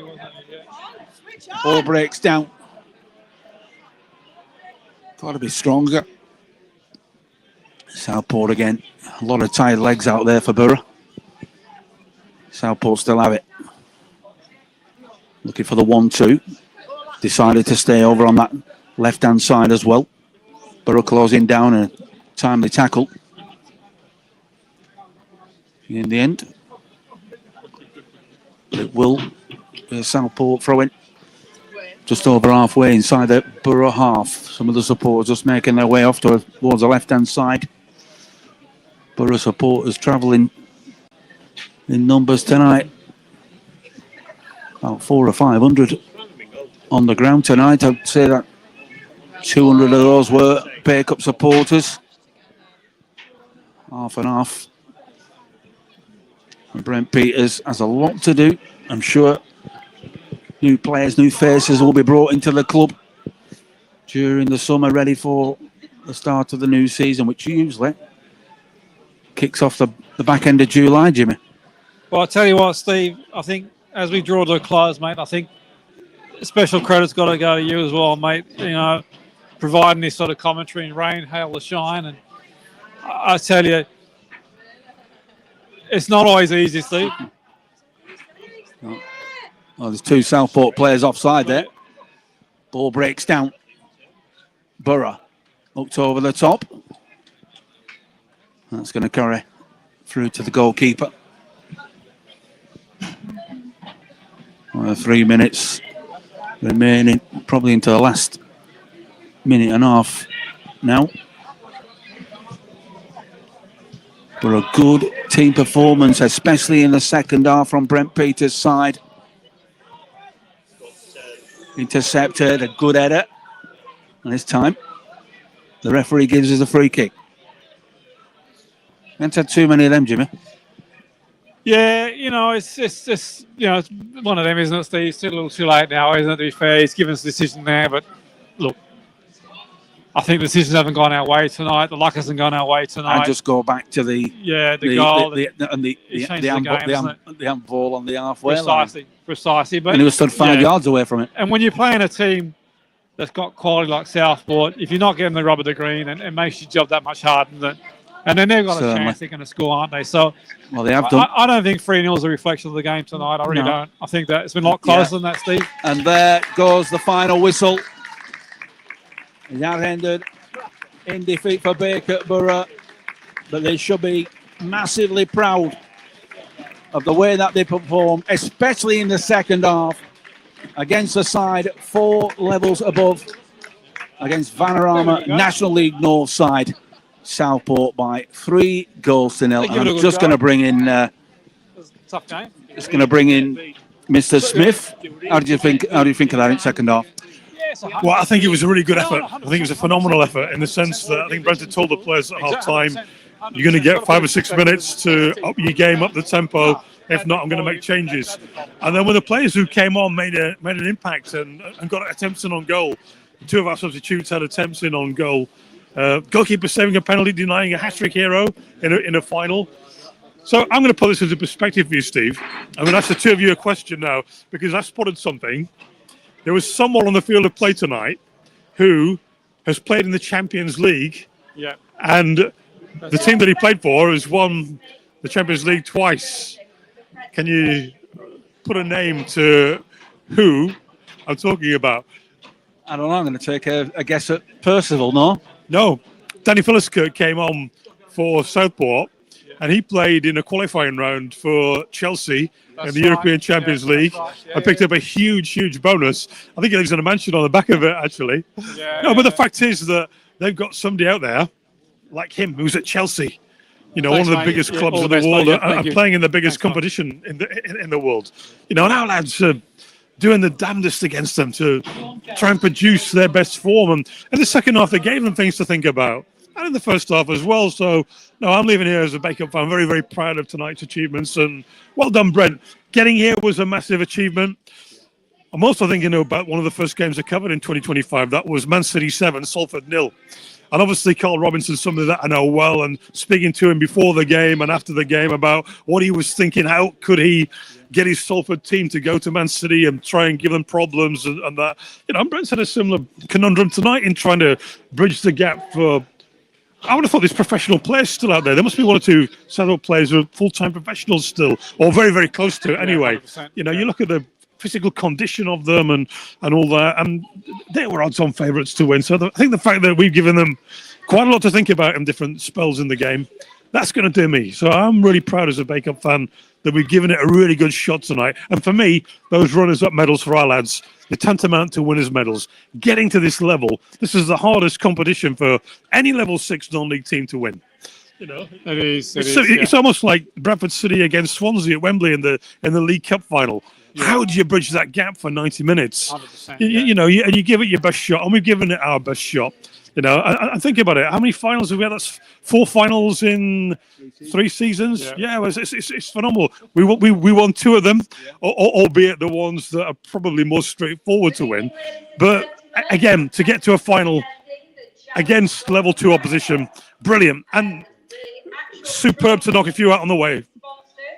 Ball breaks down. Got to be stronger. Southport again. A lot of tired legs out there for Borough. Southport still have it. Looking for the 1-2. Decided to stay over on that left-hand side as well. Borough closing down, a timely tackle. In the end, it will be a Southport throw-in. Just over halfway inside the Borough half. Some of the supporters just making their way off towards the left-hand side. Borough supporters travelling in numbers tonight. About 400 or 500 on the ground tonight. I'd say that 200 of those were Bacup supporters. Half and half. And Brent Peters has a lot to do. I'm sure new players, new faces will be brought into the club during the summer, ready for the start of the new season, which usually kicks off the back end of July, Jimmy. Well, I'll tell you what, Steve, I think as we draw to a close, mate, I think special credit's got to go to you as well, mate, providing this sort of commentary in rain, hail or shine. And I tell you, it's not always easy, Steve. No. Well, there's two Southport players offside there. Ball breaks down. Borough looked over the top. That's going to carry through to the goalkeeper. 3 minutes remaining, probably into the last minute and a half now. For a good team performance, especially in the second half from Brent Peters' side. Intercepted, a good header. And this time, the referee gives us a free kick. Haven't had too many of them, Jimmy. Yeah, it's just, it's one of them, isn't it, Steve? It's a little too late now, isn't it, to be fair? He's given us a decision there, but look, I think the decisions haven't gone our way tonight. The luck hasn't gone our way tonight. I just go back to the goal. The handball on the halfway line. Precisely. But, and he was stood 5 yards away from it. And when you're playing a team that's got quality like Southport, if you're not getting the rub of the green, and it makes your job that much harder, doesn't it? And then they've got a chance they're going to score, aren't they? So, well, they have done. I don't think 3-0 is a reflection of the game tonight. I really don't. I think that it's been a lot closer than that, Steve. And there goes the final whistle. That ended in defeat for Bacup Borough, but they should be massively proud of the way that they performed, especially in the second half, against a side 4 levels above, against Vanarama National League North side. Southport by 3 goals to 0. I'm just going to bring in. Tough game. Just going to bring in Mr. Smith. How do you think of that in second half? Well, I think it was a really good effort. I think it was a phenomenal effort in the sense that I think Brenton told the players at half time, you're going to get 5 or 6 minutes to up your game, up the tempo. If not, I'm going to make changes. And then when the players who came on made an impact and got attempts in on goal, 2 of our substitutes had attempts in on goal. Goalkeeper saving a penalty, denying a hat-trick hero in a final. So I'm going to put this into perspective for you, Steve. I'm going to ask the 2 of you a question now, because I spotted something. There was someone on the field of play tonight who has played in the Champions League, and the team that he played for has won the Champions League twice. Can you put a name to who I'm talking about? I don't know. I'm going to take a guess at Percival, no? No, Danny Philliskirk came on for Southport, and he played in a qualifying round for Chelsea in the European Champions League. I picked up a huge bonus. I think he lives in a mansion on the back of it, actually. But the fact is that they've got somebody out there like him who's at Chelsea, one of the biggest clubs in the world, and playing in the biggest competition in the world. And our lads are doing the damnedest against them to try and produce their best form. And in the second half, they gave them things to think about. And in the first half as well. So, no, I'm leaving here as a Bacup fan. Very, very proud of tonight's achievements. And well done, Brent. Getting here was a massive achievement. I'm also thinking about one of the first games I covered in 2025. That was Man City 7, Salford 0. And obviously, Carl Robinson, somebody that I know well, and speaking to him before the game and after the game about what he was thinking, how could he get his Salford team to go to Man City and try and give them problems and that. Brent's had a similar conundrum tonight in trying to bridge the gap for. I would have thought there's professional players still out there. There must be 1 or 2 Southport players who are full-time professionals still, or very, very close to it anyway. You look at the physical condition of them and all that, and they were odds-on favourites to win. So I think the fact that we've given them quite a lot to think about in different spells in the game, that's going to do me. So I'm really proud as a Bacup fan that we've given it a really good shot tonight. And for me, those runners-up medals for our lads, they're tantamount to winners' medals. Getting to this level, this is the hardest competition for any level 6 non-league team to win. It is. It's almost like Bradford City against Swansea at Wembley in the League Cup final. Yeah. How do you bridge that gap for 90 minutes? 100%, and you give it your best shot, and we've given it our best shot. I think about it. How many finals have we had? That's 4 finals in 3 seasons. It's phenomenal. We won 2 of them, albeit the ones that are probably more straightforward to win. But again, to get to a final against level 2 opposition, brilliant and superb to knock a few out on the way.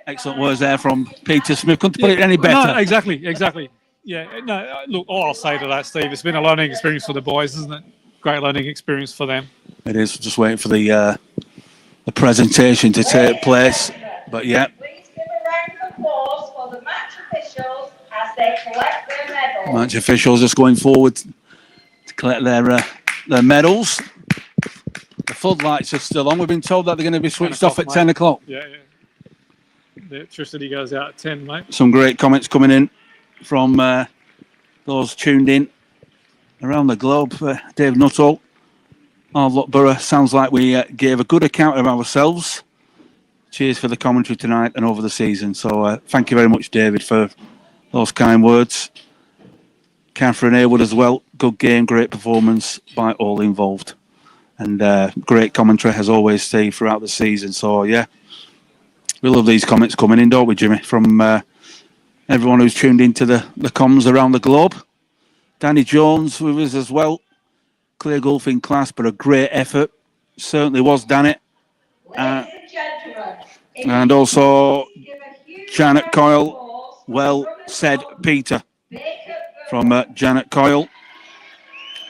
Excellent words there from Peter Smith. Couldn't put it any better. No, exactly. Yeah. No, look, all I'll say to that, Steve, it's been a learning experience for the boys, isn't it? Great learning experience for them. It is. Just waiting for the presentation to take place. But yeah. Please give a round of applause for the match officials as they collect their medals. Match officials just going forward to collect their medals. The floodlights are still on. We've been told that they're going to be switched off at 10 o'clock. Yeah. The electricity goes out at 10, mate. Some great comments coming in from those tuned in around the globe. Dave Nuttall. Look, Borough, sounds like we gave a good account of ourselves. Cheers for the commentary tonight and over the season. So thank you very much, David, for those kind words. Catherine Haywood as well. Good game, great performance by all involved. And great commentary, as always, Steve, throughout the season. So, yeah. We love these comments coming in, don't we, Jimmy? From everyone who's tuned into the comms around the globe. Danny Jones with us as well. Clear golfing class, but a great effort. Certainly was, Danny. And also Janet Coyle. Well said, Peter. From Janet Coyle.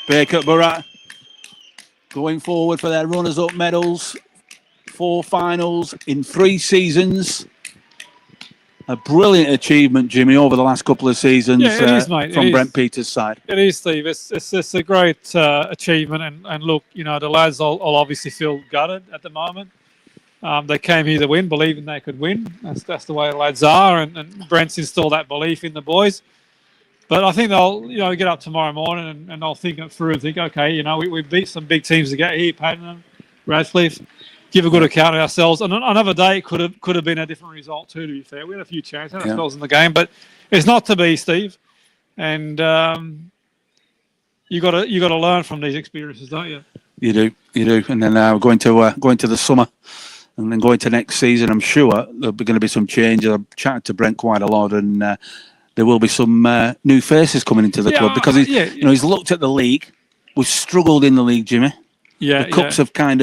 Bacup Borough going forward for their runners-up medals. 4 finals in 3 seasons. A brilliant achievement, Jimmy, over the last couple of seasons. Yeah, it is, mate. From Brent Peters' side. It is, Steve. It's a great achievement. And look, you know, the lads will obviously feel gutted at the moment. They came here to win, believing they could win. That's the way the lads are. And Brent's instilled that belief in the boys. But I think they'll, you know, get up tomorrow morning and they'll think it through and think, okay, you know, we beat some big teams to get here, Paddington, Radcliffe. Give a good account of ourselves. And another day it could have been a different result too, to be fair. We had a few chances ourselves in the game, but it's not to be, Steve. And you got to learn from these experiences, don't you? You do. And then we're going to the summer, and then going to next season. I'm sure there'll be going to be some changes. I've chatted to Brent quite a lot, and there will be some new faces coming into the club because he's looked at the league. We've struggled in the league, Jimmy. Yeah, the cups have kind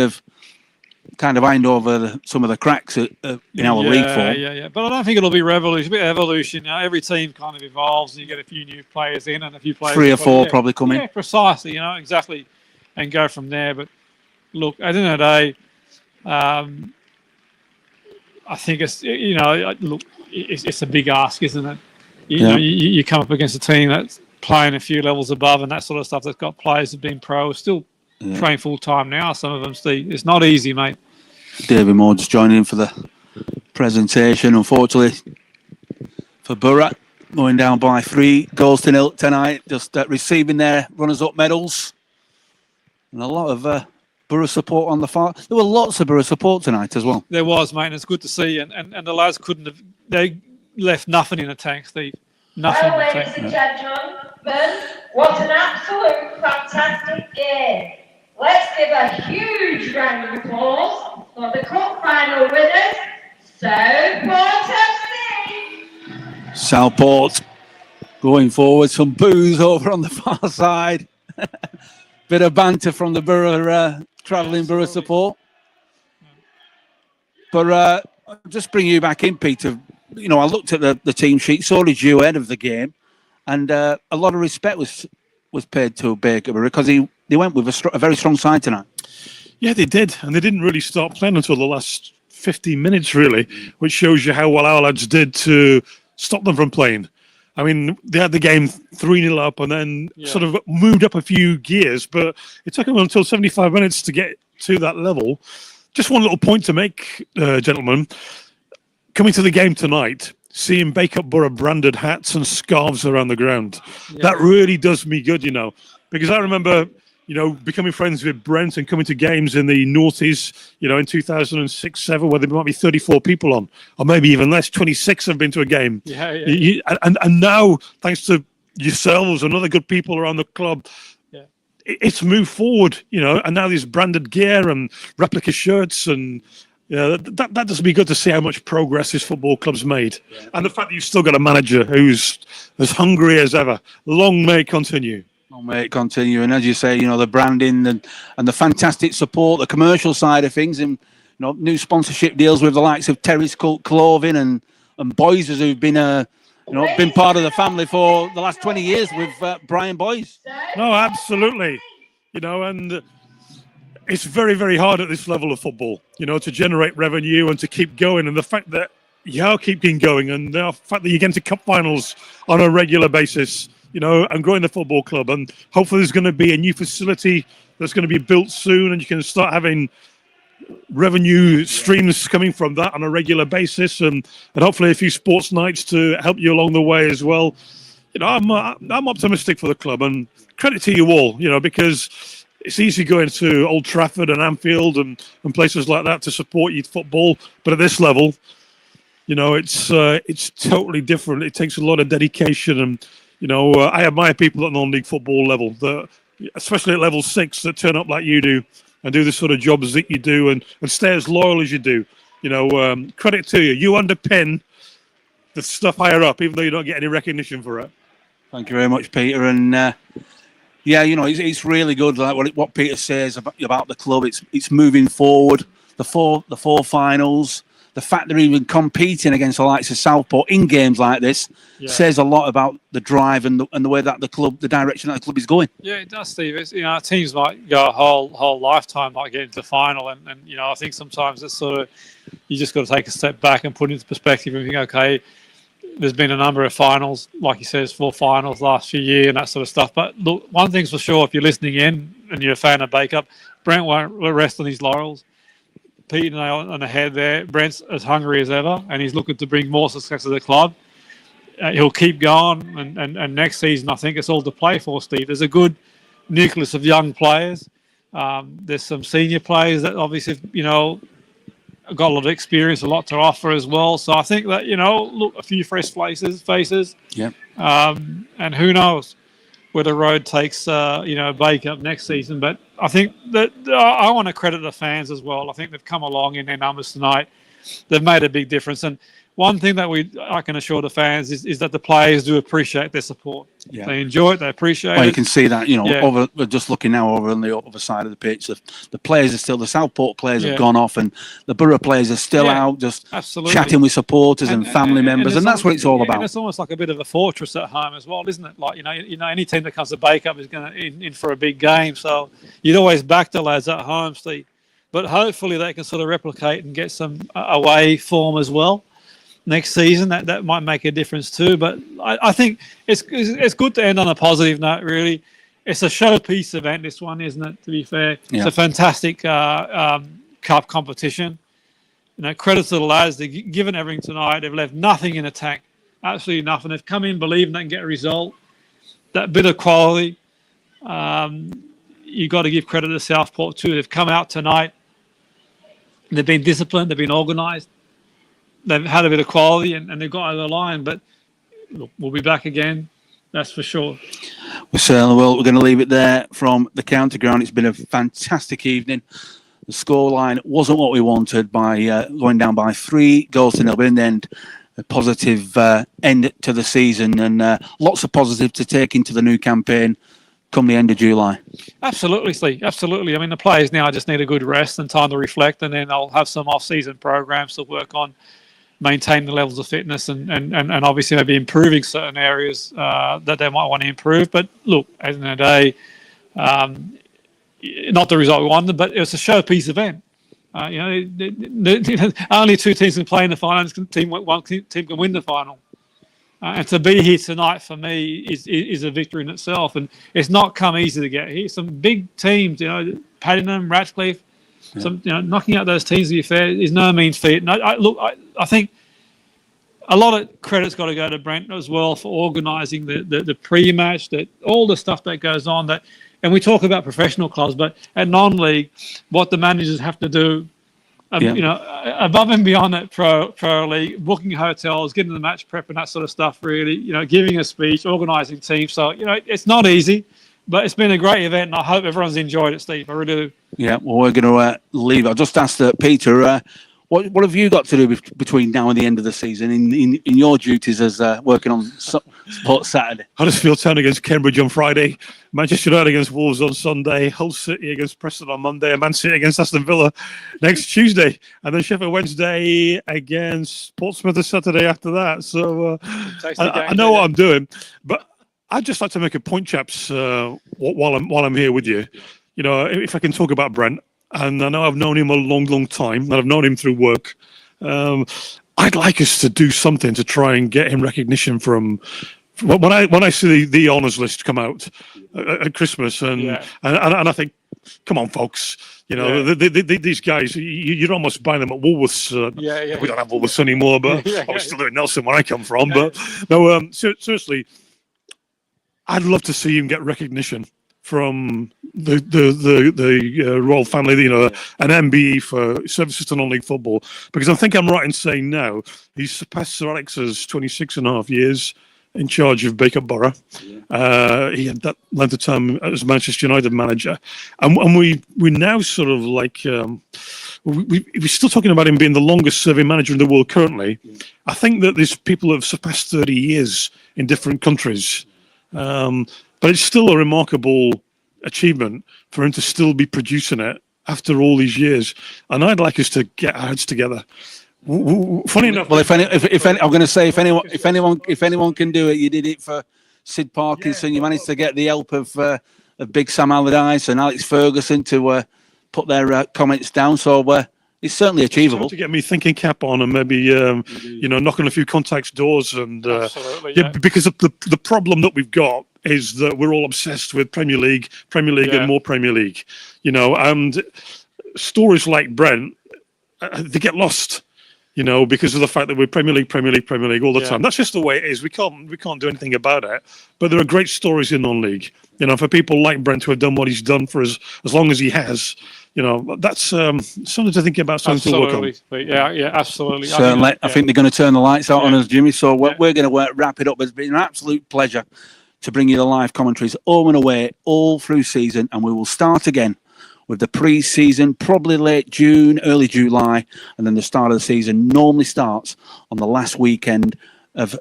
of ironed over some of the cracks in our league form. Yeah. But I don't think it'll be revolution. A bit of evolution. You know, every team kind of evolves, and you get a few new players in, and a few players. 3 or 4 probably come in. Yeah, precisely. You know, exactly, and go from there. But look, at the end of the day, I think it's it's a big ask, isn't it? You know, you come up against a team that's playing a few levels above and that sort of stuff. That's got players who've been pros, still train full time now. Some of them, Steve. It's not easy, mate. David Moore just joining in for the presentation. Unfortunately, for Borough, going down by 3-0 tonight. Just receiving their runners-up medals, and a lot of Borough support on the far. There were lots of Borough support tonight as well. There was, mate. And it's good to see. And the lads couldn't have. They left nothing in the tank, Steve. Nothing. Well, ladies and gentlemen, what an absolute fantastic game. Let's give a huge round of applause for the cup final winners, Southport FC. Southport going forward, some boos over on the far side. Bit of banter from the Borough, travelling Borough support. But just bring you back in, Peter. You know, I looked at the team sheet, so did you ahead of the game, and a lot of respect was paid to Bacup because they went with a very strong side tonight. Yeah, they did, and they didn't really start playing until the last 15 minutes, really, which shows you how well our lads did to stop them from playing. I mean, they had the game 3-0 up and then sort of moved up a few gears, but it took them until 75 minutes to get to that level. Just one little point to make, gentlemen. Coming to the game tonight, seeing Bacup Borough branded hats and scarves around the ground, that really does me good, you know, because I remember, you know, becoming friends with Brent and coming to games in the noughties, you know, in 2006-07, where there might be 34 people on, or maybe even less. 26 have been to a game. And now, thanks to yourselves and other good people around the club, it's moved forward, you know, and now there's branded gear and replica shirts and. Yeah, that does be good to see how much progress this football club's made. And the fact that you've still got a manager who's as hungry as ever. Long may it continue. Long may it continue. And as you say, you know, the branding and the fantastic support, the commercial side of things, and, you know, new sponsorship deals with the likes of Terry's Cult Clothing and Boyes, who've been been part of the family for the last 20 years with Brian Boyes. No, absolutely. You know, and it's very, very hard at this level of football, you know, to generate revenue and to keep going. And the fact that you are keeping going and the fact that you get into cup finals on a regular basis, you know, and growing the football club. And hopefully there's going to be a new facility that's going to be built soon and you can start having revenue streams coming from that on a regular basis and hopefully a few sports nights to help you along the way as well. You know, I'm optimistic for the club and credit to you all, you know, because it's easy going to Old Trafford and Anfield and places like that to support youth football. But at this level, you know, it's totally different. It takes a lot of dedication. And, you know, I admire people at non-league football level, that, especially at level 6, that turn up like you do and do the sort of jobs that you do and stay as loyal as you do. credit to you. You underpin the stuff higher up, even though you don't get any recognition for it. Thank you very much, Peter. And it's really good. Like what Peter says about the club. It's moving forward. The four finals. The fact they're even competing against the likes of Southport in games like this says a lot about the drive and the way that the direction that the club is going. Yeah, it does, Steve. It's, teams might go a whole lifetime not getting to the final, and I think sometimes it's sort of you just got to take a step back and put it into perspective and think, okay, there's been a number of finals, like he says, 4 finals last few years and that sort of stuff. But look, one thing's for sure, if you're listening in and you're a fan of Bacup, Brent won't rest on his laurels. Pete nail on the head there. Brent's as hungry as ever, and he's looking to bring more success to the club. He'll keep going, and next season I think it's all to play for, Steve. There's a good nucleus of young players. There's some senior players that obviously, got a lot of experience, a lot to offer as well. So I think that, look, a few fresh faces. Yeah. And who knows where the road takes, Bacup next season. But I think that I want to credit the fans as well. I think they've come along in their numbers tonight. They've made a big difference. And one thing that I can assure the fans is that the players do appreciate their support. Yeah. They enjoy it. They appreciate it. You can see that, we're just looking now over on the other side of the pitch. The players are still, the Southport players have gone off, and the Borough players are still out just chatting with supporters and family members, and that's what it's all about. And it's almost like a bit of a fortress at home as well, isn't it? Like, any team that comes to Bacup is going to in for a big game. So you'd always back the lads at home, Steve. But hopefully they can sort of replicate and get some away form as well next season. That might make a difference too. But I think it's good to end on a positive note, really. It's a showpiece event, this one, isn't it, to be fair? Yeah. It's a fantastic cup competition. Credit to the lads. They've given everything tonight. They've left nothing in the tank. Absolutely nothing. They've come in believing they can get a result. That bit of quality, you've got to give credit to Southport too. They've come out tonight. They've been disciplined. They've been organised. They've had a bit of quality and they've got over the line. But look, we'll be back again. That's for sure. We certainly will. We're going to leave it there from the county ground. It's been a fantastic evening. The scoreline wasn't what we wanted by going down by 3 goals to 0. But in the end, a positive end to the season and lots of positive to take into the new campaign come the end of July. Absolutely, Steve. Absolutely. I mean, the players now just need a good rest and time to reflect, and then they'll have some off-season programs to work on, maintain the levels of fitness and obviously maybe improving certain areas that they might want to improve. But look, at the end of the day, not the result we wanted, but it was a showpiece event. Only 2 teams can play in the final. One team can win the final. And to be here tonight for me is a victory in itself. And it's not come easy to get here. Some big teams, Paddington, Ratcliffe, some knocking out those teams to be fair is no mean feat. And I think a lot of credit's got to go to Brent as well for organising the pre-match, all the stuff that goes on. And we talk about professional clubs, but at non-league, what the managers have to do. Above and beyond that pro league, booking hotels, getting the match prep and that sort of stuff, really, giving a speech, organising teams. So, it's not easy, but it's been a great event and I hope everyone's enjoyed it, Steve. I really do. Yeah, well, we're going to leave. I just asked Peter, what have you got to do between now and the end of the season in your duties as working on Sports Saturday? Huddersfield Town against Cambridge on Friday, Manchester United against Wolves on Sunday, Hull City against Preston on Monday, and Man City against Aston Villa next Tuesday, and then Sheffield Wednesday against Portsmouth the Saturday after that. So I know what I'm doing, but I'd just like to make a point, chaps, while I'm here with you. If I can talk about Brent. And I know I've known him a long, long time, and I've known him through work. I'd like us to do something to try and get him recognition from when I see the honours list come out at Christmas, and I think, come on, folks, these guys, you'd almost buy them at Woolworths. We don't have Woolworths anymore, but I was still doing Nelson where I come from. But no, seriously, I'd love to see him get recognition from the royal family, an MBE for services to non-league football, because I think I'm right in saying now he's surpassed Sir Alex's 26.5 years in charge of Bacup Borough. He had that length of time as Manchester United manager, and we now sort of like we're still talking about him being the longest serving manager in the world currently. I think that there's people that have surpassed 30 years in different countries. But it's still a remarkable achievement for him to still be producing it after all these years. And I'd like us to get our heads together. Funny enough. Well, I'm going to say, if anyone can do it, you did it for Sid Parkinson. You managed to get the help of Big Sam Allardyce and Alex Ferguson to put their comments down. So it's certainly achievable. To get me thinking cap on and maybe knocking a few contacts doors and because the problem that we've got is that we're all obsessed with Premier League and more Premier League, and stories like Brent, they get lost, because of the fact that we're Premier League all the time. That's just the way it is. We can't do anything about it. But there are great stories in non-league, for people like Brent to have done what he's done for as long as he has. That's something to think about, something to work on. Yeah, absolutely. Certainly. I think they're going to turn the lights out on us, Jimmy. So we're going to wrap it up. It's been an absolute pleasure to bring you the live commentaries home and away all through season, and we will start again with the pre-season, probably late June, early July, and then the start of the season normally starts on the last weekend of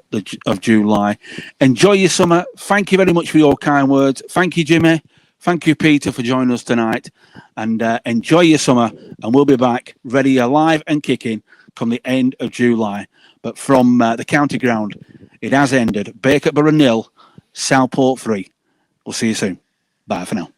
July. Enjoy your summer. Thank you very much for your kind words. Thank you, Jimmy. Thank you, Peter, for joining us tonight. And enjoy your summer, and we'll be back ready, alive and kicking come the end of July. But from the county ground, it has ended. Bacup Borough 0, Southport 3. We'll see you soon. Bye for now.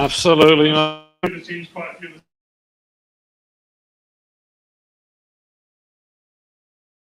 Absolutely.